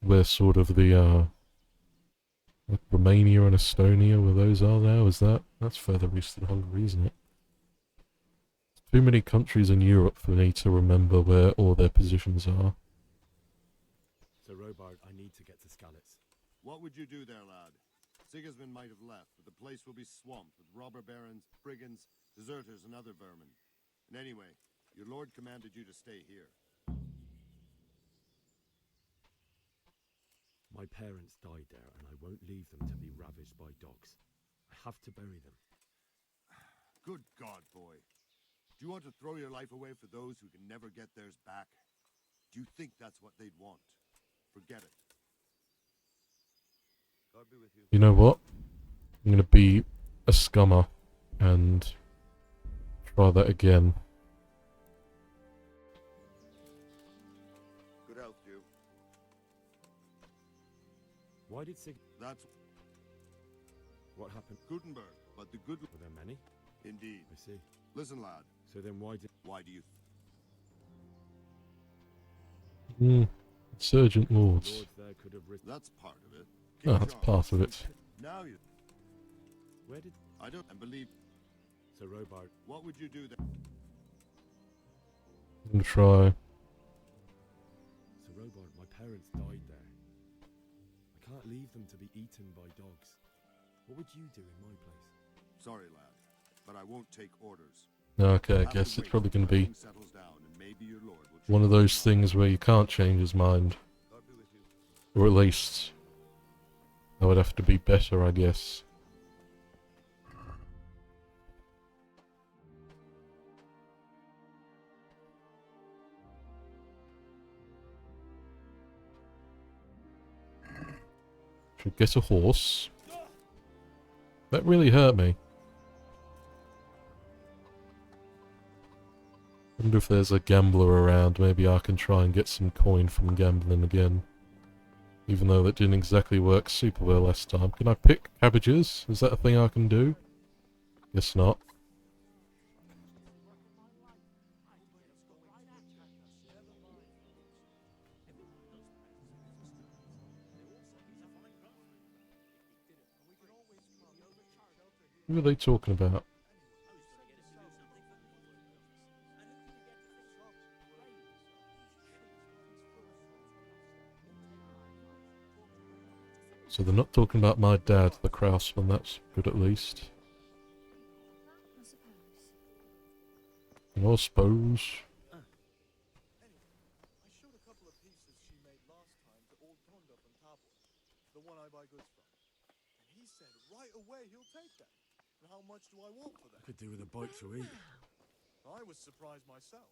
A: where sort of the, like Romania and Estonia, where those are now? That's further east than Hungary, isn't it? Too many countries in Europe for me to remember where all their positions are.
R: So Robard, I need to get to Skalitz.
F: What would you do there, lad? Sigismund might have left, but the place will be swamped with robber barons, brigands, deserters, and other vermin. And anyway, your lord commanded you to stay here.
R: My parents died there, and I won't leave them to be ravaged by dogs. I have to bury them.
F: Good God, boy. Do you want to throw your life away for those who can never get theirs back? Do you think that's what they'd want? Forget it. God be with you.
A: You know what? I'm gonna be a scummer and try that again.
F: Good health to you.
R: Why did Sig...
F: That's
R: What happened?
F: Gutenberg, but the good...
R: Were there many?
F: Indeed.
R: I see.
F: Listen, lad.
R: So then why did...
F: Why do you...
A: Insurgent lords.
R: Lords there could have written...
F: That's part of it.
A: Oh, that's part of it.
F: Now you...
R: Where did...
F: I don't... And believe...
R: So Robart...
F: What would you do then?
A: I'm gonna try.
R: So Robart, my parents died there. I can't leave them to be eaten by dogs. What would you do in my place?
F: Sorry, lad, but I won't take orders.
A: Okay, I guess it's probably gonna be one of those things where you can't change his mind. Or at least I would have to be better, I guess. Should get a horse. That really hurt me. Wonder if there's a gambler around. Maybe I can try and get some coin from gambling again. Even though that didn't exactly work super well last time. Can I pick cabbages? Is that a thing I can do? Guess not. Who are they talking about? So they're not talking about my dad, the craftsman. That's good at least. I suppose.
L: I showed a couple of pieces she made last time to old Tonda from Tabor, the one I buy goods from. And he said right away he'll take them. And how much do I want for them?
R: Could do with a bite to eat.
L: I was surprised myself.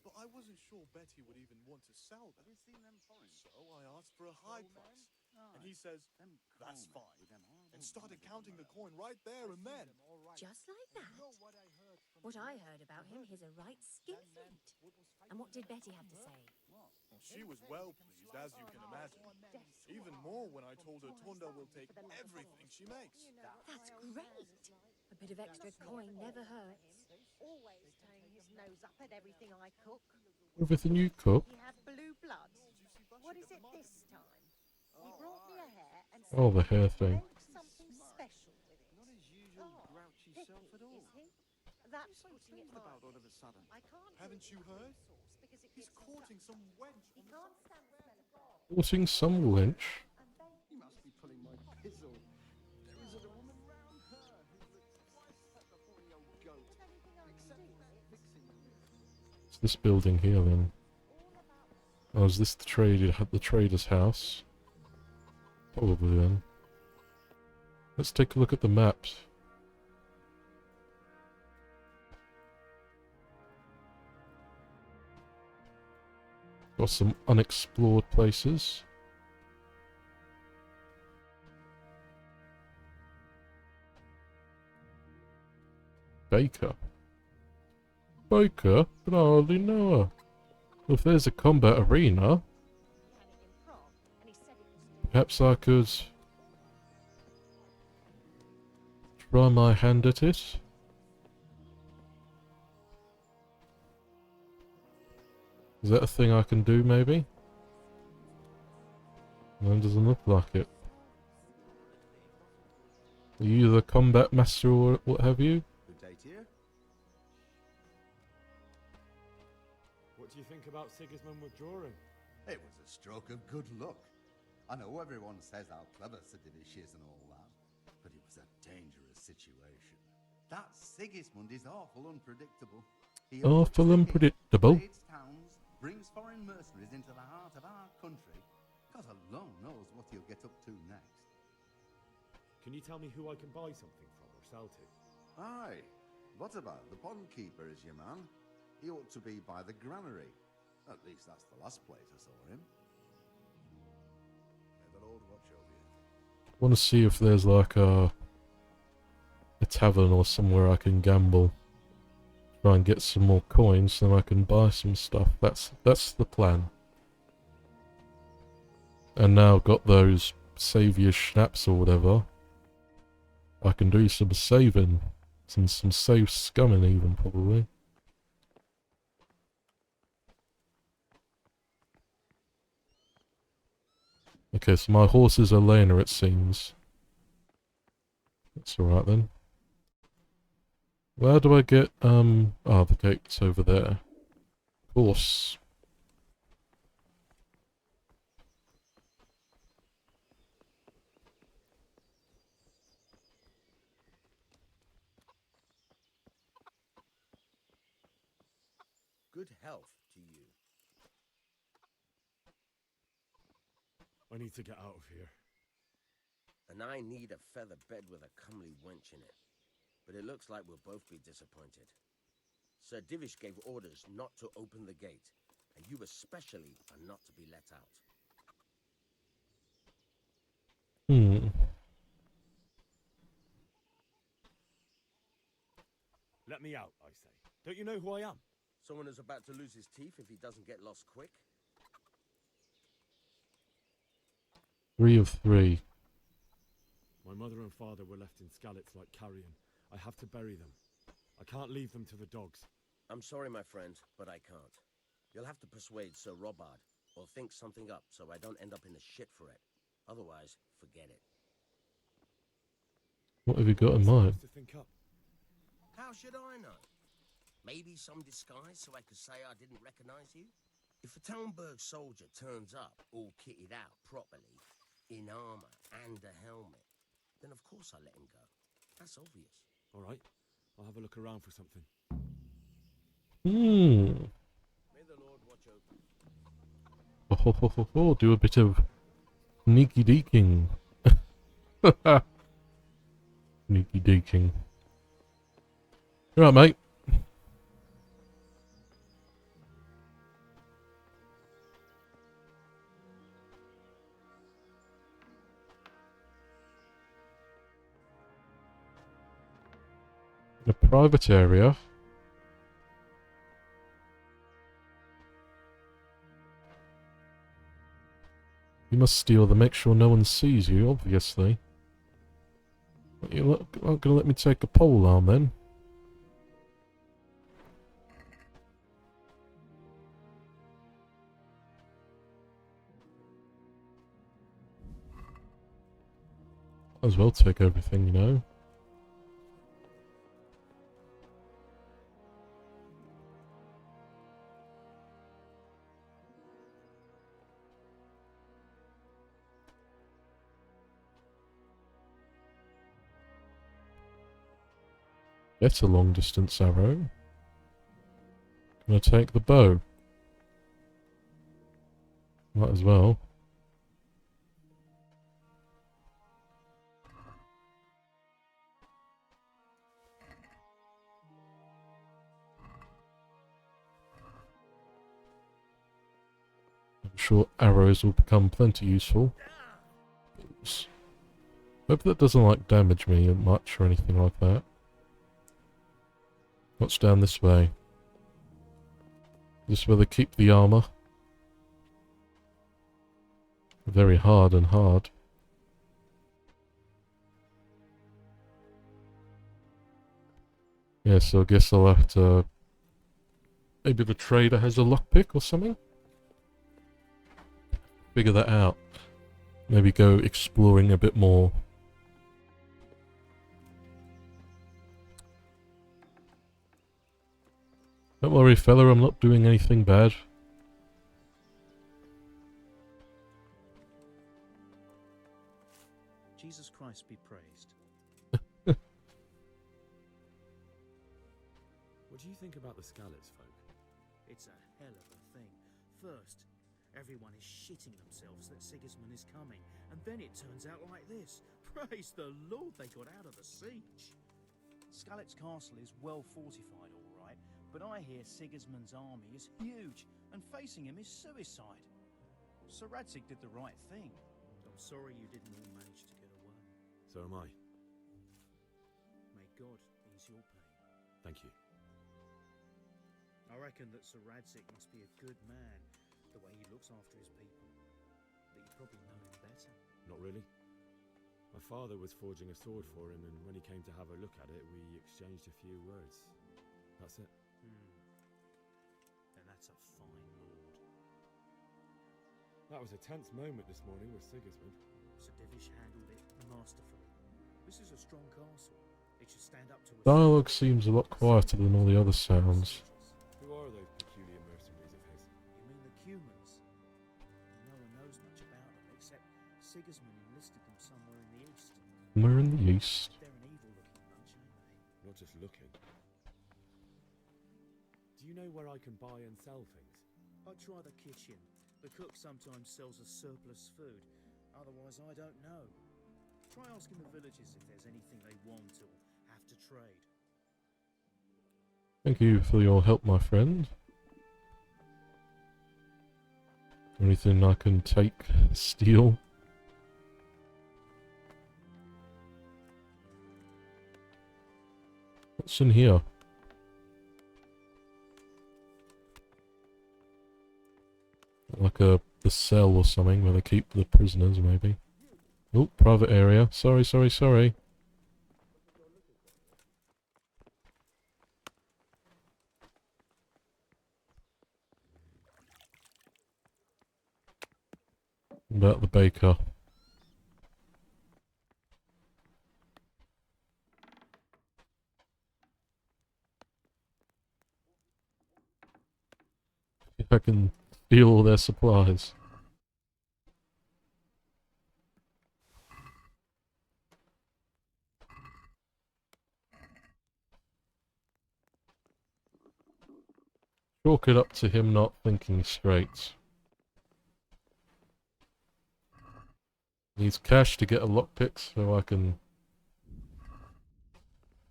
L: But I wasn't sure Betty would even want to sell them. So I asked for a high price. And he says, that's fine. And started counting the coin right there and then.
C: Just like that? What I heard about him, he's a right skinflint. And what did Betty have to say?
L: Well, she was well pleased, as you can imagine. Even more when I told her Tonda will take everything she makes.
C: That's great. A bit of extra coin never hurts.
E: Always turning his nose up at everything I cook.
A: Everything you cook?
E: He had blue blood. What is it this time? He brought me a hair and
A: Oh, the hair thing.
E: something special with it. Not his usual grouchy self at all. Is he? That's putting it mildly.
L: All of a sudden.
E: I can't
L: Haven't you heard? He's courting some wench.
E: He can't stand the smell of blood.
A: Courting some wench.
L: He must be pulling my pizzle. There isn't a woman round her who looks twice as the horny old goat.
A: It's this building here then. Oh, is this the trader's house? Probably then. Let's take a look at the maps. Got some unexplored places. Baker. Baker? But I hardly know her. Well, if there's a combat arena, perhaps I could try my hand at it. Is that a thing I can do, maybe? No, it doesn't look like it. Are you the combat master or what have you?
F: Good day to you.
R: What do you think about Sigismund withdrawing?
N: It was a stroke of good luck. I know everyone says how clever Sir Divish is and all that, but it was a dangerous situation. That Sigismund is awful unpredictable. He
A: Awful unpredictable.
N: invades towns, brings foreign mercenaries into the heart of our country. God alone knows what he'll get up to next.
R: Can you tell me who I can buy something from or sell to?
V: Aye. What about the pond keeper is your man? He ought to be by the granary. At least that's the last place I saw him.
A: want to see if there's like a tavern or somewhere I can gamble. Try and get some more coins, then I can buy some stuff. That's the plan. And now I've got those saviour schnapps or whatever. I can do some saving. Some save scumming even, probably. Okay, so my horse is Elena, it seems. That's alright then. Where do I get, oh, the gate's over there. Of course.
G: Good health to you.
R: I need to get out of here.
G: And I need a feather bed with a comely wench in it. But it looks like we'll both be disappointed. Sir Divish gave orders not to open the gate, and you especially are not to be let out.
R: Let me out, I say. Don't you know who I am?
G: Someone who's about to lose his teeth if he doesn't get lost quick?
A: 3 of 3.
R: My mother and father were left in Skalitz like carrion. I have to bury them. I can't leave them to the dogs.
G: I'm sorry, my friend, but I can't. You'll have to persuade Sir Robard, or think something up so I don't end up in the shit for it. Otherwise, forget it.
A: What have you got in mind?
R: To think up.
G: How should I know? Maybe some disguise so I could say I didn't recognize you? If a Talmberg soldier turns up all kitted out properly, in armor and a helmet, then of course I let him go. That's obvious.
R: All right, I'll have a look around for something.
G: May the Lord watch over you.
A: Do a bit of sneaky deeking. Sneaky deeking. Alright, mate. In a private area. You must steal them, make sure no one sees you, obviously. But you're not gonna let me take a pole arm then? Might as well take everything, you know. It's a long distance arrow. Can I take the bow? Might as well. I'm sure arrows will become plenty useful. Hope that doesn't like damage me much or anything like that. What's down this way? Is this where they keep the armor? Very hard and hard. Yeah, so I guess I'll have to... Maybe the trader has a lockpick or something? Figure that out. Maybe go exploring a bit more. Don't worry, fella, I'm not doing anything bad.
M: Jesus Christ be praised.
R: What do you think about the Skalitz folk?
M: It's a hell of a thing. First, everyone is shitting themselves that Sigismund is coming, and then it turns out like this. Praise the Lord, they got out of the siege. Skalitz Castle is well fortified, all right, but I hear Sigismund's army is huge, and facing him is suicide. Sir Radzig did the right thing. I'm sorry you didn't all manage to get away.
R: So am I.
M: May God ease your pain.
R: Thank you.
M: I reckon that Sir Radzik must be a good man, the way he looks after his people. But you probably know him better.
R: Not really. My father was forging a sword for him, and when he came to have a look at it, we exchanged a few words. That's it.
M: Then that's a fine lord.
R: That was a tense moment this morning with Sigismund.
M: Sir Divish handled it masterfully. This is a strong castle. It should stand up to us.
A: Dialogue seems a lot quieter than all the other sounds.
R: Who are those peculiar mercenaries of his?
M: You mean the Cumans? No one knows much about them, except Sigismund enlisted them somewhere in the east.
A: Somewhere in the east.
M: They're an evil-looking bunch, aren't they?
R: Not just looking. Do you know where I can buy and sell things?
M: I'd try the kitchen. The cook sometimes sells us surplus food. Otherwise, I don't know. Try asking the villagers if there's anything they want or have to trade.
A: Thank you for your help, my friend. Anything I can take, steal? What's in here? Like a cell or something where they keep the prisoners, maybe. Oh, private area. Sorry. About the baker. If I can steal all their supplies. Chalk it up to him not thinking straight. Needs cash to get a lockpick so I can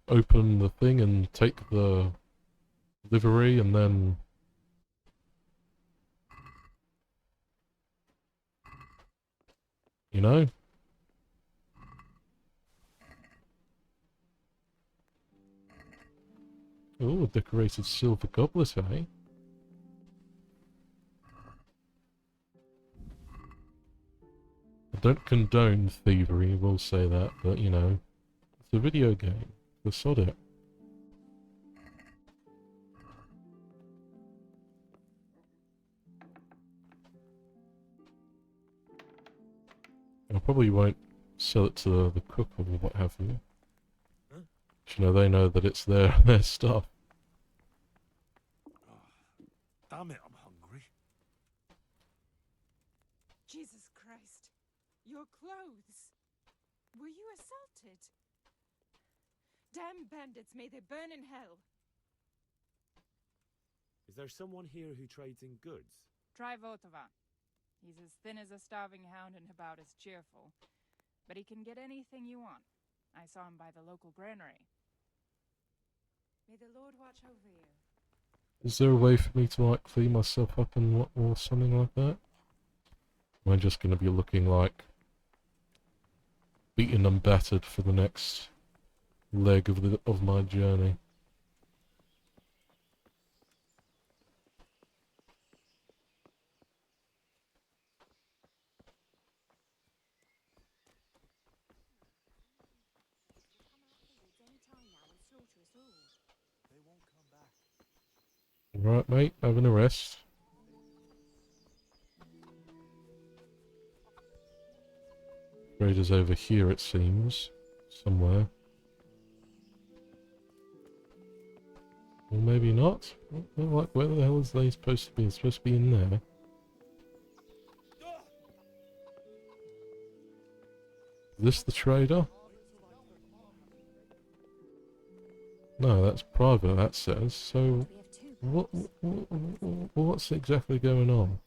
A: open the thing and take the livery and then... You know? Oh, a decorated silver goblet, eh? I don't condone thievery, we'll say that, but you know, it's a video game. So sod it. I probably won't sell it to the cook or what have you.
R: Huh?
A: You know, they know that it's their stuff.
R: Damn it, I'm hungry.
O: Jesus Christ. Your clothes. Were you assaulted? Damn bandits, may they burn in hell.
R: Is there someone here who trades in goods?
P: Try Votova. He's as thin as a starving hound and about as cheerful. But he can get anything you want. I saw him by the local granary.
O: May the Lord watch over you.
A: Is there a way for me to like clean myself up and what, or something like that? Am I just going to be looking like beaten and battered for the next leg of my journey? Right, mate, having a rest. Trader's over here, it seems. Somewhere. Or maybe not. Well, like, where the hell is they supposed to be? It's supposed to be in there. Is this the trader? No, that's private, that says. So, what's exactly going on?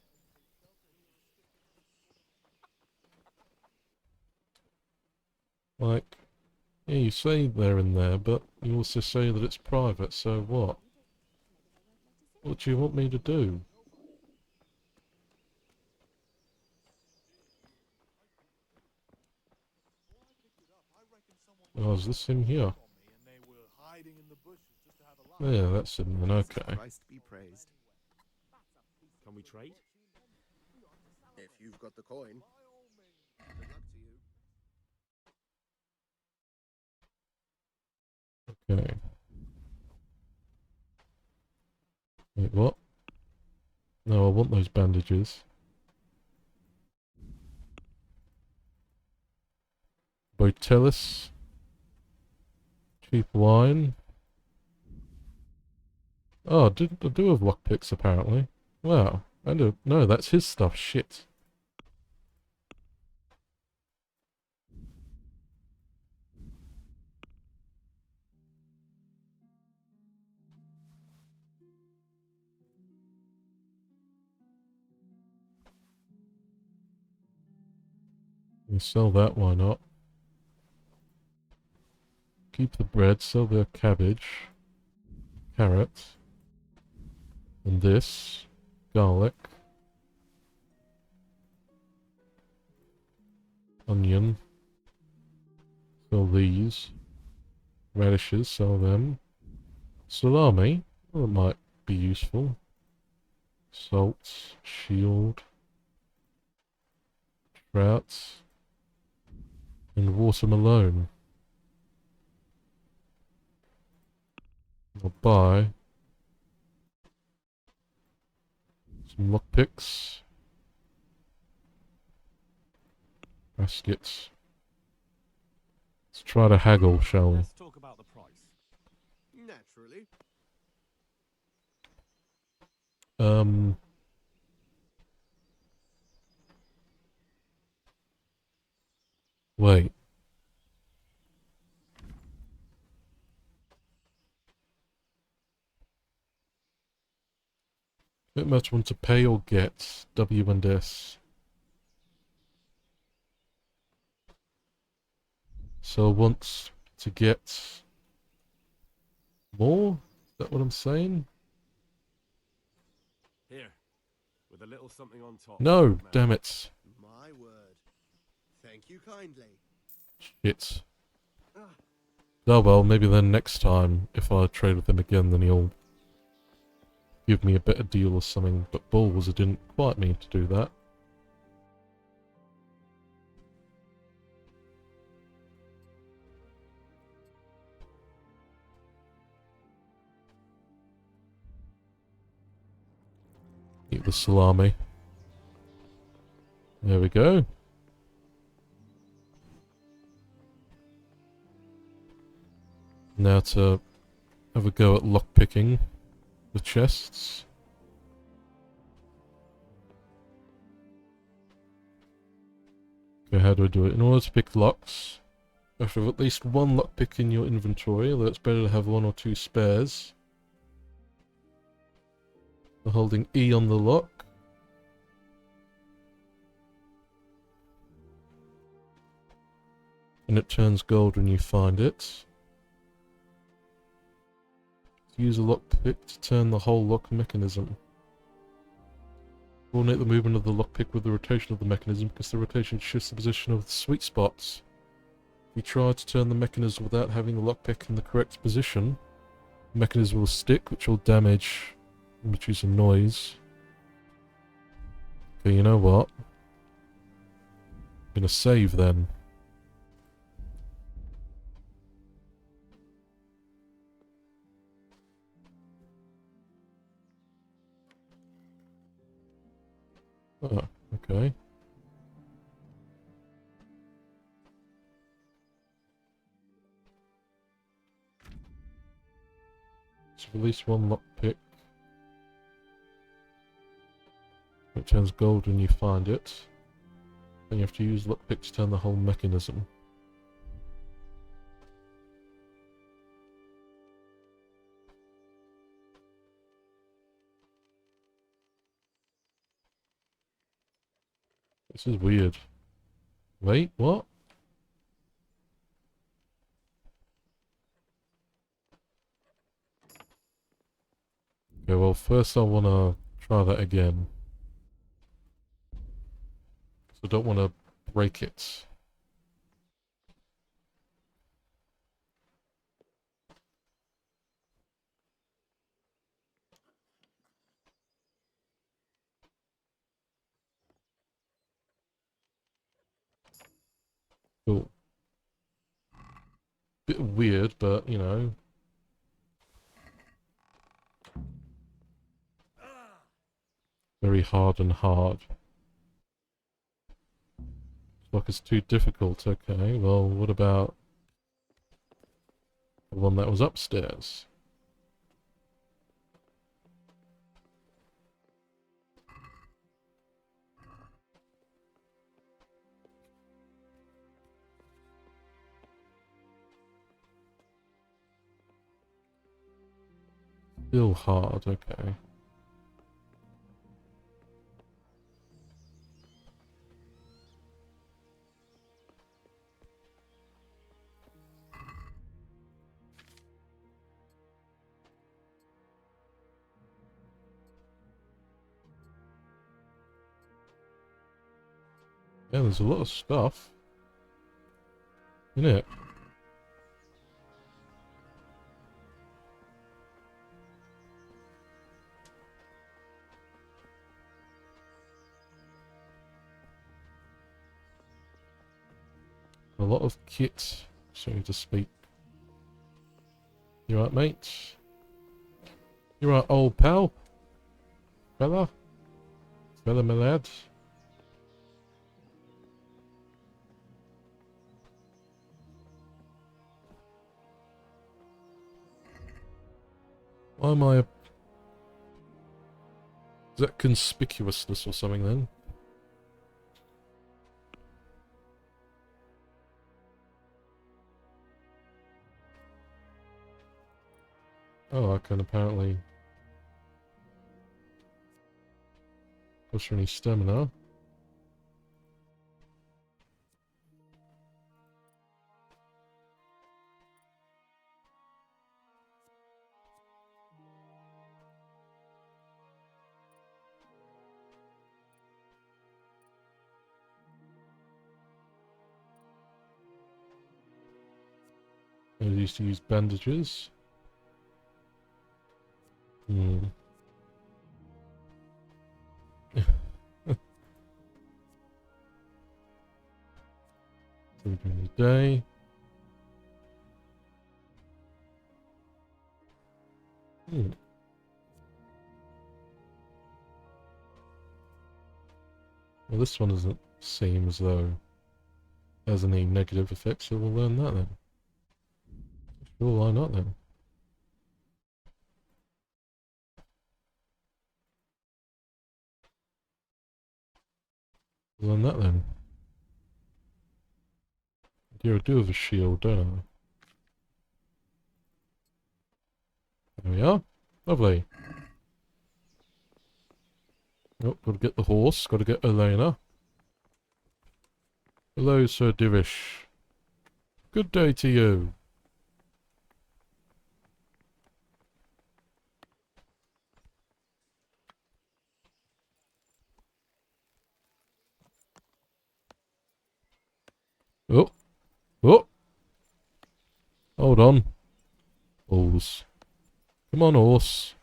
A: Like, yeah, you say they're in there, but you also say that it's private, so what? What do you want me to do? Oh, is this in here? Yeah, that's in then, okay.
B: Christ be praised.
T: Can we trade?
B: If you've got the coin. Good luck to you.
A: Okay. Wait, what? No, I want those bandages. Botellis. Cheap wine. Oh, I do have lockpicks apparently. Wow. I do. No, that's his stuff. Shit. You sell that, why not? Keep the bread, sell the cabbage. Carrot. And this. Garlic. Onion. Sell these. Radishes, sell them. Salami. Well, that might be useful. Salt. Shield. Trout. And watermelon. I'll buy some lockpicks. Baskets. Let's try to haggle, shall we?
T: Let's talk about the price.
B: Naturally.
A: Wait. Bit much want to pay or get. W and S. So I want to get more? Is that what I'm saying?
D: Here, with a little something on top.
A: No, damn it.
B: My word. Thank you kindly.
A: Shit. Oh well, maybe then next time, if I trade with him again, then he'll give me a better deal or something. But balls, I didn't quite mean to do that. Eat the salami. There we go. Now to have a go at lockpicking the chests. Okay, how do I do it? In order to pick locks, you have to have at least one lockpick in your inventory, although it's better to have one or two spares. By holding E on the lock. And it turns gold when you find it. Use a lockpick to turn the whole lock mechanism. Coordinate the movement of the lockpick with the rotation of the mechanism, because the rotation shifts the position of the sweet spots. If you try to turn the mechanism without having the lockpick in the correct position, the mechanism will stick, which will damage and produce a noise. Okay, you know what? I'm gonna save then. Oh, okay. So release one lockpick. It turns gold when you find it. Then you have to use lockpick to turn the whole mechanism. This is weird. Wait, what? Okay, well first I wanna try that again. So I don't wanna break it. weird, but, you know. Very hard and hard. Like it's too difficult. Okay, well, what about the one that was upstairs? Still hard, okay. Yeah, there's a lot of stuff in it. A lot of kit, so to speak. You right, mate? You right, old pal? Fella? Fella, my lad? Why am I... Is that conspicuousness or something then? Oh, I can apparently... push any stamina. I used to use bandages. Hmm. During the day. Hmm. Well, this one doesn't seem as though it has any negative effects, so we'll learn that then. Sure, why not then? We'll learn that then. I do have a shield, don't I? There we are. Lovely. Oh, gotta get the horse, gotta get Elena. Hello, Sir Divish. Good day to you. Oh. Oh. Hold on. Horse. Come on, horse.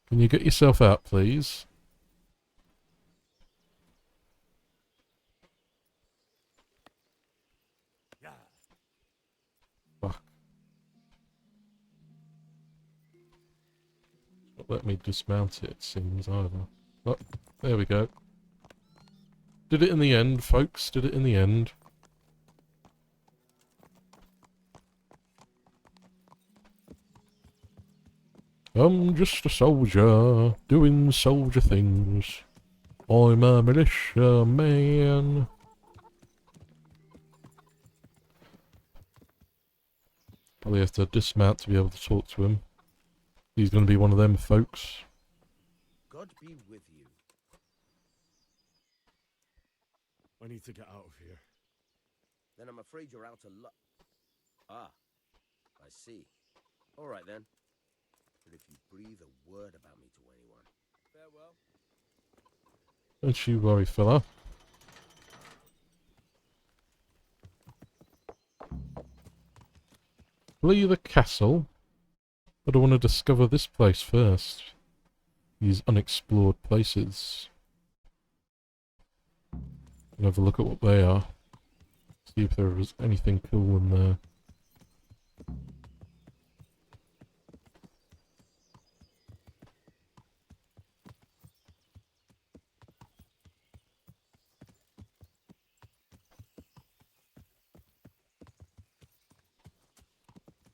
A: Can you get yourself out, please? Fuck. Not let me dismount it, it seems, either. Oh, there we go. Did it in the end, folks. Did it in the end. I'm just a soldier, doing soldier things. I'm a militia man. Probably have to dismount to be able to talk to him. He's going to be one of them folks.
G: God be with you.
R: I need to get out of here.
G: Then I'm afraid you're out of luck. Ah, I see. All right then. But if you breathe a word about me to anyone, farewell.
A: Don't you worry, fella. Flee the castle. But I want to discover this place first. These unexplored places. And have a look at what they are. See if there was anything cool in there.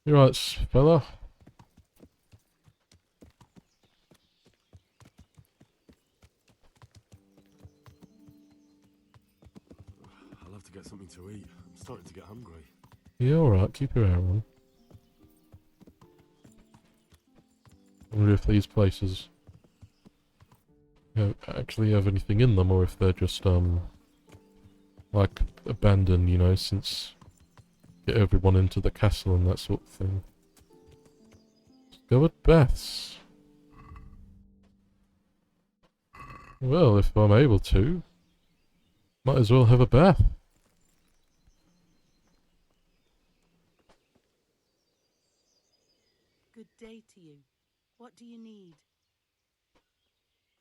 A: You right, fella?
D: I'll have to get something to eat. I'm starting to get hungry.
A: Yeah, alright, keep your hair on. I wonder if these places actually have anything in them, or if they're just, like, abandoned, you know, since get everyone into the castle and that sort of thing. Let's go at Beth's. Well, if I'm able to, might as well have a bath.
W: Good day to you. What do you need?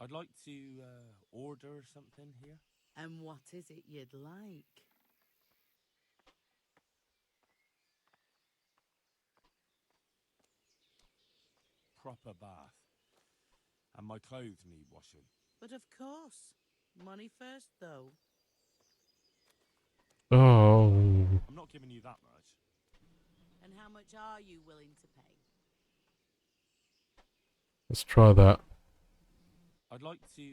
J: I'd like to order something here.
W: And what is it you'd like?
J: Proper bath. And my clothes need washing.
W: But of course. Money first, though.
A: Oh.
J: I'm not giving you that much.
W: And how much are you willing to pay?
A: Let's try that.
J: I'd like to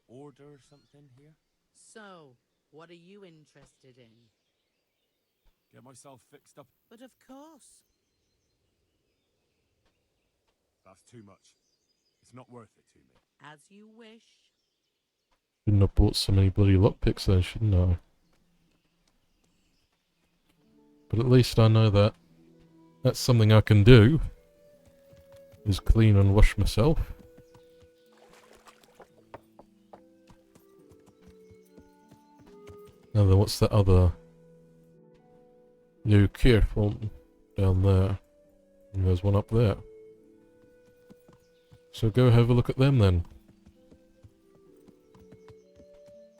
J: order something here.
W: So, what are you interested in?
J: Get myself fixed up.
W: But of course.
J: That's too much. It's not worth it to me.
W: As you wish.
A: Shouldn't have bought so many bloody lockpicks then, shouldn't I? But at least I know that that's something I can do. Is clean and wash myself. Now then, what's that other? New careful down there. And there's one up there. So go have a look at them then.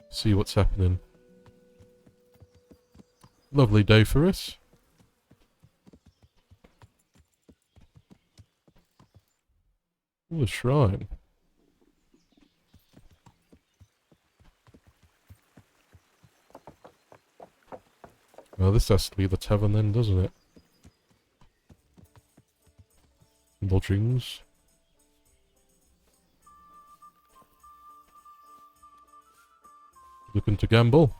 A: See what's happening. Lovely day for us. Ooh, a shrine. Well, this has to be the tavern then, doesn't it? Lodgings. Looking to gamble?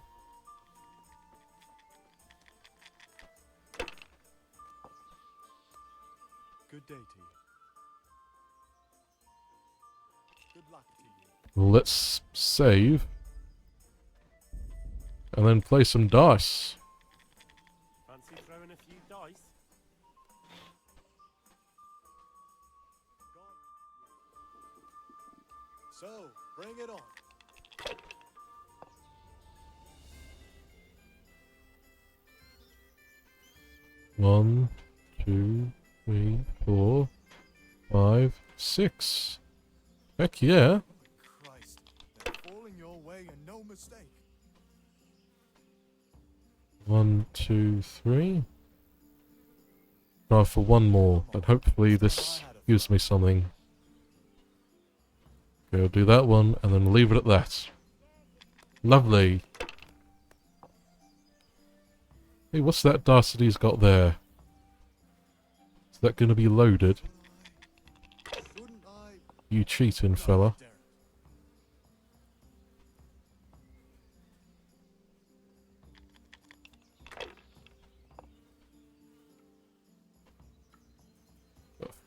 R: Good day to you. Good luck to you.
A: Well, let's save. And then play some dice.
J: Fancy throwing a few dice?
R: So, bring it on.
A: One, 2, 3, 4, 5, 6. Heck yeah.
R: Christ, they're falling your way and no mistake.
A: 1, 2, 3. Try for one more, and hopefully this gives me something. Okay, I'll do that one, and then leave it at that. Lovely. Hey, what's that dice that he's got there? Is that going to be loaded? You cheating, fella.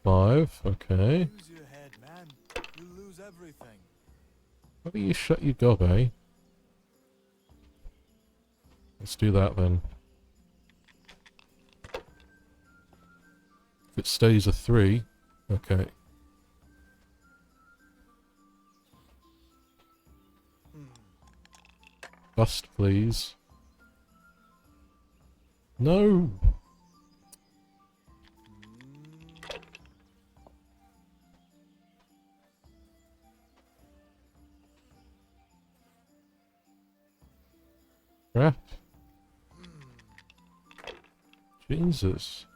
A: Five, okay.
R: Use your head, man. You lose everything.
A: Why don't you shut your gob, eh? Let's do that then. If it stays a 3, okay. Bust, please. No! Crap. Jesus.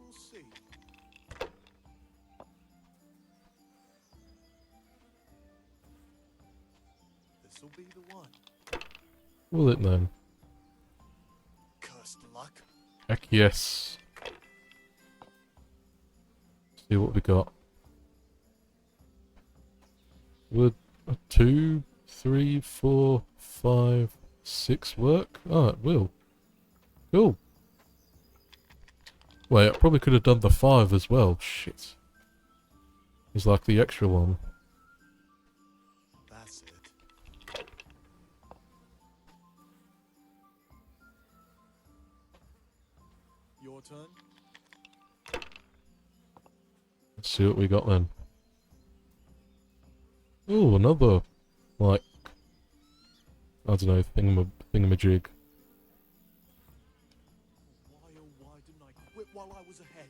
B: We'll see. This'll be the one.
A: Will it then?
B: Cursed luck.
A: Heck yes. See what we got. Would 2, 3, 4, 5, 6 work? Oh, it will. Cool. Wait, I probably could have done the 5 as well. Shit. It's like the extra one.
B: That's it. Your turn.
A: Let's see what we got then. Ooh, another, like, I don't know, thingamajig.
B: Why oh why didn't I quit while I was ahead?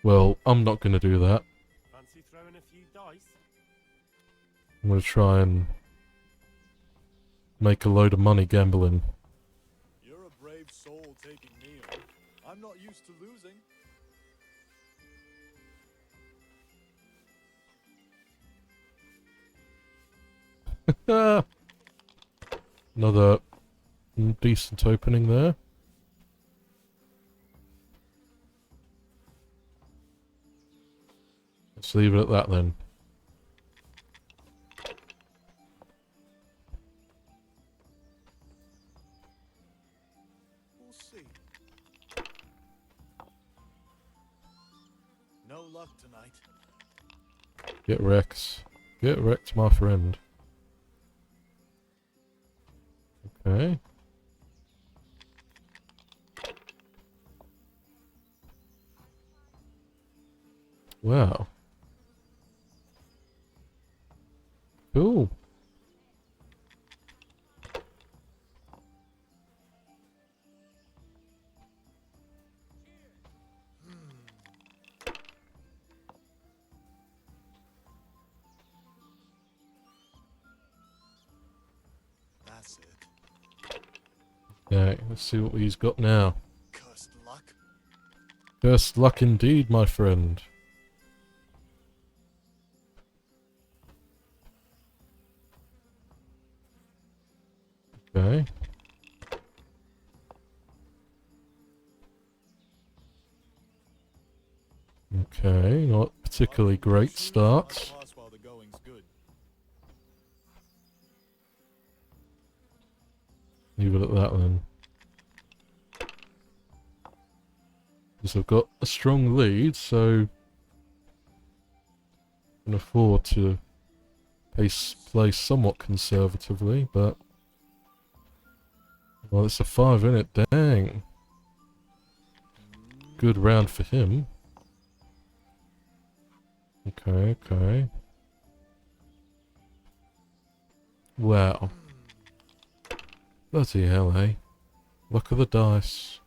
A: Well, I'm not going to do that.
D: Fancy throwing a few dice?
A: I'm going to try and make a load of money gambling.
B: You're a brave soul taking me on. I'm not used to losing.
A: Another decent opening there. Let's leave it at that then.
B: We'll see. No luck tonight.
A: Get wrecked. Get wrecked, my friend. Okay. Wow. Cool.
B: That's it.
A: Okay, let's see what he's got now.
B: Cursed luck.
A: Cursed luck indeed, my friend. Okay. Okay, not particularly great start.
B: While the going's good.
A: Leave it at that then. Because I've got a strong lead, so I can afford to play somewhat conservatively, but well, it's a 5 in it, dang. Good round for him. Okay, okay. Wow. Bloody hell, eh? Luck of the dice.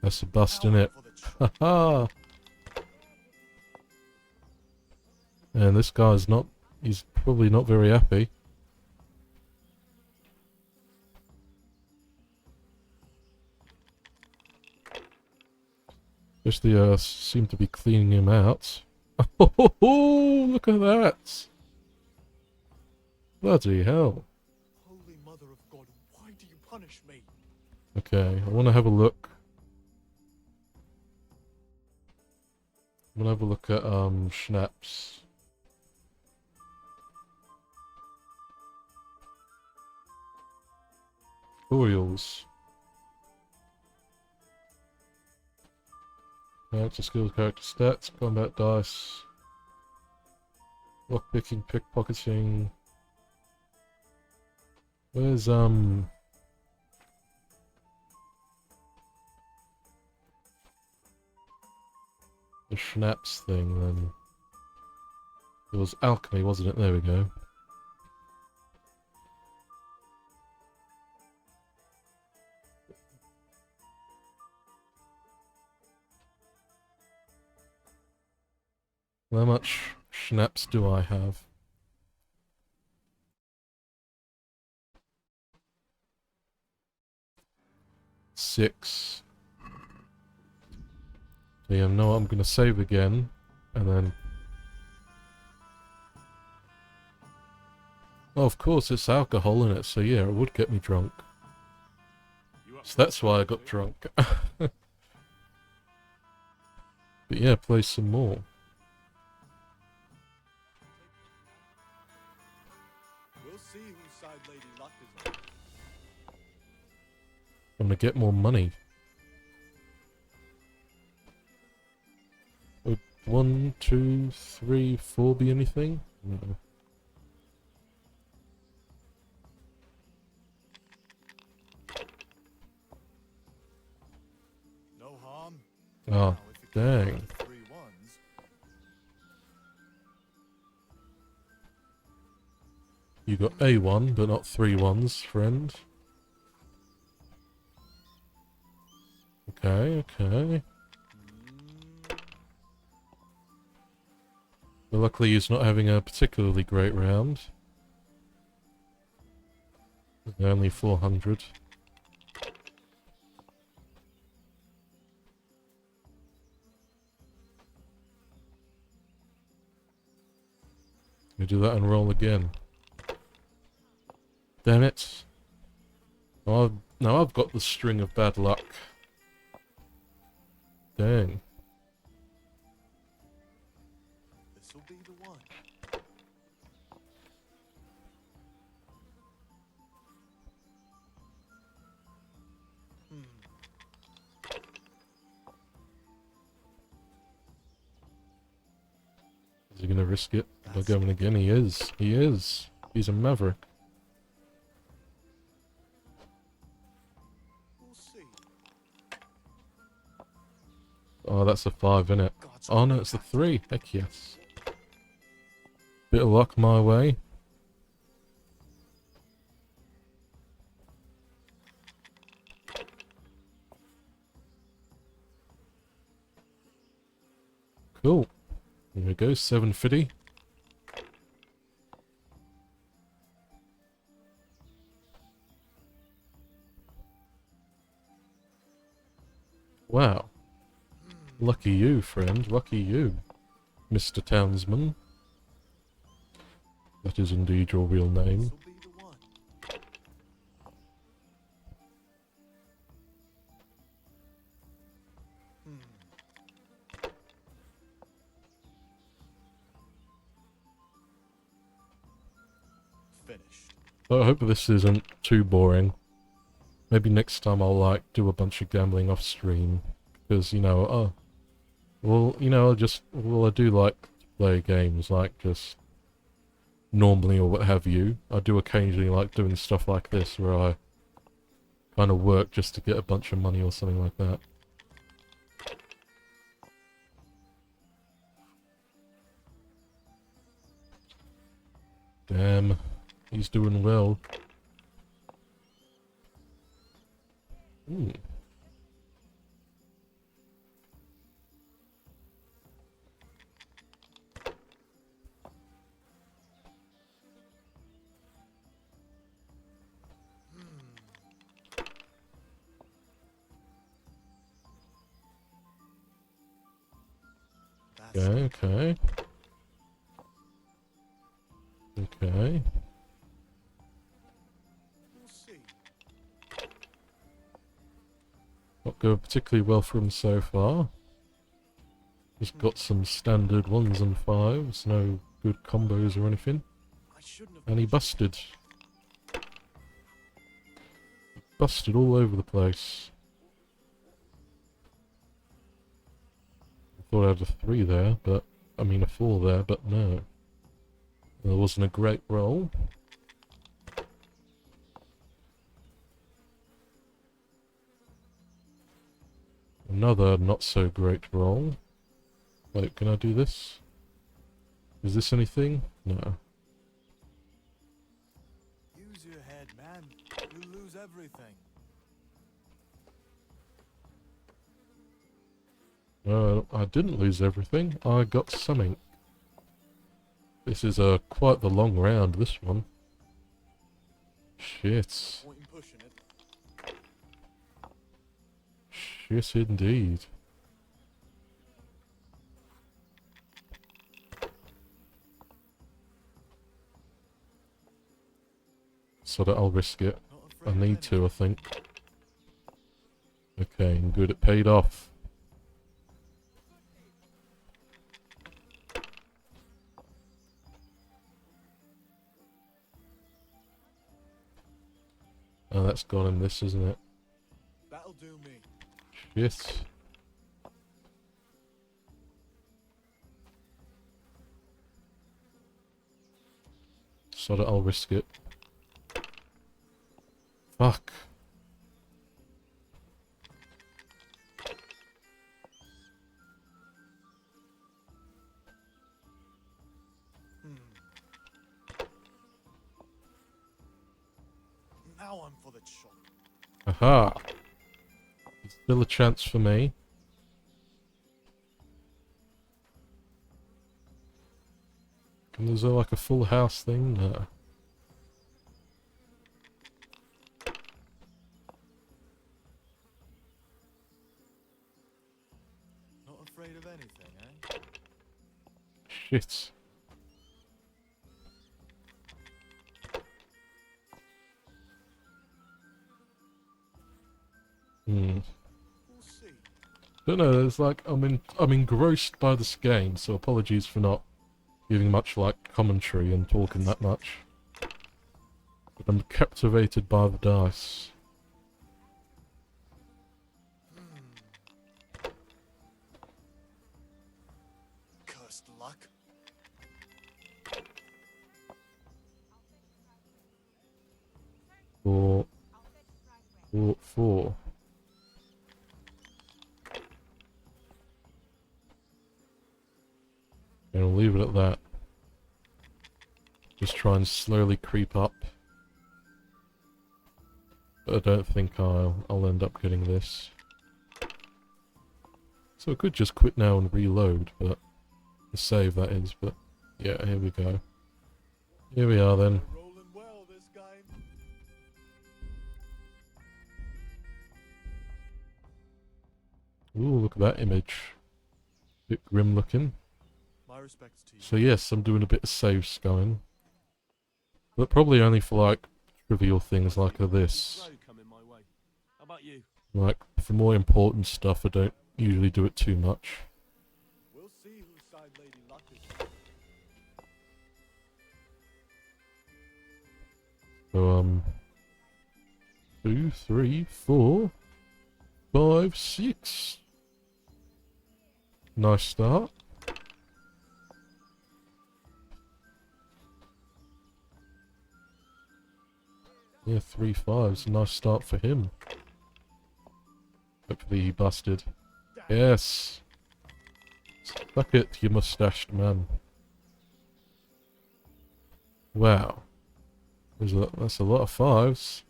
A: That's a bust, innit? Haha! And this guy's not... he's probably not very happy. Especially, seem to be cleaning him out. Oh, look at that! Bloody hell.
B: Holy Mother of God, why do you punish me?
A: Okay, I want to have a look. I'm gonna have a look at, Schnapps. Tutorials. Character skills, character stats, combat dice. Lockpicking, pickpocketing. Where's, the Schnapps thing, then? It was alchemy, wasn't it? There we go. How much schnapps do I have? Six. So yeah, no, I'm gonna save again, and then... Oh, of course, it's alcohol in it, so yeah, it would get me drunk. So that's why I got drunk. But yeah, play some more.
K: We'll see whose side Lady Luck is on.
A: I'm gonna get more money. Would 1, 2, 3, 4 be anything? No.
K: No harm.
A: Oh, dang.
K: 3 ones.
A: You got A1, but not 3 ones, friend. Okay, okay. But luckily he's not having a particularly great round. Only 400. We do that and roll again. Damn it. Oh, now I've got the string of bad luck. Dang.
K: This'll be the one.
A: Is he gonna risk it by going again? He is. He is. He's a maverick.
K: We'll see.
A: Oh, that's a 5, innit? Oh no, it's a 3. Heck yes. Bit of luck my way. Cool. Here we go, 750. Wow. Lucky you, friend. Lucky you, Mr. Townsman. That is indeed your real name.
K: Finished.
A: I hope this isn't too boring. Maybe next time I'll, like, do a bunch of gambling off stream. Because, you know, well, you know, I do like to play games, like, just normally or what have you. I do occasionally like doing stuff like this, where I kind of work just to get a bunch of money or something like that. Damn, he's doing well. Ooh. Okay, okay. Okay.
K: We'll see.
A: Not going particularly well for him so far. He's got some standard 1s and 5s, no good combos or anything. And he busted. Busted all over the place. I thought I had a 3 there, but... I mean a 4 there, but no. There wasn't a great roll. Another not so great roll. Wait, can I do this? Is this anything? No.
K: Use your head, man. You'll lose everything.
A: No, I didn't lose everything. I got something. This is quite the long round, this one. Shit.
K: Point in pushing it.
A: Shit indeed. So that I'll risk it. I need to, I think. Okay, good, it paid off. Oh, that's gone in this, isn't it?
K: That'll do me.
A: Shit. So that I'll risk it. Fuck.
K: Now I'm for the chop.
A: Aha! There's still a chance for me. And there's like a full house thing? No.
K: Not afraid of anything, eh?
A: Shit.
K: We'll see.
A: Don't know, it's like I'm engrossed by this game, so apologies for not giving much like commentary and talking that much. But I'm captivated by the dice.
K: Cursed luck.
A: Four. And I'll leave it at that. Just try and slowly creep up. But I don't think I'll end up getting this. So I could just quit now and reload, but the save that is, but yeah, here we go. Here we are then.
K: Rolling well this game.
A: Ooh, look at that image. Bit grim looking.
K: My respects to you.
A: So yes, I'm doing a bit of save sculling. But probably only for like trivial things like this.
D: Coming my way. How about you?
A: Like, for more important stuff I don't usually do it too much.
K: We'll see whose side Lady Luck is.
A: So 2, 3, 4, 5, 6. Nice start. Yeah, 3 5s. Nice start for him. Hopefully he busted. Yes! Suck it, you mustached man. Wow. That's a lot of 5s.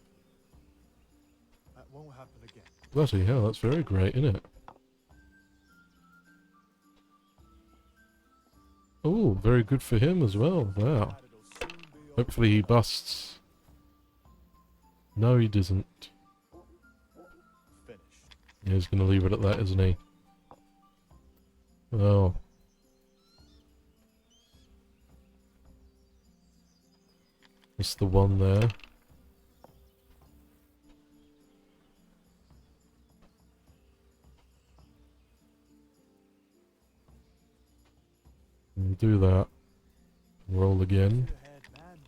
K: That won't happen again.
A: Bloody hell, that's very great, isn't it? Oh, very good for him as well. Wow. Hopefully he busts. No, he doesn't.
K: Finished.
A: Yeah, he's going to leave it at that, isn't he? Oh. It's the one there. And do that. Roll again.
K: Head, man.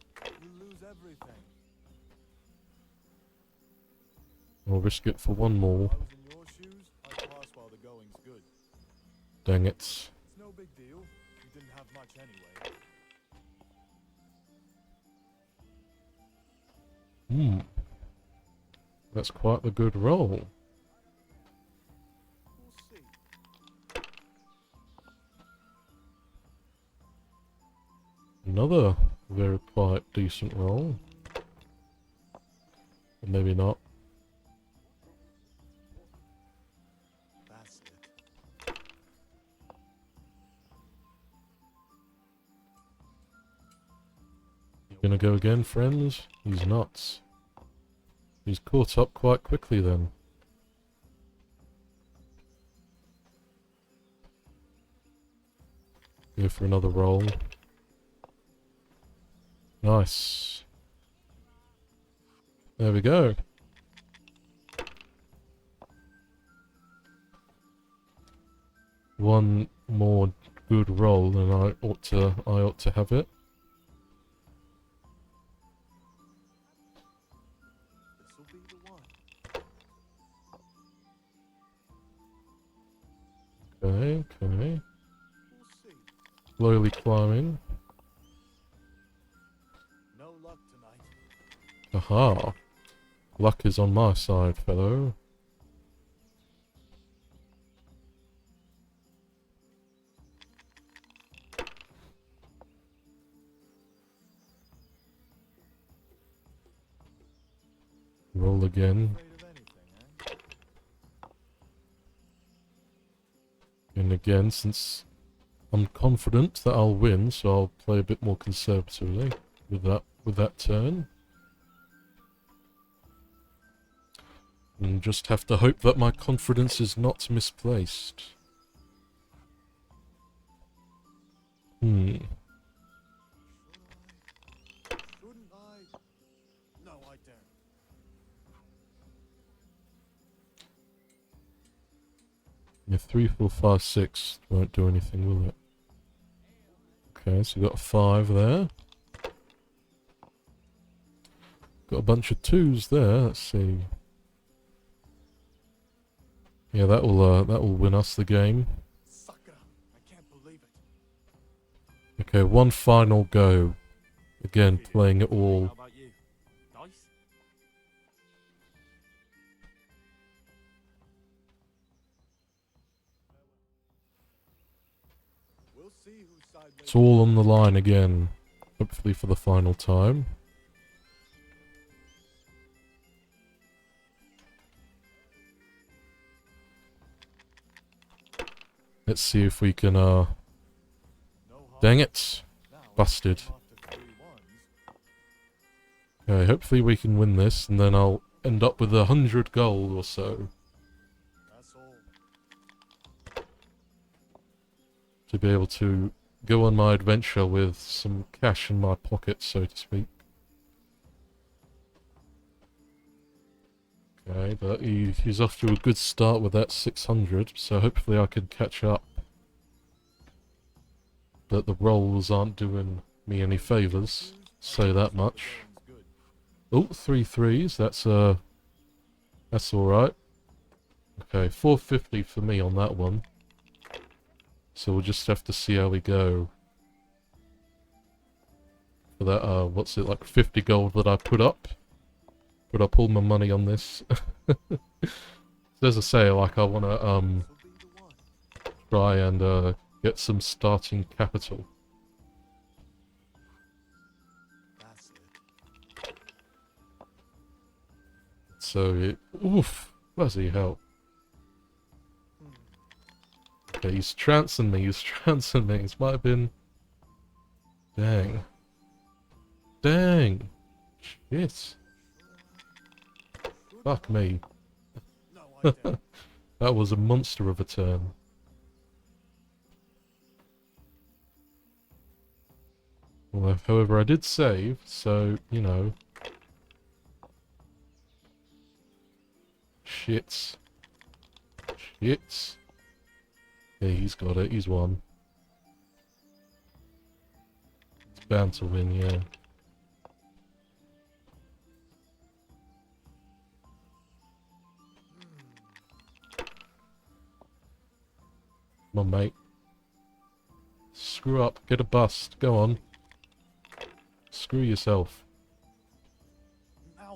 K: You lose everything.
A: I'll risk it for one more.
K: If I was in your shoes, I'd pass while the going's good.
A: Dang it.
K: It's no big deal. You didn't have much anyway.
A: That's quite the good roll.
K: We'll see.
A: Another very quite decent roll. Or maybe not.
K: That's it.
A: gonna go again, friends? He's not. He's caught up quite quickly then. Go for another roll. Nice. There we go. One more good roll and I ought to have it.
K: This'll be the one.
A: Okay, okay.
K: We'll see.
A: Slowly climbing.
K: No luck tonight.
A: Aha. Luck is on my side, fellow. Roll again. And again, since I'm confident that I'll win, so I'll play a bit more conservatively with that turn. And just have to hope that my confidence is not misplaced.
K: Shouldn't I? No, I daren't.
A: Yeah, 3, 4, 5, 6 won't do anything, will it? Okay, so we got a 5 there. Got a bunch of 2s there. Let's see. Yeah, that will win us the game.
K: Sucker, I can't believe it.
A: Okay, one final go. Again, playing it all.
J: How about you? Nice?
K: We'll see whose side
A: It's all on the line again. Hopefully for the final time. Let's see if we can, dang it! Busted. Okay, hopefully we can win this, and then I'll end up with 100 gold or so.
K: That's all.
A: To be able to go on my adventure with some cash in my pocket, so to speak. Okay, but he's off to a good start with that 600, so hopefully I can catch up. But the rolls aren't doing me any favours, say that much. Oh, 3 3s, that's alright. Okay, 450 for me on that one. So we'll just have to see how we go. For that, what's it, like 50 gold that I put up? Put up all my money on this. So as I say, like I wanna, try and, get some starting capital.
K: That's it.
A: So, oof, bloody hell. Okay, he's trouncing me, This might have been... Dang. Dang! Shit. Fuck me. That was a monster of a turn. Well, however, I did save, so, you know. Shits. Shits. Yeah, he's got it. He's won. It's bound to win, yeah. Come on, mate. Screw up. Get a bust. Go on. Screw yourself.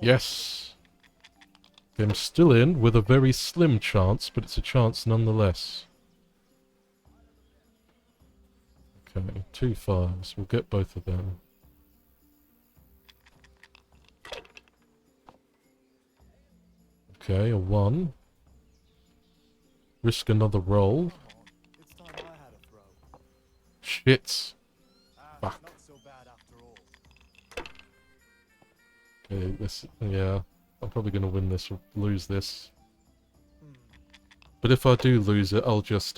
A: Yes! I'm still in with a very slim chance, but it's a chance nonetheless. Okay, 2 5s. We'll get both of them. Okay, a 1. Risk another roll.
K: It's time I had a throw.
A: Shit. Fuck.
K: Not so bad after all.
A: Okay, this, yeah, I'm probably going to win this or lose this. But if I do lose it, I'll just,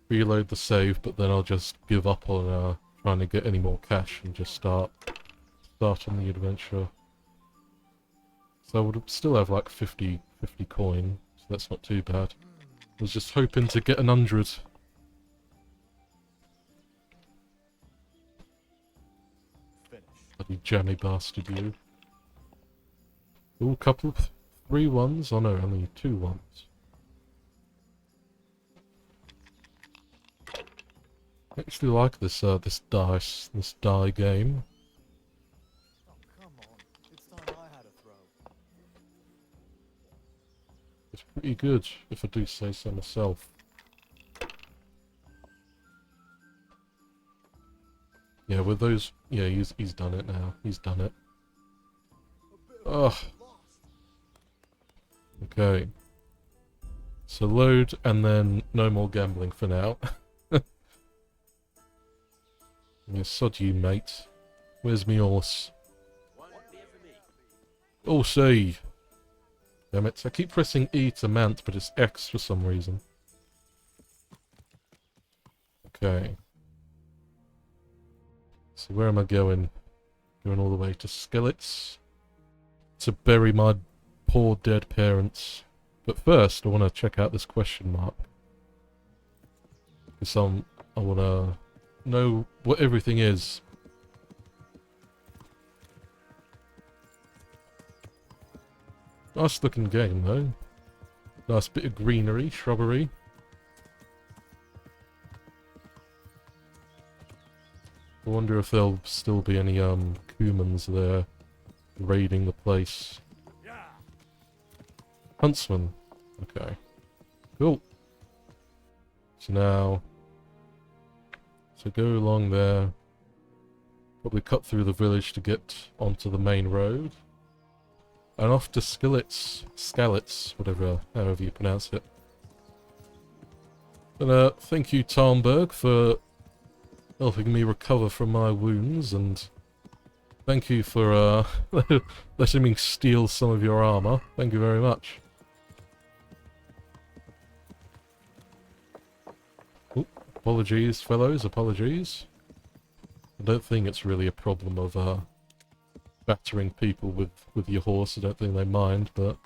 A: reload the save, but then I'll just give up on, trying to get any more cash and just start on the adventure. So I would still have like 50 coin, so that's not too bad. I was just hoping to get 100. Bloody jammy bastard, you. Ooh, couple of 3 ones? Oh no, only 2 ones. I actually like this, this die game. It's pretty good, if I do say so myself. Yeah, with those... Yeah, he's done it now. He's done it. Ugh. Okay. So load, and then no more gambling for now. Yeah, sod you, mate. Where's me horse? Oh, see! Damn it, I keep pressing E to mount, but it's X for some reason. Okay. So where am I going? Going all the way to Skillets. To bury my poor dead parents. But first, I want to check out this question mark. Because I want to know what everything is. Nice looking game though. Nice bit of greenery, shrubbery. I wonder if there'll still be any humans there raiding the place. Huntsman. Okay. Cool. So now... So go along there. Probably cut through the village to get onto the main road. And off to Skillets. However you pronounce it. And thank you, Tarnberg, for helping me recover from my wounds, and thank you for letting me steal some of your armor. Thank you very much. Ooh, apologies, fellows, apologies. I don't think it's really a problem of battering people with your horse. I don't think they mind, but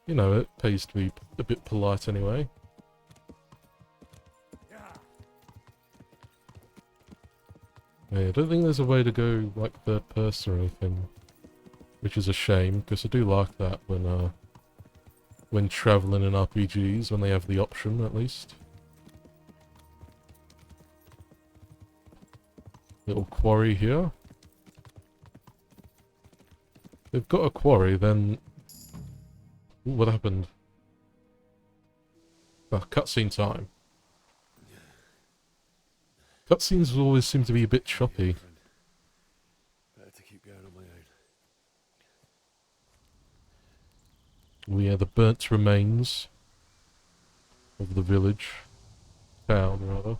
A: you know, it pays to be a bit polite anyway. Yeah, I don't think there's a way to go like third person or anything, which is a shame, because I do like that when traveling in RPGs, when they have the option at least. Little quarry here. If they've got a quarry, then... Ooh, what happened? Oh, cutscene time. Cutscenes always seem to be a bit choppy.
R: Better to keep going on my own.
A: We are the burnt remains of the village. Town, rather.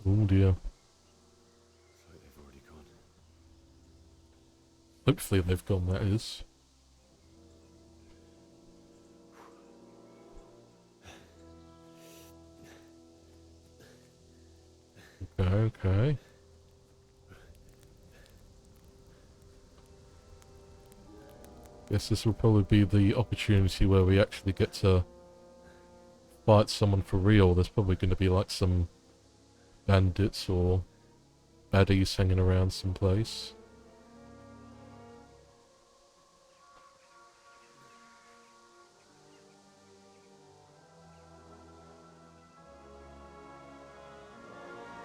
A: Oh dear.
R: It's like they've already gone.
A: Hopefully they've gone, that is. Okay. Guess this will probably be the opportunity where we actually get to fight someone for real. There's probably going to be like some bandits or baddies hanging around someplace.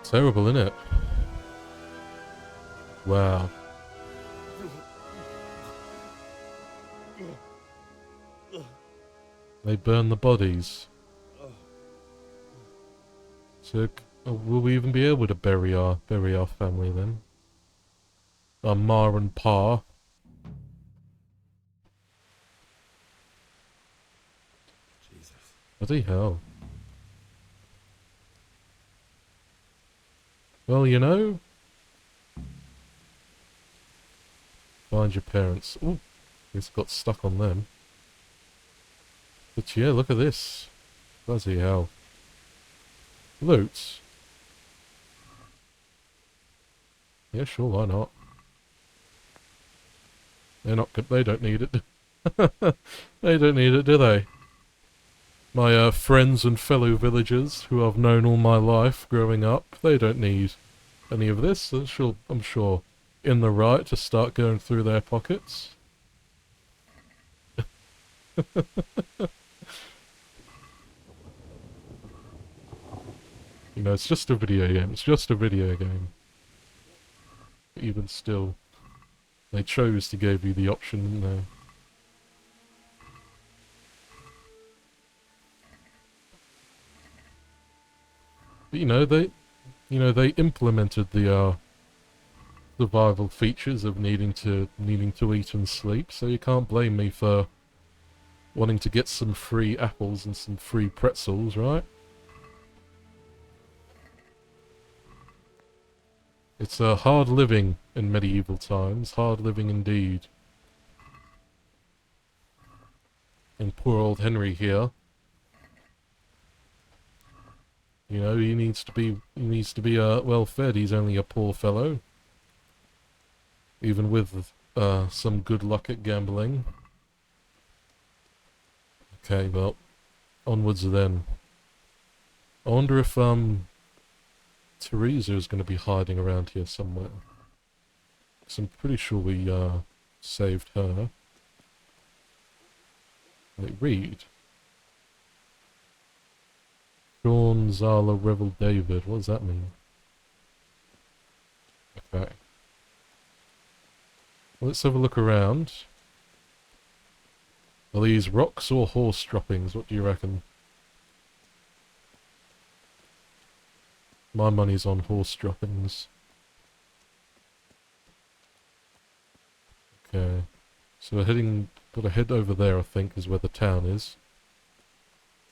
A: Terrible, innit? Wow. They burn the bodies. So, will we even be able to bury our family then? Our Ma and Pa.
R: Jesus.
A: Bloody hell. Well, you know, Find your parents. Ooh, it's got stuck on them. But yeah, look at this. Bloody hell. Loot? Yeah, sure, why not? They're not good. They don't need it. They don't need it, do they? My friends and fellow villagers who I've known all my life growing up, they don't need any of this. I'm sure in the right to start going through their pockets. You know, it's just a video game. It's just a video game. Even still, they chose to give you the option, didn't they? But they implemented the survival features of needing to eat and sleep, so you can't blame me for wanting to get some free apples and some free pretzels, right? It's hard living in medieval times, hard living indeed. And poor old Henry here, you know, he needs to be well fed. He's only a poor fellow, even with some good luck at gambling. Okay, well, onwards then. I wonder if Teresa is going to be hiding around here somewhere. Because I'm pretty sure we saved her. Wait, read. Sean, Zala, Revel, David. What does that mean? Okay. Let's have a look around. Are these rocks or horse droppings? What do you reckon? My money's on horse droppings. Okay. So we're gotta head over there, I think, is where the town is.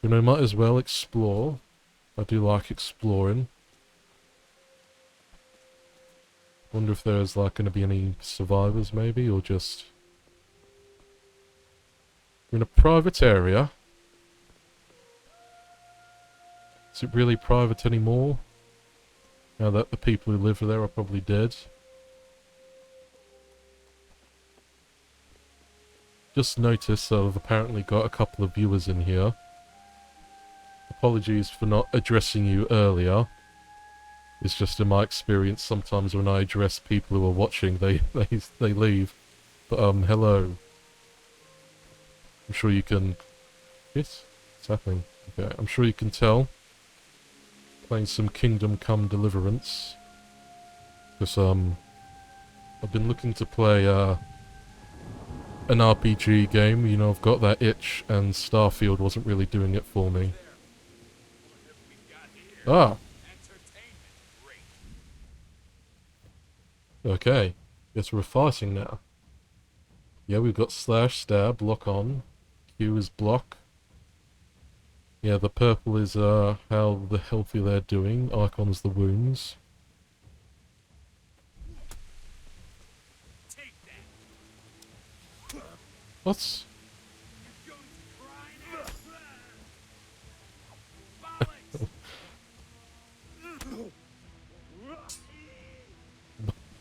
A: You know, might as well explore. I do like exploring. Wonder if there's like gonna be any survivors maybe, or just... We're in a private area. Is it really private anymore? Now that the people who live there are probably dead. Just noticed I've apparently got a couple of viewers in here. Apologies for not addressing you earlier. It's just in my experience, sometimes when I address people who are watching, they leave. But hello. I'm sure you can... Yes? What's happening? Okay, I'm sure you can tell. Playing some Kingdom Come Deliverance. Because I've been looking to play an RPG game. You know, I've got that itch, and Starfield wasn't really doing it for me. Ah! Okay. Guess we're fighting now. Yeah, we've got slash, stab, lock on. Q is block. Yeah, the purple is how the healthy they're doing. Icon's the wounds. What?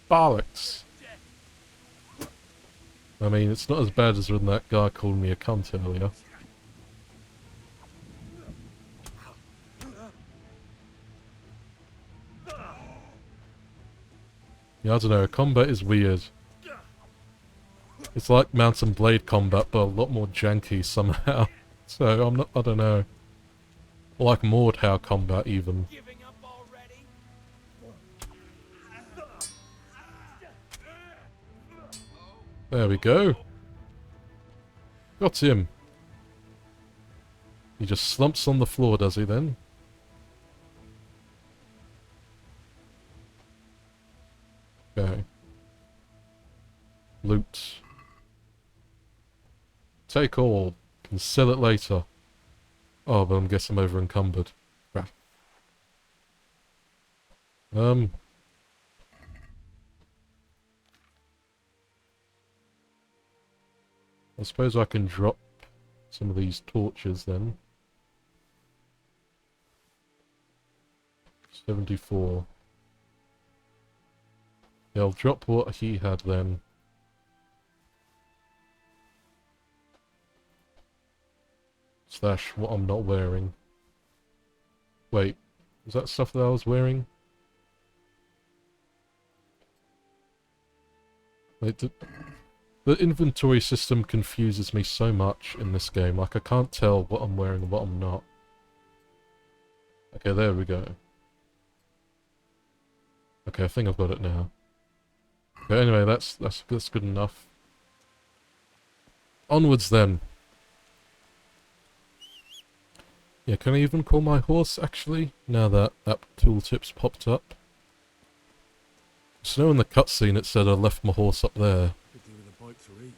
A: Bollocks. I mean, it's not as bad as when that guy called me a cunt earlier. Yeah, I don't know, combat is weird. It's like Mount and Blade combat, but a lot more janky somehow. So, I don't know. Like Mordhau combat, even. There we go. Got him. He just slumps on the floor, does he then? Okay. Loot. Take all. Can sell it later. Oh, but I guess I'm over encumbered. Crap. I suppose I can drop some of these torches then. 74. Yeah, I'll drop what he had then. Slash what I'm not wearing. Wait, is that stuff that I was wearing? Like, the inventory system confuses me so much in this game. Like, I can't tell what I'm wearing and what I'm not. Okay, there we go. Okay, I think I've got it now. Okay, anyway, that's good enough. Onwards then. Yeah, can I even call my horse, actually? Now that tooltip's popped up. So in the cutscene it said I left my horse up there.
J: Could do with a bite to eat.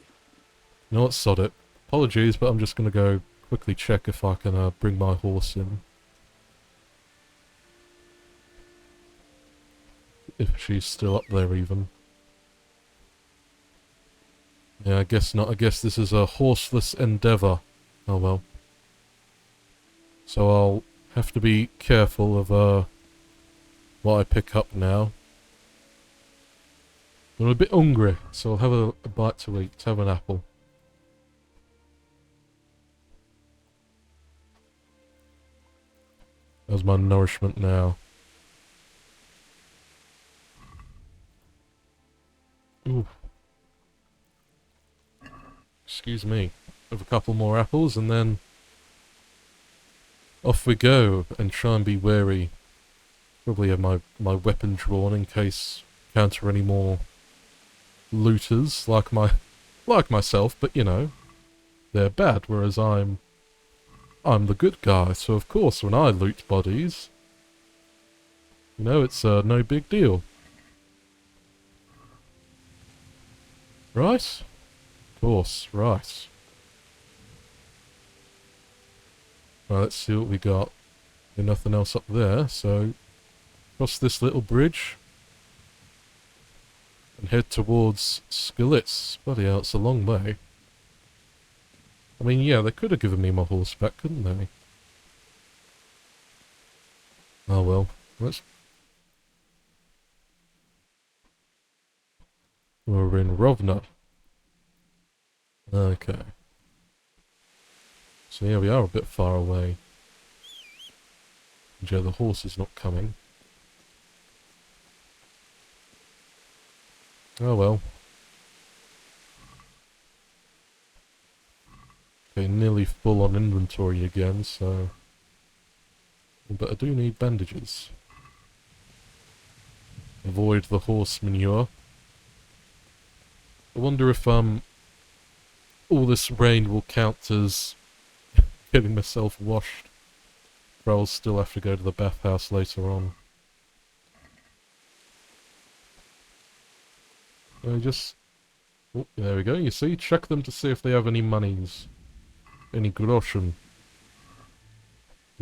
A: You know what, sod it. Apologies, but I'm just gonna go quickly check if I can bring my horse in. If she's still up there even. Yeah, I guess not. I guess this is a horseless endeavour. Oh well. So I'll have to be careful of what I pick up now. I'm a bit hungry, so I'll have a bite to eat. Have an apple. There's my nourishment now. Ooh. Excuse me. Have a couple more apples and then off we go and try and be wary. Probably have my weapon drawn in case encounter any more looters like myself, but you know, they're bad, whereas I'm the good guy, so of course when I loot bodies, you know, it's no big deal. Right? Of course, right. Right, let's see what we got. There's nothing else up there, so cross this little bridge and head towards Skillets. Bloody hell, it's a long way. I mean, yeah, they could have given me my horse back, couldn't they? Oh well, we're in Rovna. Okay. So yeah, we are a bit far away. And yeah, the horse is not coming. Oh well. Okay, nearly full on inventory again, so... But I do need bandages. Avoid the horse manure. I wonder if, all this rain will count as getting myself washed. Or I'll still have to go to the bathhouse later on. Oh, there we go, you see? Check them to see if they have any monies. Any groschen.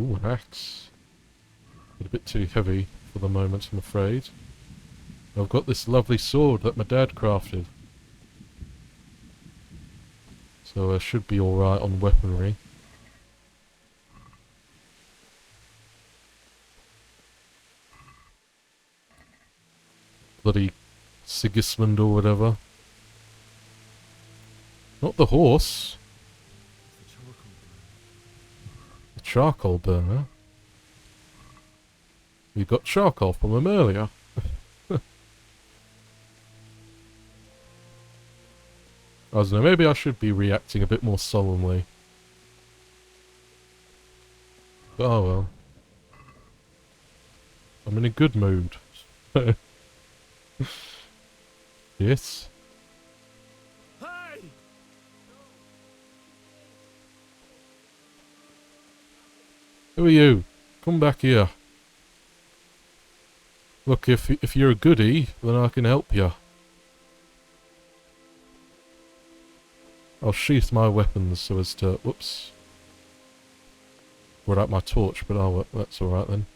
A: Ooh, an axe. A bit too heavy for the moment, I'm afraid. I've got this lovely sword that my dad crafted. So I should be alright on weaponry. Bloody Sigismund or whatever. Not the horse. The charcoal burner. You got charcoal from him earlier. I don't know, maybe I should be reacting a bit more solemnly. But oh well. I'm in a good mood. Yes.
J: Hey!
A: Who are you? Come back here. Look, if you're a goodie, then I can help you. I'll sheath my weapons so as to... Whoops. Brought out my torch, but oh, that's alright then.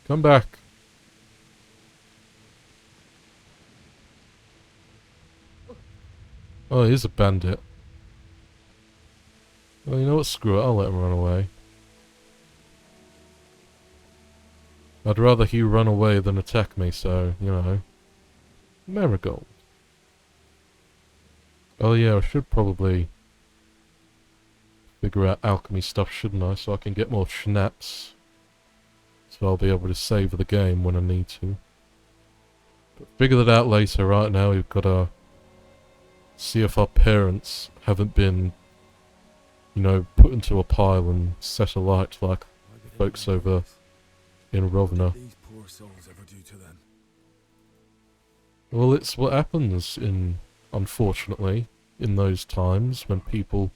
A: Come back. Oh, he's a bandit. Well, you know what? Screw it. I'll let him run away. I'd rather he run away than attack me, so, you know. Marigold. Oh yeah, I should probably figure out alchemy stuff, shouldn't I? So I can get more schnapps. So I'll be able to save the game when I need to. But figure that out later. Right now we've got to see if our parents haven't been, you know, put into a pile and set alight like folks over in Rovna.
J: These poor souls ever do to them?
A: Well, it's what happens unfortunately, in those times when people,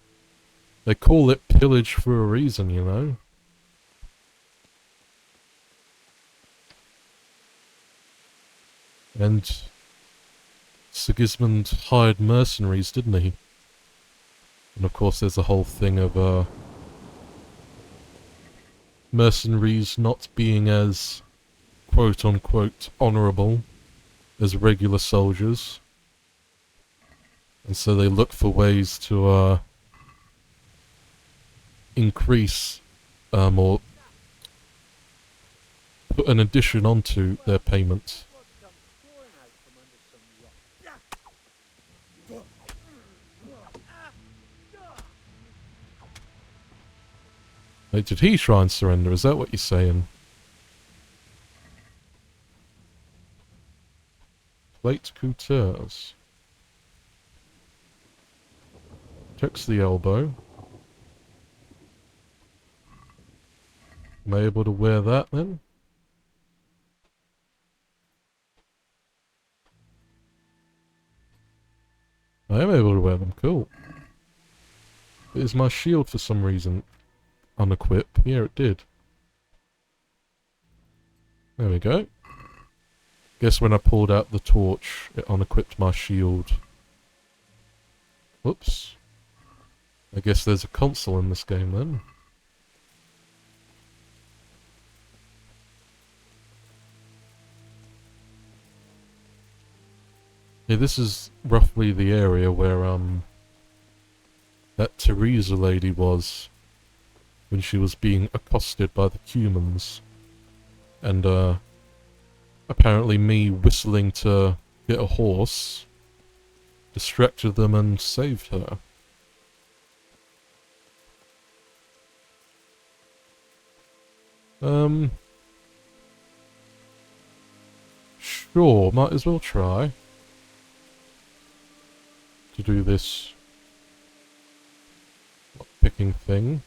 A: they call it pillage for a reason, you know? And Sigismund hired mercenaries, didn't he? And of course there's the whole thing of, mercenaries not being as quote-unquote honourable as regular soldiers. And so they look for ways to, increase, or put an addition onto their payment. Wait, did he try and surrender? Is that what you're saying? Plate coutures. Protects the elbow. Am I able to wear that then? I am able to wear them, cool. Is my shield for some reason unequip? Yeah, it did. There we go. Guess when I pulled out the torch, it unequipped my shield. Whoops. I guess there's a console in this game then. Yeah, this is roughly the area where, that Teresa lady was when she was being accosted by the humans. And, apparently me whistling to get a horse distracted them and saved her. Sure, might as well try to do this picking thing.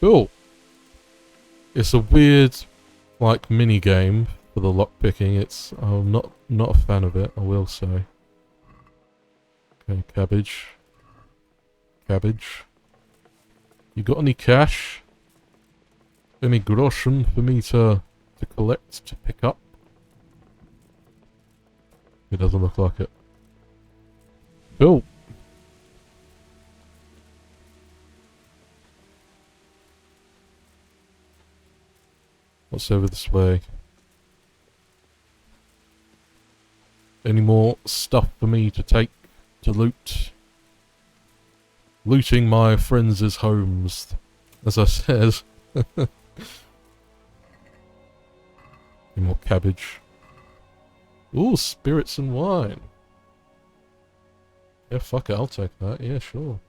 A: Cool. It's a weird, like, mini game for the lockpicking. I'm not a fan of it, I will say. Okay, cabbage. Cabbage. You got any cash? Any groschen for me to collect, to pick up? It doesn't look like it. Cool. What's over this way? Any more stuff for me to take to loot? Looting my friends' homes, as I said. Any more cabbage? Ooh, spirits and wine. Yeah, fuck it, I'll take that. Yeah, sure.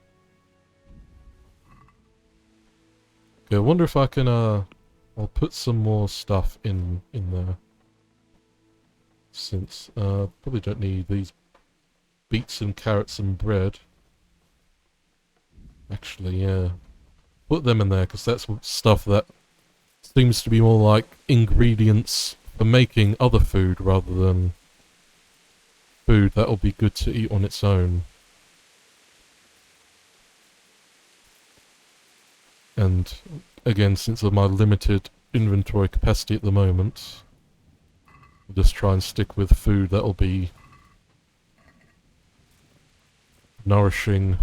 A: Okay, I wonder if I can, I'll put some more stuff in there. Since, probably don't need these beets and carrots and bread. Actually, yeah. Put them in there, because that's stuff that seems to be more like ingredients for making other food rather than food that'll be good to eat on its own. And again, since of my limited inventory capacity at the moment, I'll just try and stick with food that'll be nourishing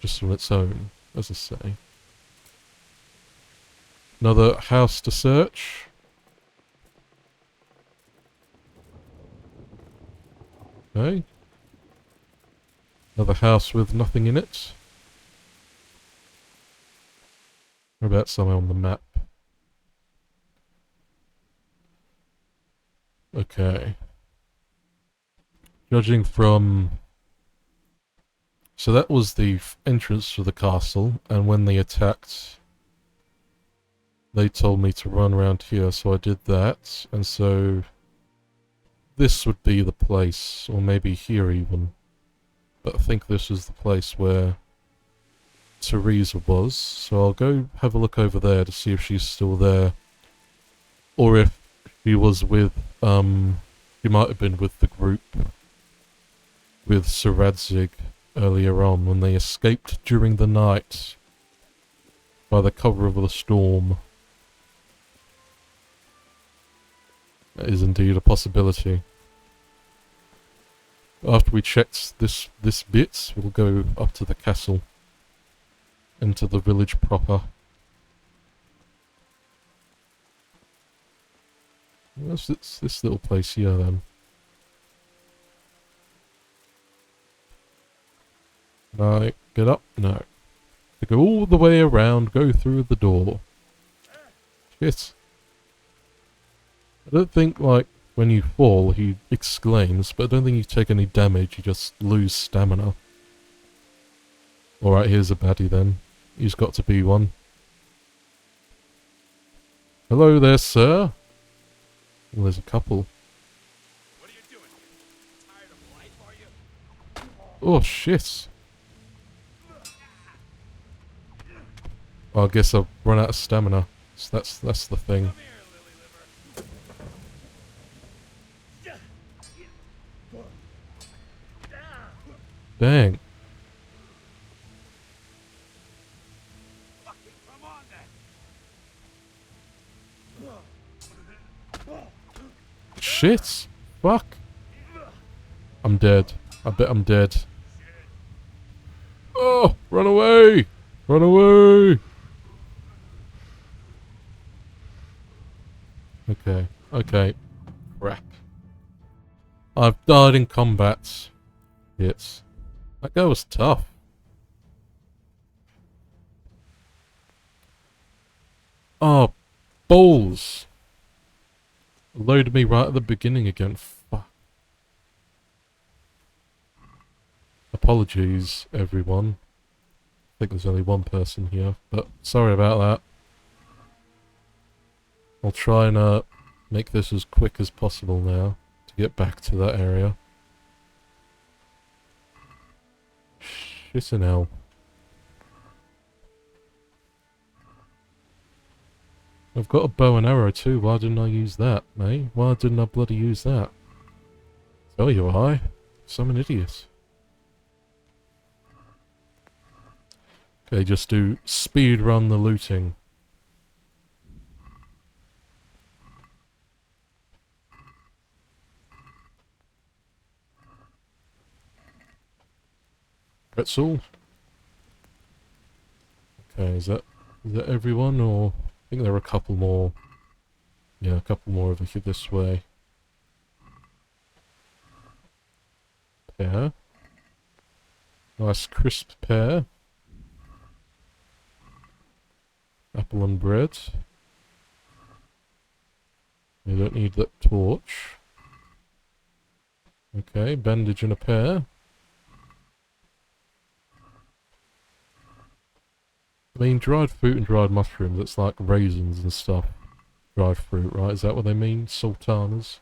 A: just on its own, as I say. Another house to search. Okay. Another house with nothing in it. What about somewhere on the map? Okay. Judging from... So that was the entrance to the castle, and when they attacked, they told me to run around here, so I did that, and so this would be the place, or maybe here even. But I think this is the place where Teresa was, so I'll go have a look over there to see if she's still there. Or if she was with, she might have been with the group with Sir Radzig earlier on when they escaped during the night by the cover of the storm. That is indeed a possibility. After we checked this bit, we'll go up to the castle. Into the village proper. What's this little place here then? Can I get up? No. To go all the way around, go through the door. Shit. I don't think, like, when you fall, he exclaims, but I don't think you take any damage, you just lose stamina. Alright, here's a baddie then. He's got to be one. Hello there, sir. Well, there's a couple.
H: What are you doing? Tired of life, are you?
A: Oh, shit. Well, I guess I've run out of stamina. So that's the thing. Dang. Shit! Fuck! I'm dead. I bet I'm dead. Oh! Run away! Run away! Okay. Okay. Crap. I've died in combat. Shit. That guy was tough. Oh, balls! Loaded me right at the beginning again. Fuck. Apologies, everyone. I think there's only one person here, but sorry about that. I'll try and make this as quick as possible now to get back to that area. Shit in hell. I've got a bow and arrow too, why didn't I use that, mate? Why didn't I bloody use that? Tell you why. So I'm an idiot. Okay, just do speed run the looting. Pretzel. Okay, is that everyone, or I think there are a couple more. Yeah, a couple more over here this way. Pear. Nice crisp pear. Apple and bread. You don't need that torch. Okay, bandage and a pear. I mean, dried fruit and dried mushrooms, it's like raisins and stuff. Dried fruit, right? Is that what they mean? Sultanas?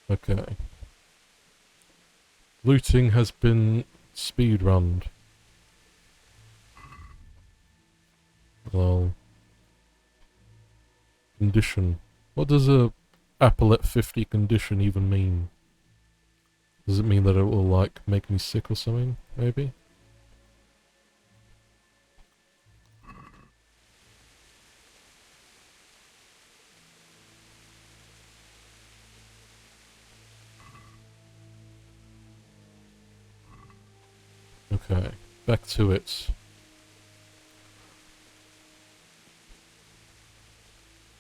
A: Okay. Looting has been speedrunned. Well... Condition. What does a apple at 50 condition even mean? Does it mean that it will, like, make me sick or something, maybe? Okay. back to it.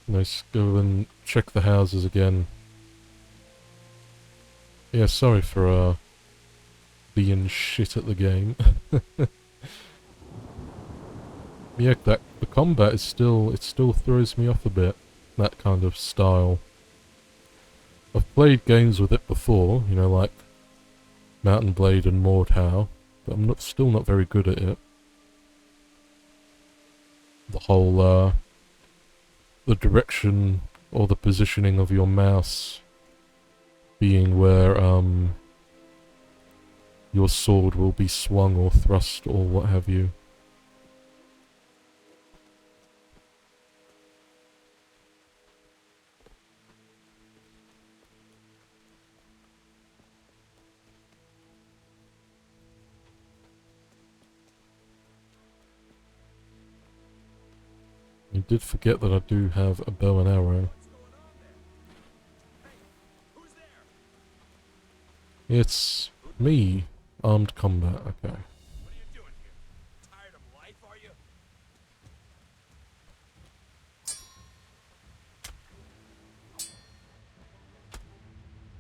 A: Let's go and check the houses again. Yeah, sorry for being shit at the game. Yeah, the combat is still, it still throws me off a bit. That kind of style. I've played games with it before, you know, like Mountain Blade and Mordhau, but I'm still not very good at it. The whole, the direction or the positioning of your mouse being where, your sword will be swung or thrust or what have you. You did forget that I do have a bow and arrow. It's me. Armed combat, okay.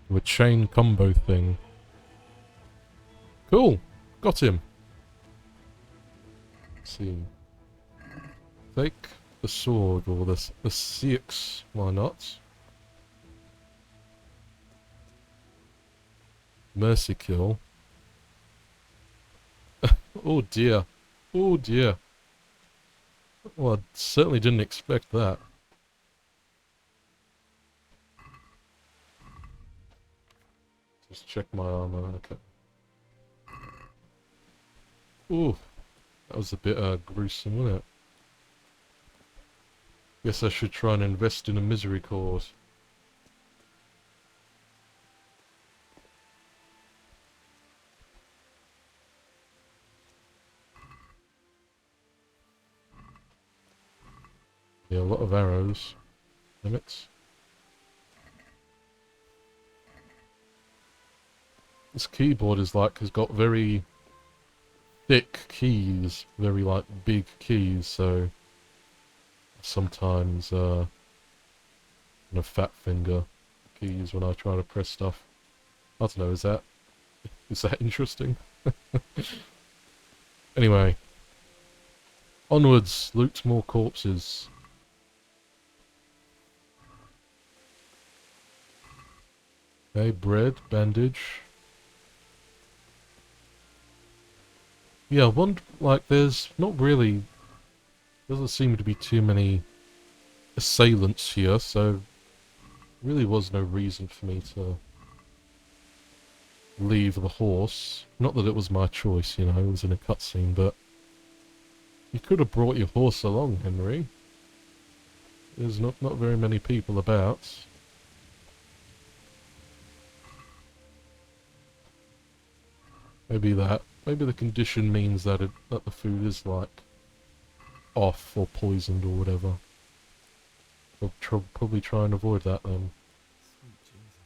A: With chain combo thing. Cool! Got him! Let's see. Take the sword or the six, why not? Mercy kill. Oh dear. Oh dear. Well, I certainly didn't expect that. Just check my armor, okay. Ooh. That was a bit gruesome, wasn't it? Guess I should try and invest in a misery cause. Yeah, a lot of arrows. Limits. This keyboard is like, has got very thick keys, very like big keys, so sometimes a fat finger keys when I try to press stuff. I don't know, is that interesting? Anyway. Onwards, loot more corpses. Okay, bread, bandage. Yeah, like, there's not really... Doesn't seem to be too many assailants here, so... Really was no reason for me to leave the horse. Not that it was my choice, you know, it was in a cutscene, but... You could have brought your horse along, Henry. There's not very many people about. Maybe the condition means that that the food is like off or poisoned or whatever. I'll probably try and avoid that then.
R: Sweet Jesus.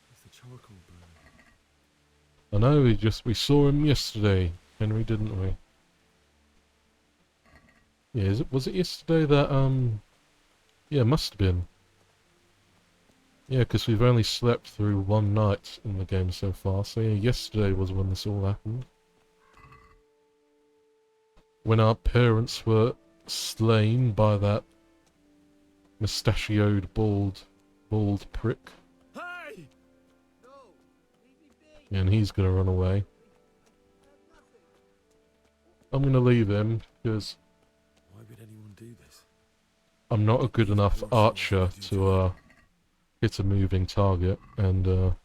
R: Where's the charcoal burner?
A: I know, we saw him yesterday, Henry, didn't we? Yeah, was it yesterday that, yeah, must have been. Yeah, because we've only slept through one night in the game so far, so yeah, yesterday was when this all happened. When our parents were slain by that mustachioed, bald prick.
H: Hey!
A: And he's gonna run away. I'm gonna leave him, because...
R: Why would anyone do this?
A: I'm not a good enough archer to, hit a moving target, and,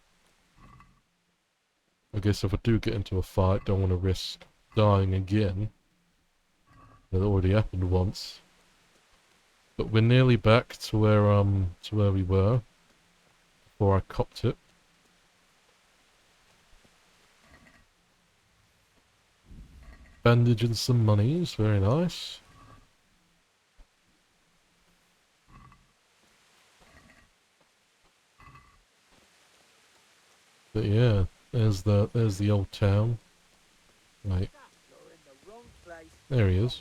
A: I guess if I do get into a fight, don't want to risk dying again. It already happened once. But we're nearly back to where we were before I copped it. Bandage and some monies, very nice. But yeah, there's the old town. Right. There he is.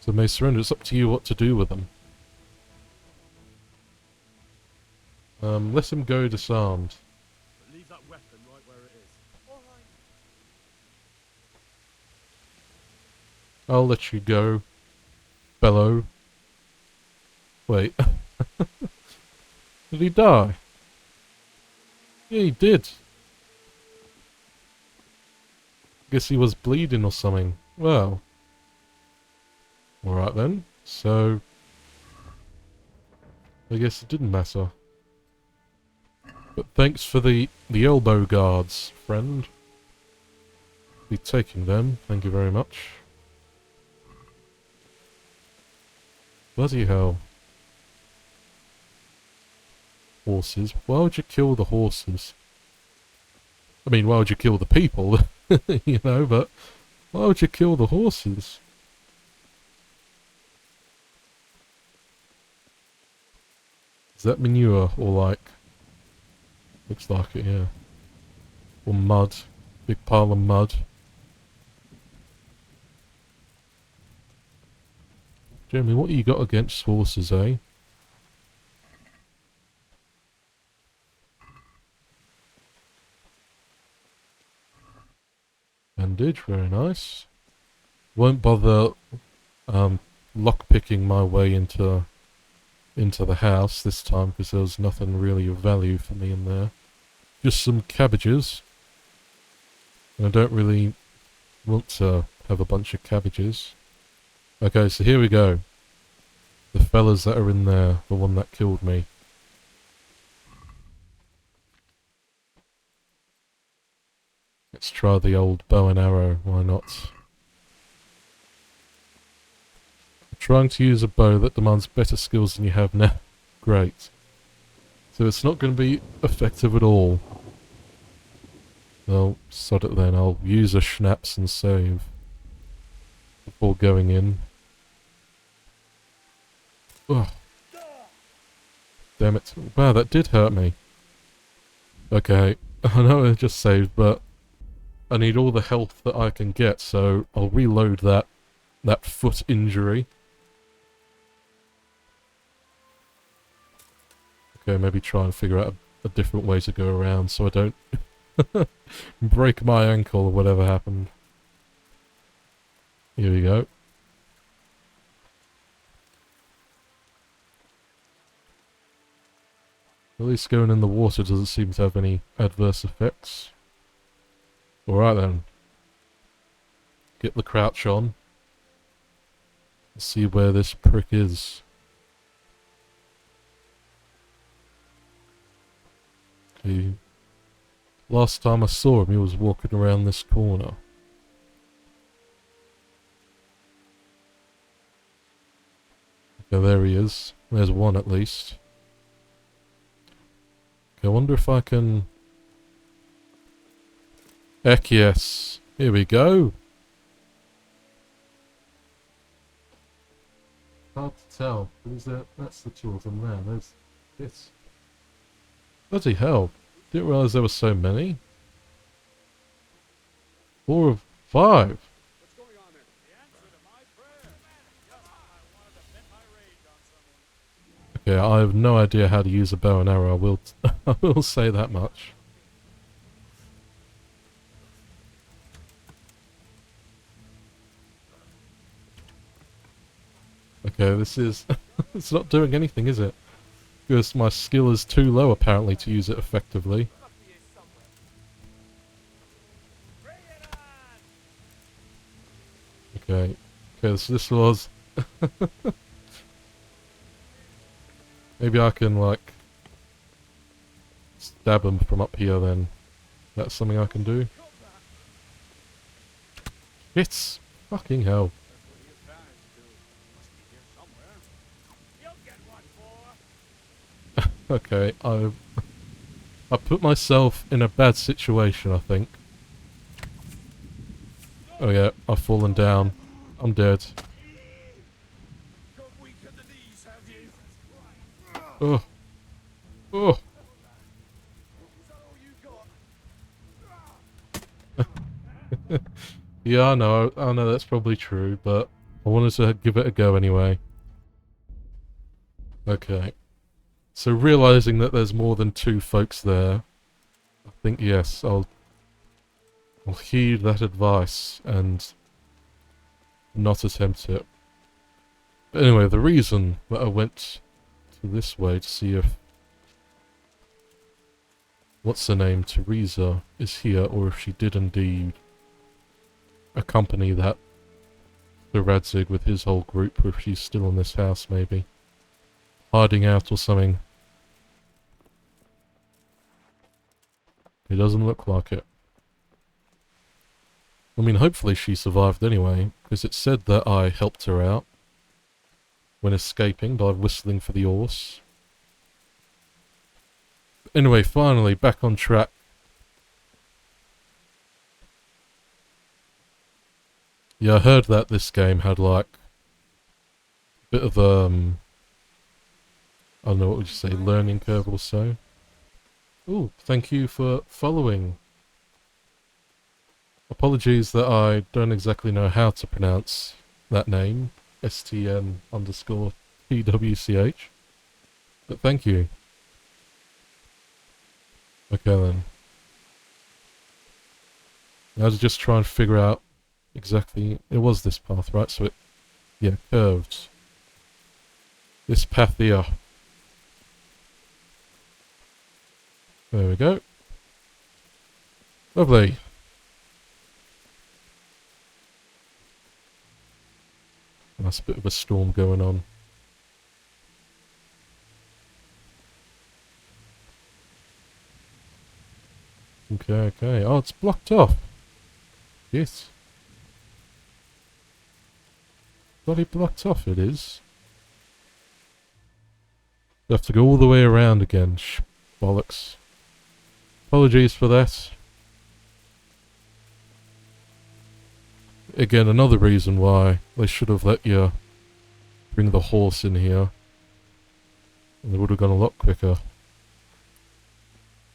A: So may surrender. It's up to you what to do with them. Let him go disarmed.
D: But leave that weapon right where it is.
A: I'll let you go. Bellow. Wait. Did he die? Yeah, he did. Guess he was bleeding or something. Well. Alright then. So... I guess it didn't matter. But thanks for the elbow guards, friend. Be taking them, thank you very much. Bloody hell. Horses. Why would you kill the horses? I mean, why would you kill the people? You know, but why would you kill the horses? Is that manure or like... Looks like it, yeah. Or mud. Big pile of mud. Jeremy, what you got against horses, eh? Bandage, very nice. Won't bother lockpicking my way into the house this time because there was nothing really of value for me in there. Just some cabbages. And I don't really want to have a bunch of cabbages. Okay, so here we go. The fellas that are in there, the one that killed me. Let's try the old bow and arrow, why not? I'm trying to use a bow that demands better skills than you have now. Great. So it's not going to be effective at all. Well, sod it then, I'll use a schnapps and save before going in. Ugh. Damn it. Wow, that did hurt me. Okay, I know I just saved, but I need all the health that I can get, so I'll reload that foot injury. Okay, maybe try and figure out a different way to go around so I don't break my ankle or whatever happened. Here we go. At least going in the water doesn't seem to have any adverse effects. Alright then. Get the crouch on. Let's see where this prick is. Okay. Last time I saw him, he was walking around this corner. Okay, there he is. There's one at least. Okay, I wonder if I can... Heck yes. Here we go. Hard to tell. That's the two of them there. There's this. Bloody hell. Didn't realise there were so many. 4 of 5. Okay, I have no idea how to use a bow and arrow. I will say that much. Okay, this is... it's not doing anything, is it? Because my skill is too low, apparently, to use it effectively. Okay. Okay, so this was... Maybe I can, like... stab him from up here, then. That's something I can do. It's... fucking hell. Okay, I put myself in a bad situation, I think. Oh yeah, I've fallen down. I'm dead. Oh. Oh. Yeah, I know that's probably true, but I wanted to give it a go anyway. Okay. So realizing that there's more than 2 folks there, I think yes, I'll heed that advice and not attempt it. But anyway, the reason that I went to this way to see if what's her name, Teresa, is here, or if she did indeed accompany that the Radzig with his whole group, or if she's still in this house maybe. Hiding out or something. It doesn't look like it. I mean, hopefully she survived anyway, because it said that I helped her out when escaping by whistling for the horse. Anyway, finally, back on track. Yeah, I heard that this game had, like, a bit of, I don't know, what would you say, learning curve or so. Ooh, thank you for following. Apologies that I don't exactly know how to pronounce that name, STN_TWCH, but thank you. Okay then. I was just trying to figure out exactly, it was this path, right? So it, yeah, curved. This path here. There we go. Lovely. Nice bit of a storm going on. Okay, okay. Oh, it's blocked off. Yes. Bloody blocked off it is. You have to go all the way around again. Bollocks. Apologies for that. Again, another reason why they should have let you bring the horse in here. And they would have gone a lot quicker.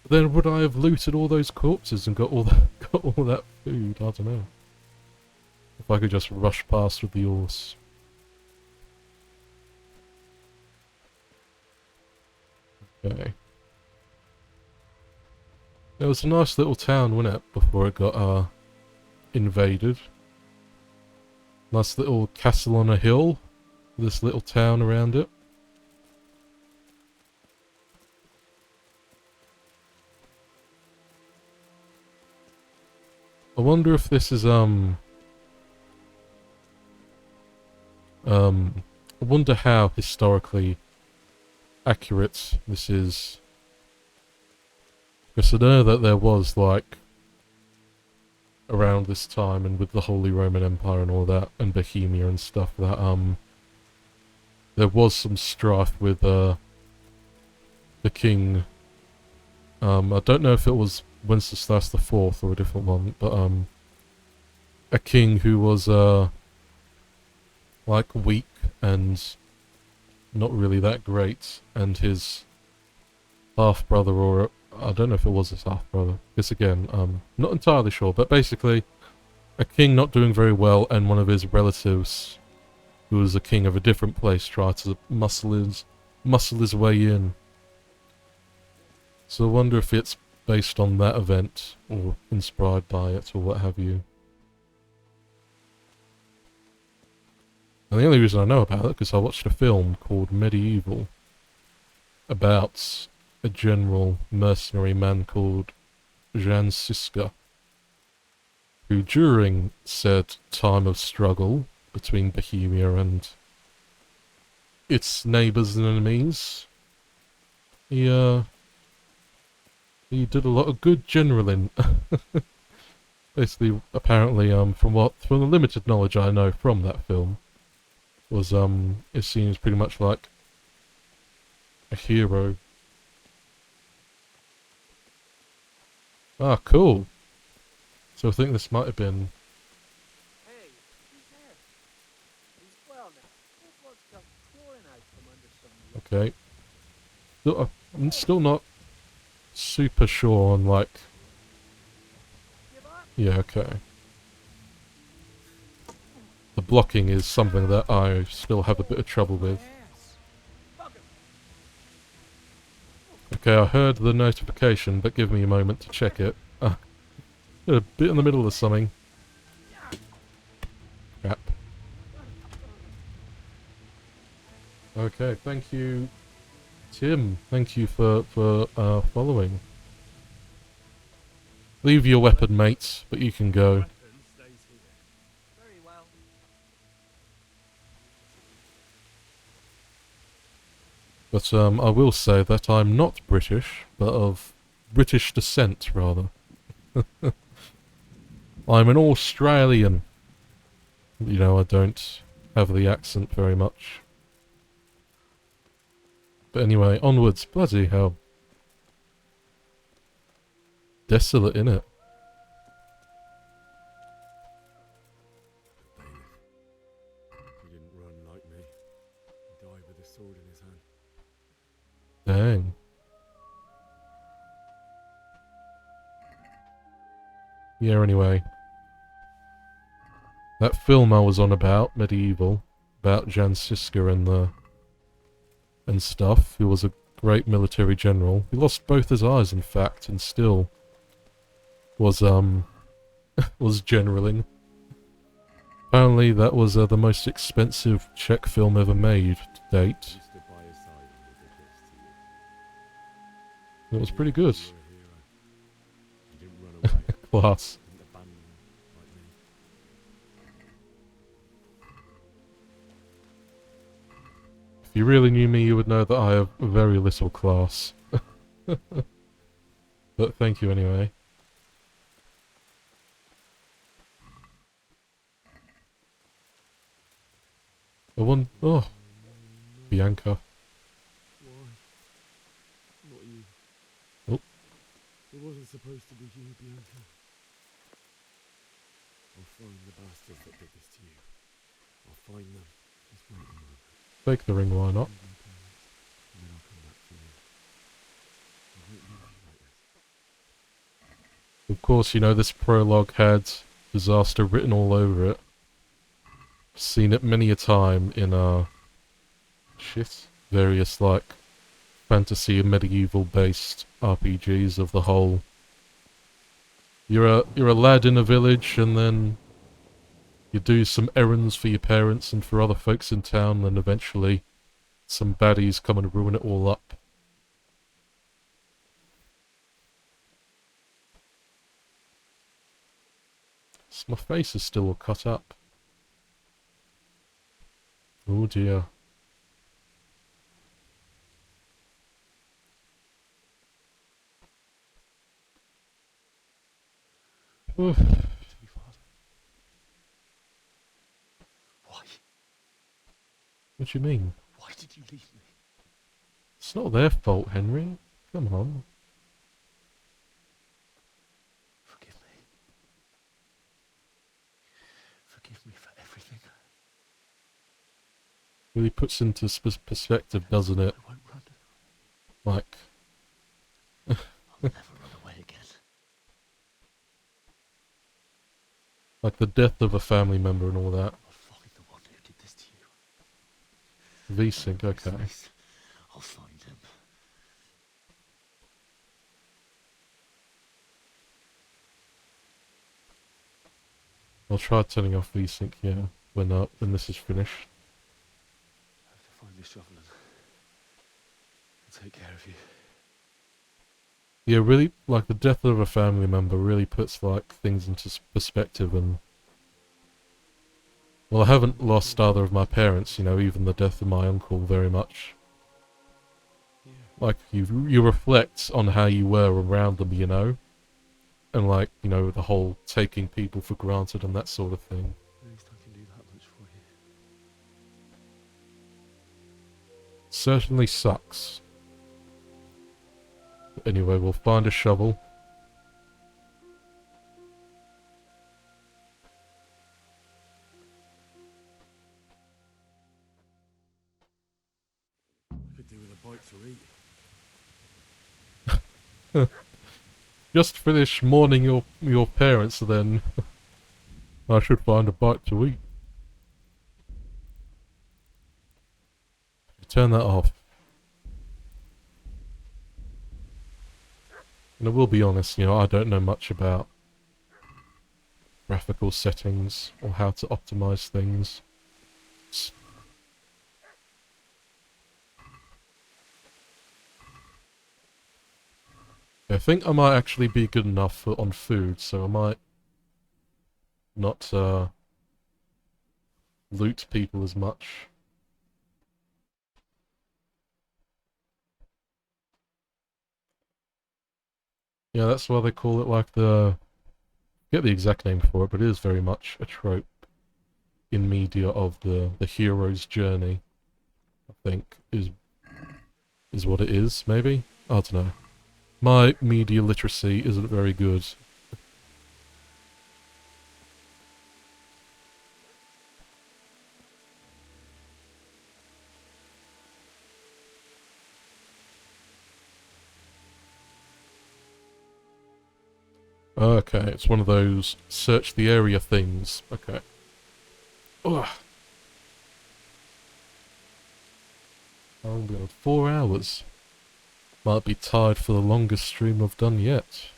A: But then would I have looted all those corpses and got all that food? I don't know. If I could just rush past with the horse. Okay. It was a nice little town, wasn't it, before it got invaded. Nice little castle on a hill. This little town around it. I wonder if this is I wonder how historically accurate this is. Because I know that there was, like, around this time and with the Holy Roman Empire and all that, and Bohemia and stuff, that, there was some strife with, the king. I don't know if it was Wenceslas IV or a different one, but, a king who was, like, weak and not really that great, and his half-brother, or I don't know if it was his half-brother, because again, not entirely sure, but basically, a king not doing very well, and one of his relatives, who was a king of a different place, tried to muscle his way in. So I wonder if it's based on that event, or inspired by it, or what have you. And the only reason I know about it, because I watched a film called Medieval, about a general mercenary man called Jan Siska, who during said time of struggle between Bohemia and its neighbours and enemies, he did a lot of good generaling. Basically, apparently, from the limited knowledge I know from that film, was, it seems pretty much like a hero. Ah, cool. So I think this might have been...
I: Hey, he's there. He's well now. That blood's come pouring out from under some...
A: Okay. I'm still not super sure on, like... Yeah, okay. The blocking is something that I still have a bit of trouble with. Okay, I heard the notification, but give me a moment to check it. A bit in the middle of something. Crap. Okay, thank you, Tim. Thank you for following. Leave your weapon, mates, but you can go. But I will say that I'm not British, but of British descent, rather. I'm an Australian. You know, I don't have the accent very much. But anyway, onwards. Bloody hell. Desolate, innit?
R: He didn't run like me. He died with a sword in his hand.
A: Dang. Yeah, anyway. That film I was on about, Medieval, about Jan Siska and stuff, who was a great military general. He lost both his eyes, in fact, and still was, was generaling. Apparently that was the most expensive Czech film ever made to date. It was pretty good. Class. If you really knew me, you would know that I have very little class. But thank you anyway. Oh, Bianca.
R: Why? Not you.
A: Oh.
R: It wasn't supposed to be you, Bianca. I'll find the bastards that did this to you. I'll find them. Just wait a moment.
A: Take the ring, why not?
R: And then I'll come back for you. I won't leave you like this.
A: Of course, you know, this prologue had disaster written all over it. Seen it many a time in, various, like, fantasy and medieval-based RPGs of the whole... You're a lad in a village, and then you do some errands for your parents and for other folks in town, and eventually some baddies come and ruin it all up. So my face is still all cut up. Oh dear. Oof.
R: Why?
A: What do you mean?
R: Why did you leave me?
A: It's not their fault, Henry. Come on.
R: Forgive me. Forgive me for everything.
A: Really puts into perspective, doesn't it?
R: I won't run.
A: Like...
R: I'll never run away again.
A: Like the death of a family member and all that.
R: I'll find the one who did this to you.
A: V-Sync, okay.
R: I'll find him.
A: I'll try turning off V-Sync, yeah, when this is finished.
R: I have to find the shovel and take care of you.
A: Yeah, really, like, the death of a family member really puts, like, things into perspective, and... Well, I haven't lost either of my parents, you know, even the death of my uncle very much. Like, you reflect on how you were around them, you know? And, like, you know, the whole taking people for granted and that sort of thing.
R: At least I can do that much for you.
A: Certainly sucks. But anyway, we'll find a shovel.
R: I could do with a bite to eat.
A: Just finish mourning your parents, then I should find a bite to eat. Turn that off. And I will be honest, I don't know much about graphical settings or how to optimize things. I think I might actually be good enough on food, so I might not loot people as much. Yeah, that's why they call it like I forget the exact name for it, but it is very much a trope in media of the hero's journey. I think is what it is, maybe? I don't know. My media literacy isn't very good. Okay, it's one of those search the area things. Okay. Ugh. How long have we got? 4 hours. Might be tied for the longest stream I've done yet.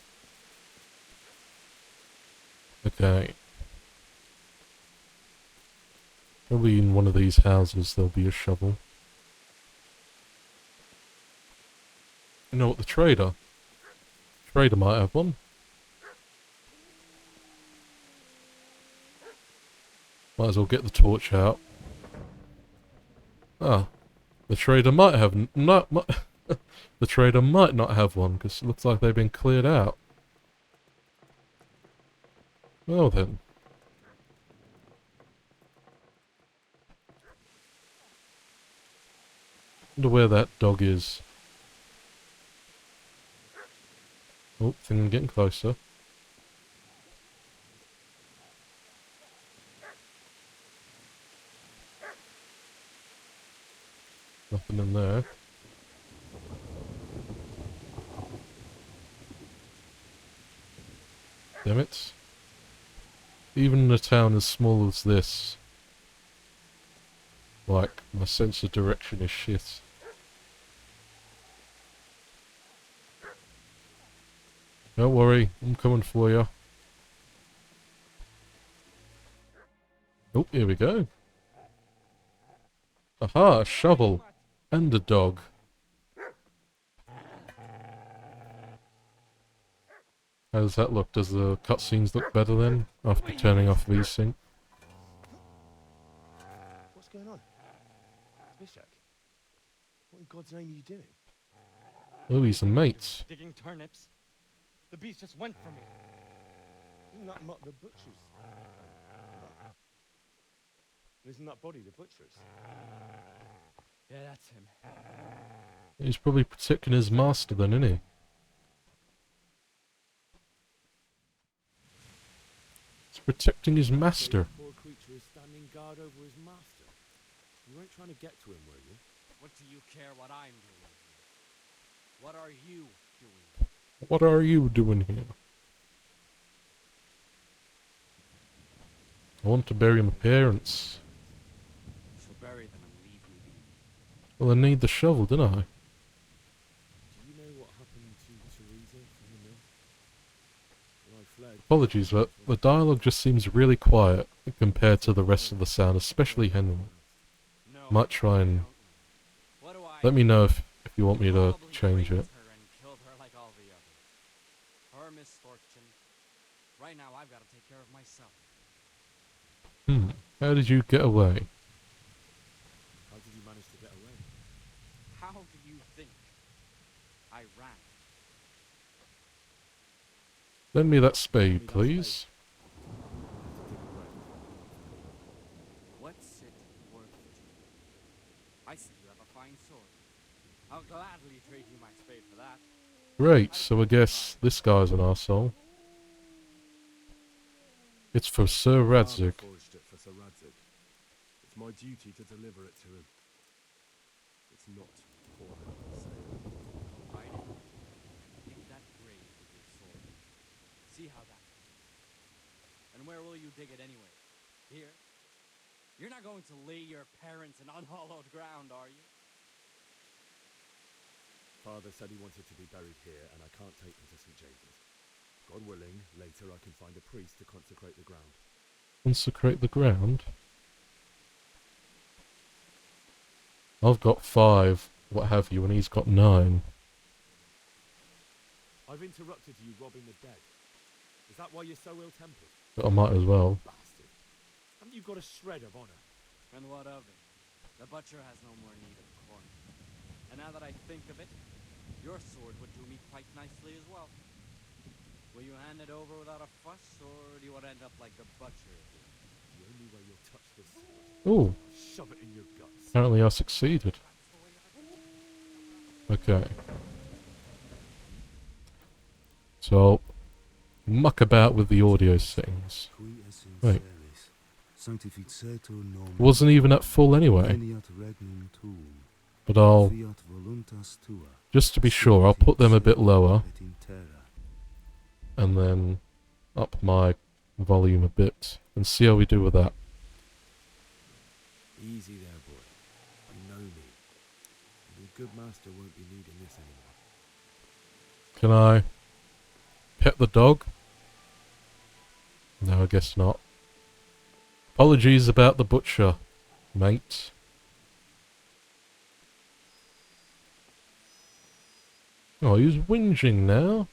A: Okay. Probably in one of these houses there'll be a shovel. You know what, the trader? Trader might have one. Might as well get the torch out. Ah. The trader might have the trader might not have one, because it looks like they've been cleared out. Well then. Wonder where that dog is. Oh, think I'm getting closer. Nothing in there. Damn it. Even in a town as small as this, like, my sense of direction is shit. Don't worry, I'm coming for you. Oh, here we go. Aha, a shovel. And a dog. How does that look? Does the cutscenes look better then? After turning off VSync?
D: What's going on? Zbyszek, what in God's name are you doing?
A: Oh, he's a mate.
R: Digging turnips. The beast just went for me.
D: Isn't that not the butcher's? Isn't that body the butcher's?
R: Yeah, that's him.
A: He's probably protecting his master then, isn't he? He's protecting his master.
R: The poor creature is standing guard over his master.
D: You weren't trying to get to him, were you?
R: What do you care what I'm doing? What are you doing?
A: What are you doing here? I want to bury my parents.
R: So bury them and leave me be.
A: Well, I need the shovel, didn't I?
D: Do you know what happened to Teresa in the mill? When I fled...
A: Apologies, but the dialogue just seems really quiet compared to the rest of the sound, especially Henry. Might try and... Let me know if you want me to change it.
R: Her misfortune. Right now I've got to take care of myself.
A: How did you get away?
D: How did you manage to get away?
R: How do you think I ran?
A: Lend me that spade, please.
R: What's it worth to you? I see you have a fine sword. I'll gladly trade you my spade for that.
A: Great, so I guess this guy's an arsehole. It's for Sir Radzig.
D: Forged it for Sir Radzig. It's my duty to deliver it to him. It's not for him to say.
R: Right. If that
Q: dig it anyway? Here? You're not going to lay your parents in unhallowed ground, are you?
R: Father said he wanted to be buried here, and I can't take them to St. James's. God willing, later I can find a priest to consecrate the ground.
A: Consecrate the ground? I've got 5, what have you, and he's got 9.
R: I've interrupted you robbing the dead. Is that why you're so ill-tempered?
A: But I might as well.
R: Bastard. Haven't you got a shred of honor?
Q: And what of it? The butcher has no more need of corn. And now that I think of it, your sword would do me quite nicely as well. Will you hand it over without a fuss, or do you want to end up like the butcher?
R: The only way you'll touch this sword.
A: Ooh.
R: Shove it in your guts.
A: Apparently I succeeded. Okay. So I'll muck about with the audio settings. Wait. Wasn't even at full anyway. But I'll, just to be sure, I'll put them a bit lower. And then up my volume a bit. And see how we do with that.
S: Easy there, boy. You know me. Your good master won't be needing this anymore.
A: Can I pet the dog? No, I guess not. Apologies about the butcher, mate. Oh, he's whinging now.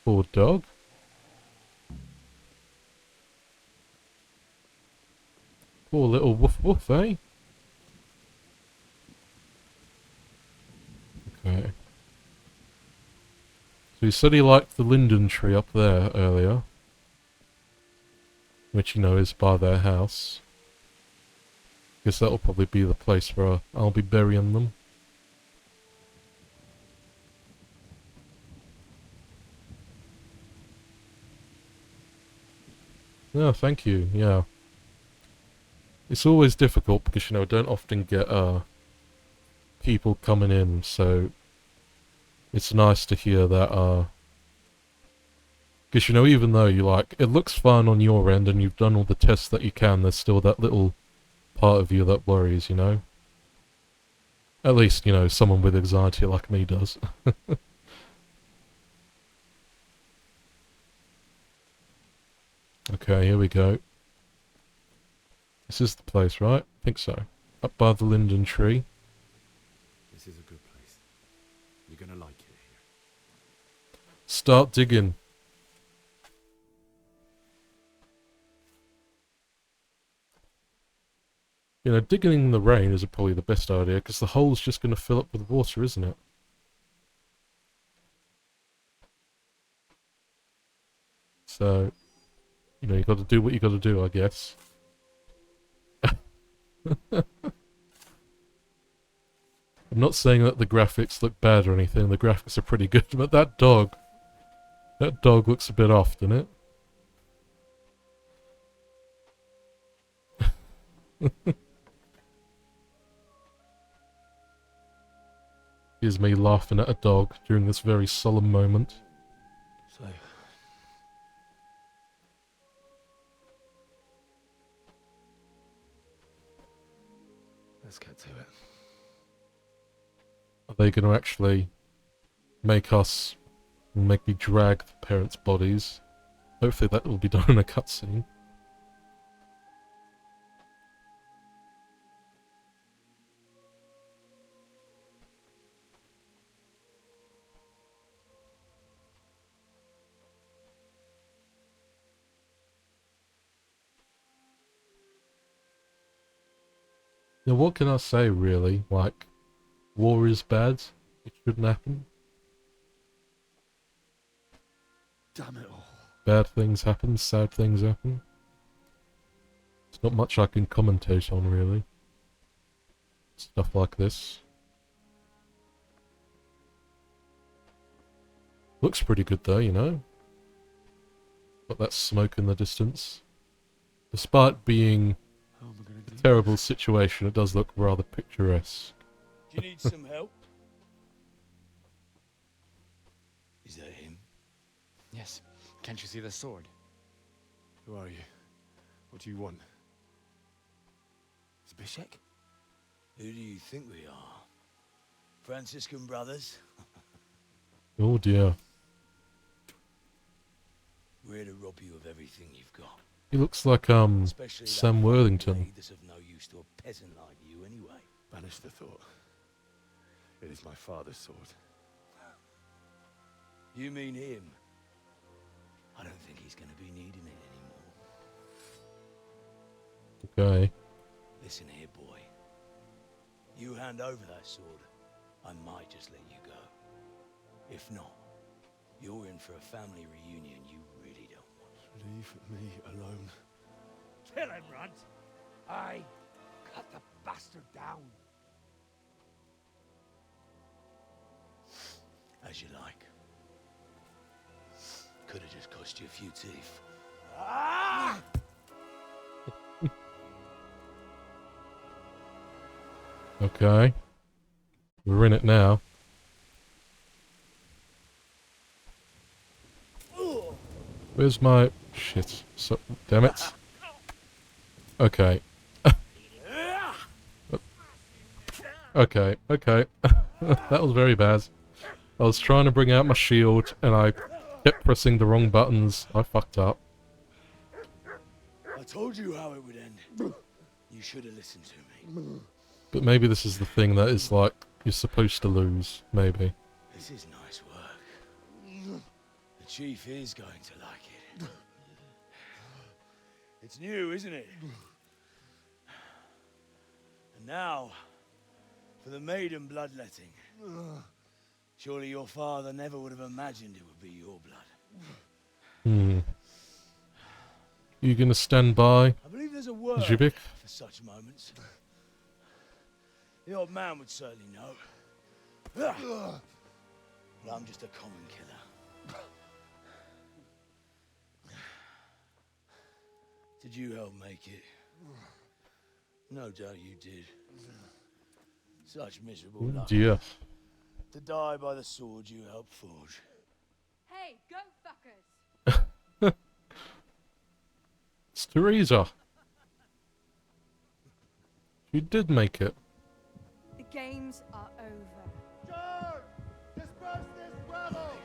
A: Poor dog. Poor little woof woof, eh? Okay. So he said he liked the linden tree up there earlier. Which, you know, is by their house. Guess that'll probably be the place where I'll be burying them. Yeah, thank you, yeah. It's always difficult because, you know, I don't often get, people coming in, so it's nice to hear that, because, you know, even though you like, it looks fine on your end and you've done all the tests that you can, there's still that little part of you that worries, you know? At least, you know, someone with anxiety like me does. Okay, here we go. This is the place, right? I think so. Up by the linden tree.
S: This is a good place. You're gonna like it here.
A: Start digging. You know, digging in the rain is probably the best idea, because the hole's just going to fill up with water, isn't it? So, you know, you got to do what you got to do, I guess. I'm not saying that the graphics look bad or anything, the graphics are pretty good, but that dog looks a bit off, doesn't it? Here's me laughing at a dog during this very solemn moment.
S: So, let's get to it.
A: Are they going to actually make me drag the parents' bodies? Hopefully that will be done in a cutscene. Now, what can I say, really? Like, war is bad. It shouldn't happen.
S: Damn it all.
A: Bad things happen, sad things happen. There's not much I can commentate on, really. Stuff like this. Looks pretty good, though, you know? Got that smoke in the distance. Despite being a terrible situation, it does look rather picturesque.
H: Do you need some help? Is that
J: Yes. Can't you see the sword?
R: Who are you? What do you want?
K: Zbyszek? Who do you think we are? Franciscan brothers?
A: Oh dear.
K: We're here to rob you of everything you've got.
A: He looks like
K: Especially
A: Sam
K: that
A: Worthington.
K: blade that's of no use to a peasant like you anyway.
R: Banish the thought. It is my father's sword.
K: You mean him? I don't think he's going to be needing it anymore.
A: Okay.
K: Listen here, boy. You hand over that sword, I might just let you go. If not, you're in for a family reunion you really don't want.
R: Leave me alone.
H: Kill him, Runt! Aye, cut the bastard down.
K: As you like. Could have just cost you a few teeth. Ah!
A: Okay. We're in it now. Where's my... Shit. So, damn it. Okay. Okay, okay. That was very bad. I was trying to bring out my shield, and I kept pressing the wrong buttons. I fucked up.
K: I told you how it would end. You should have listened to me.
A: But maybe this is the thing that is like, you're supposed to lose. Maybe.
K: This is nice work. The chief is going to like it. It's new, isn't it? And now, for the maiden bloodletting. Surely your father never would have imagined it would be your blood.
A: Hmm. You gonna stand by,
K: I believe there's a word
A: Zbyszek?
K: for such moments. The old man would certainly know. But I'm just a common killer. Did you help make it? No doubt you did. Such miserable luck.
A: Dear.
K: To die by the sword you helped forge.
O: Hey, go fuckers!
A: It's Teresa. You did make it.
O: The games are over.
L: George! Disperse this rabble!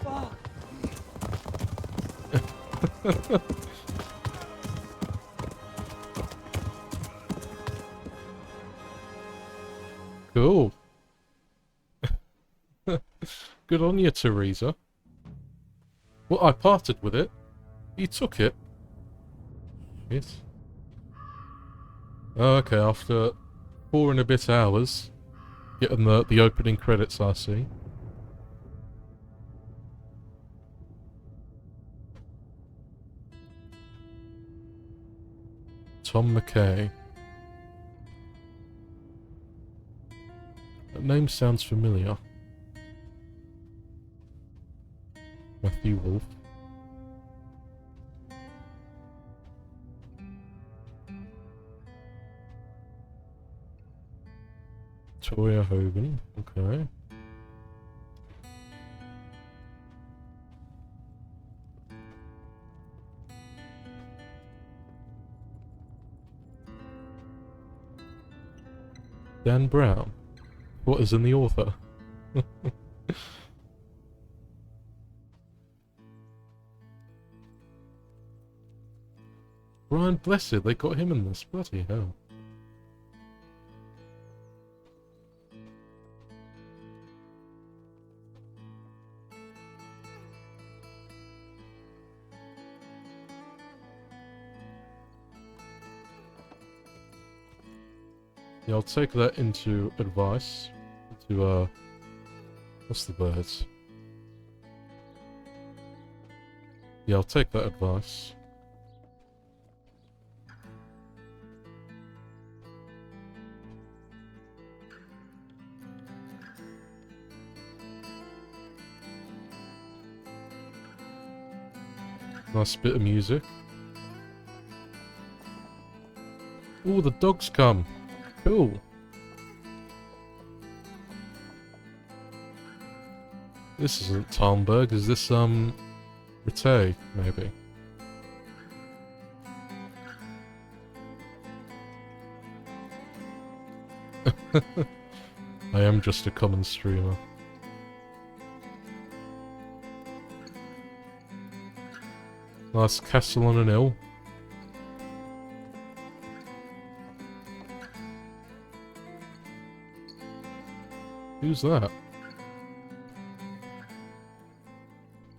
K: Fuck.
A: Cool. Good on you, Teresa. Well, I parted with it. You took it. Yes. Oh, okay, after 4 and a bit hours, getting the opening credits, I see. Tom McKay. That name sounds familiar. Matthew Wolf. Toya Hogan, okay. Dan Brown. What is in the author? Ryan Blessed, they got him in this, bloody hell. Yeah, I'll take that into advice. To, what's the word? Yeah, I'll take that advice. Nice bit of music. Oh, the dogs come. Cool. This isn't Talmberg, is this, Rite, maybe? I am just a common streamer. Nice castle on an hill. Who's that?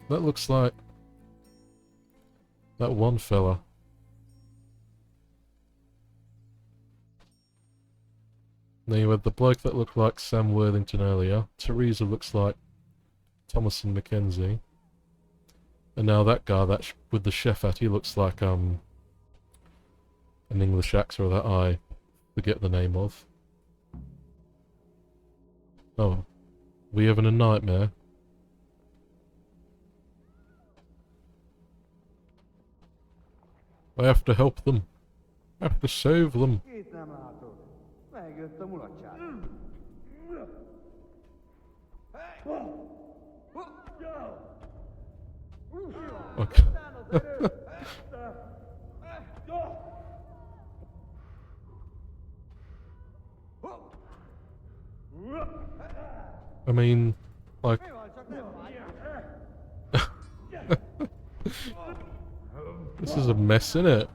A: That looks like that one fella. Now you had the bloke that looked like Sam Worthington earlier. Teresa looks like Thomason Mackenzie. And now that guy with the chef hat, he looks like an English actor that I forget the name of. Oh. We having a nightmare? I have to help them. I have to save them. Okay. I mean, like... This is a mess, innit?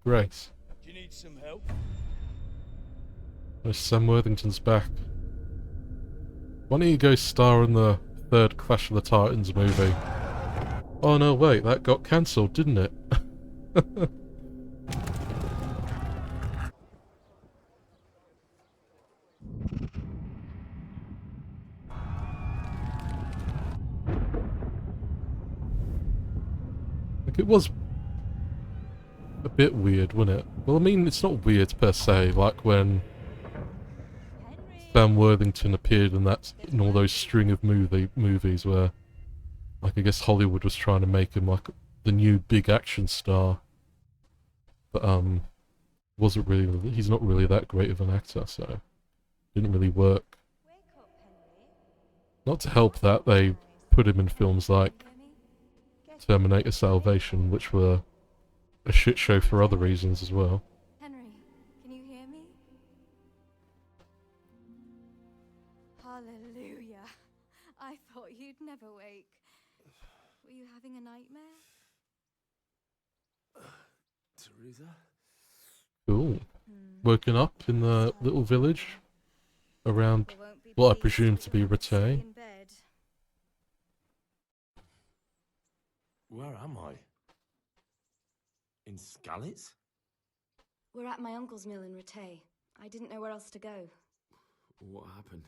A: Great.
K: Do you need some help?
A: There's Sam Worthington's back. Why don't you go star in the third Clash of the Titans movie? Oh no, wait, that got cancelled, didn't it? Like, it was a bit weird, wasn't it? Well, I mean, it's not weird per se, like when Sam Worthington appeared in all those string of movies where, like, I guess Hollywood was trying to make him like the new big action star, but wasn't really. He's not really that great of an actor, so didn't really work. Not to help that, they put him in films like Terminator Salvation, which were a shit show for other reasons as well.
C: Henry, can you hear me? Hallelujah. I thought you'd never wake. Were you having a nightmare?
S: Teresa?
A: Cool. Woken up in the little village around what I presume to be Rite.
D: Where am I? In Skalitz?
C: We're at my uncle's mill in Rite. I didn't know where else to go.
S: What happened?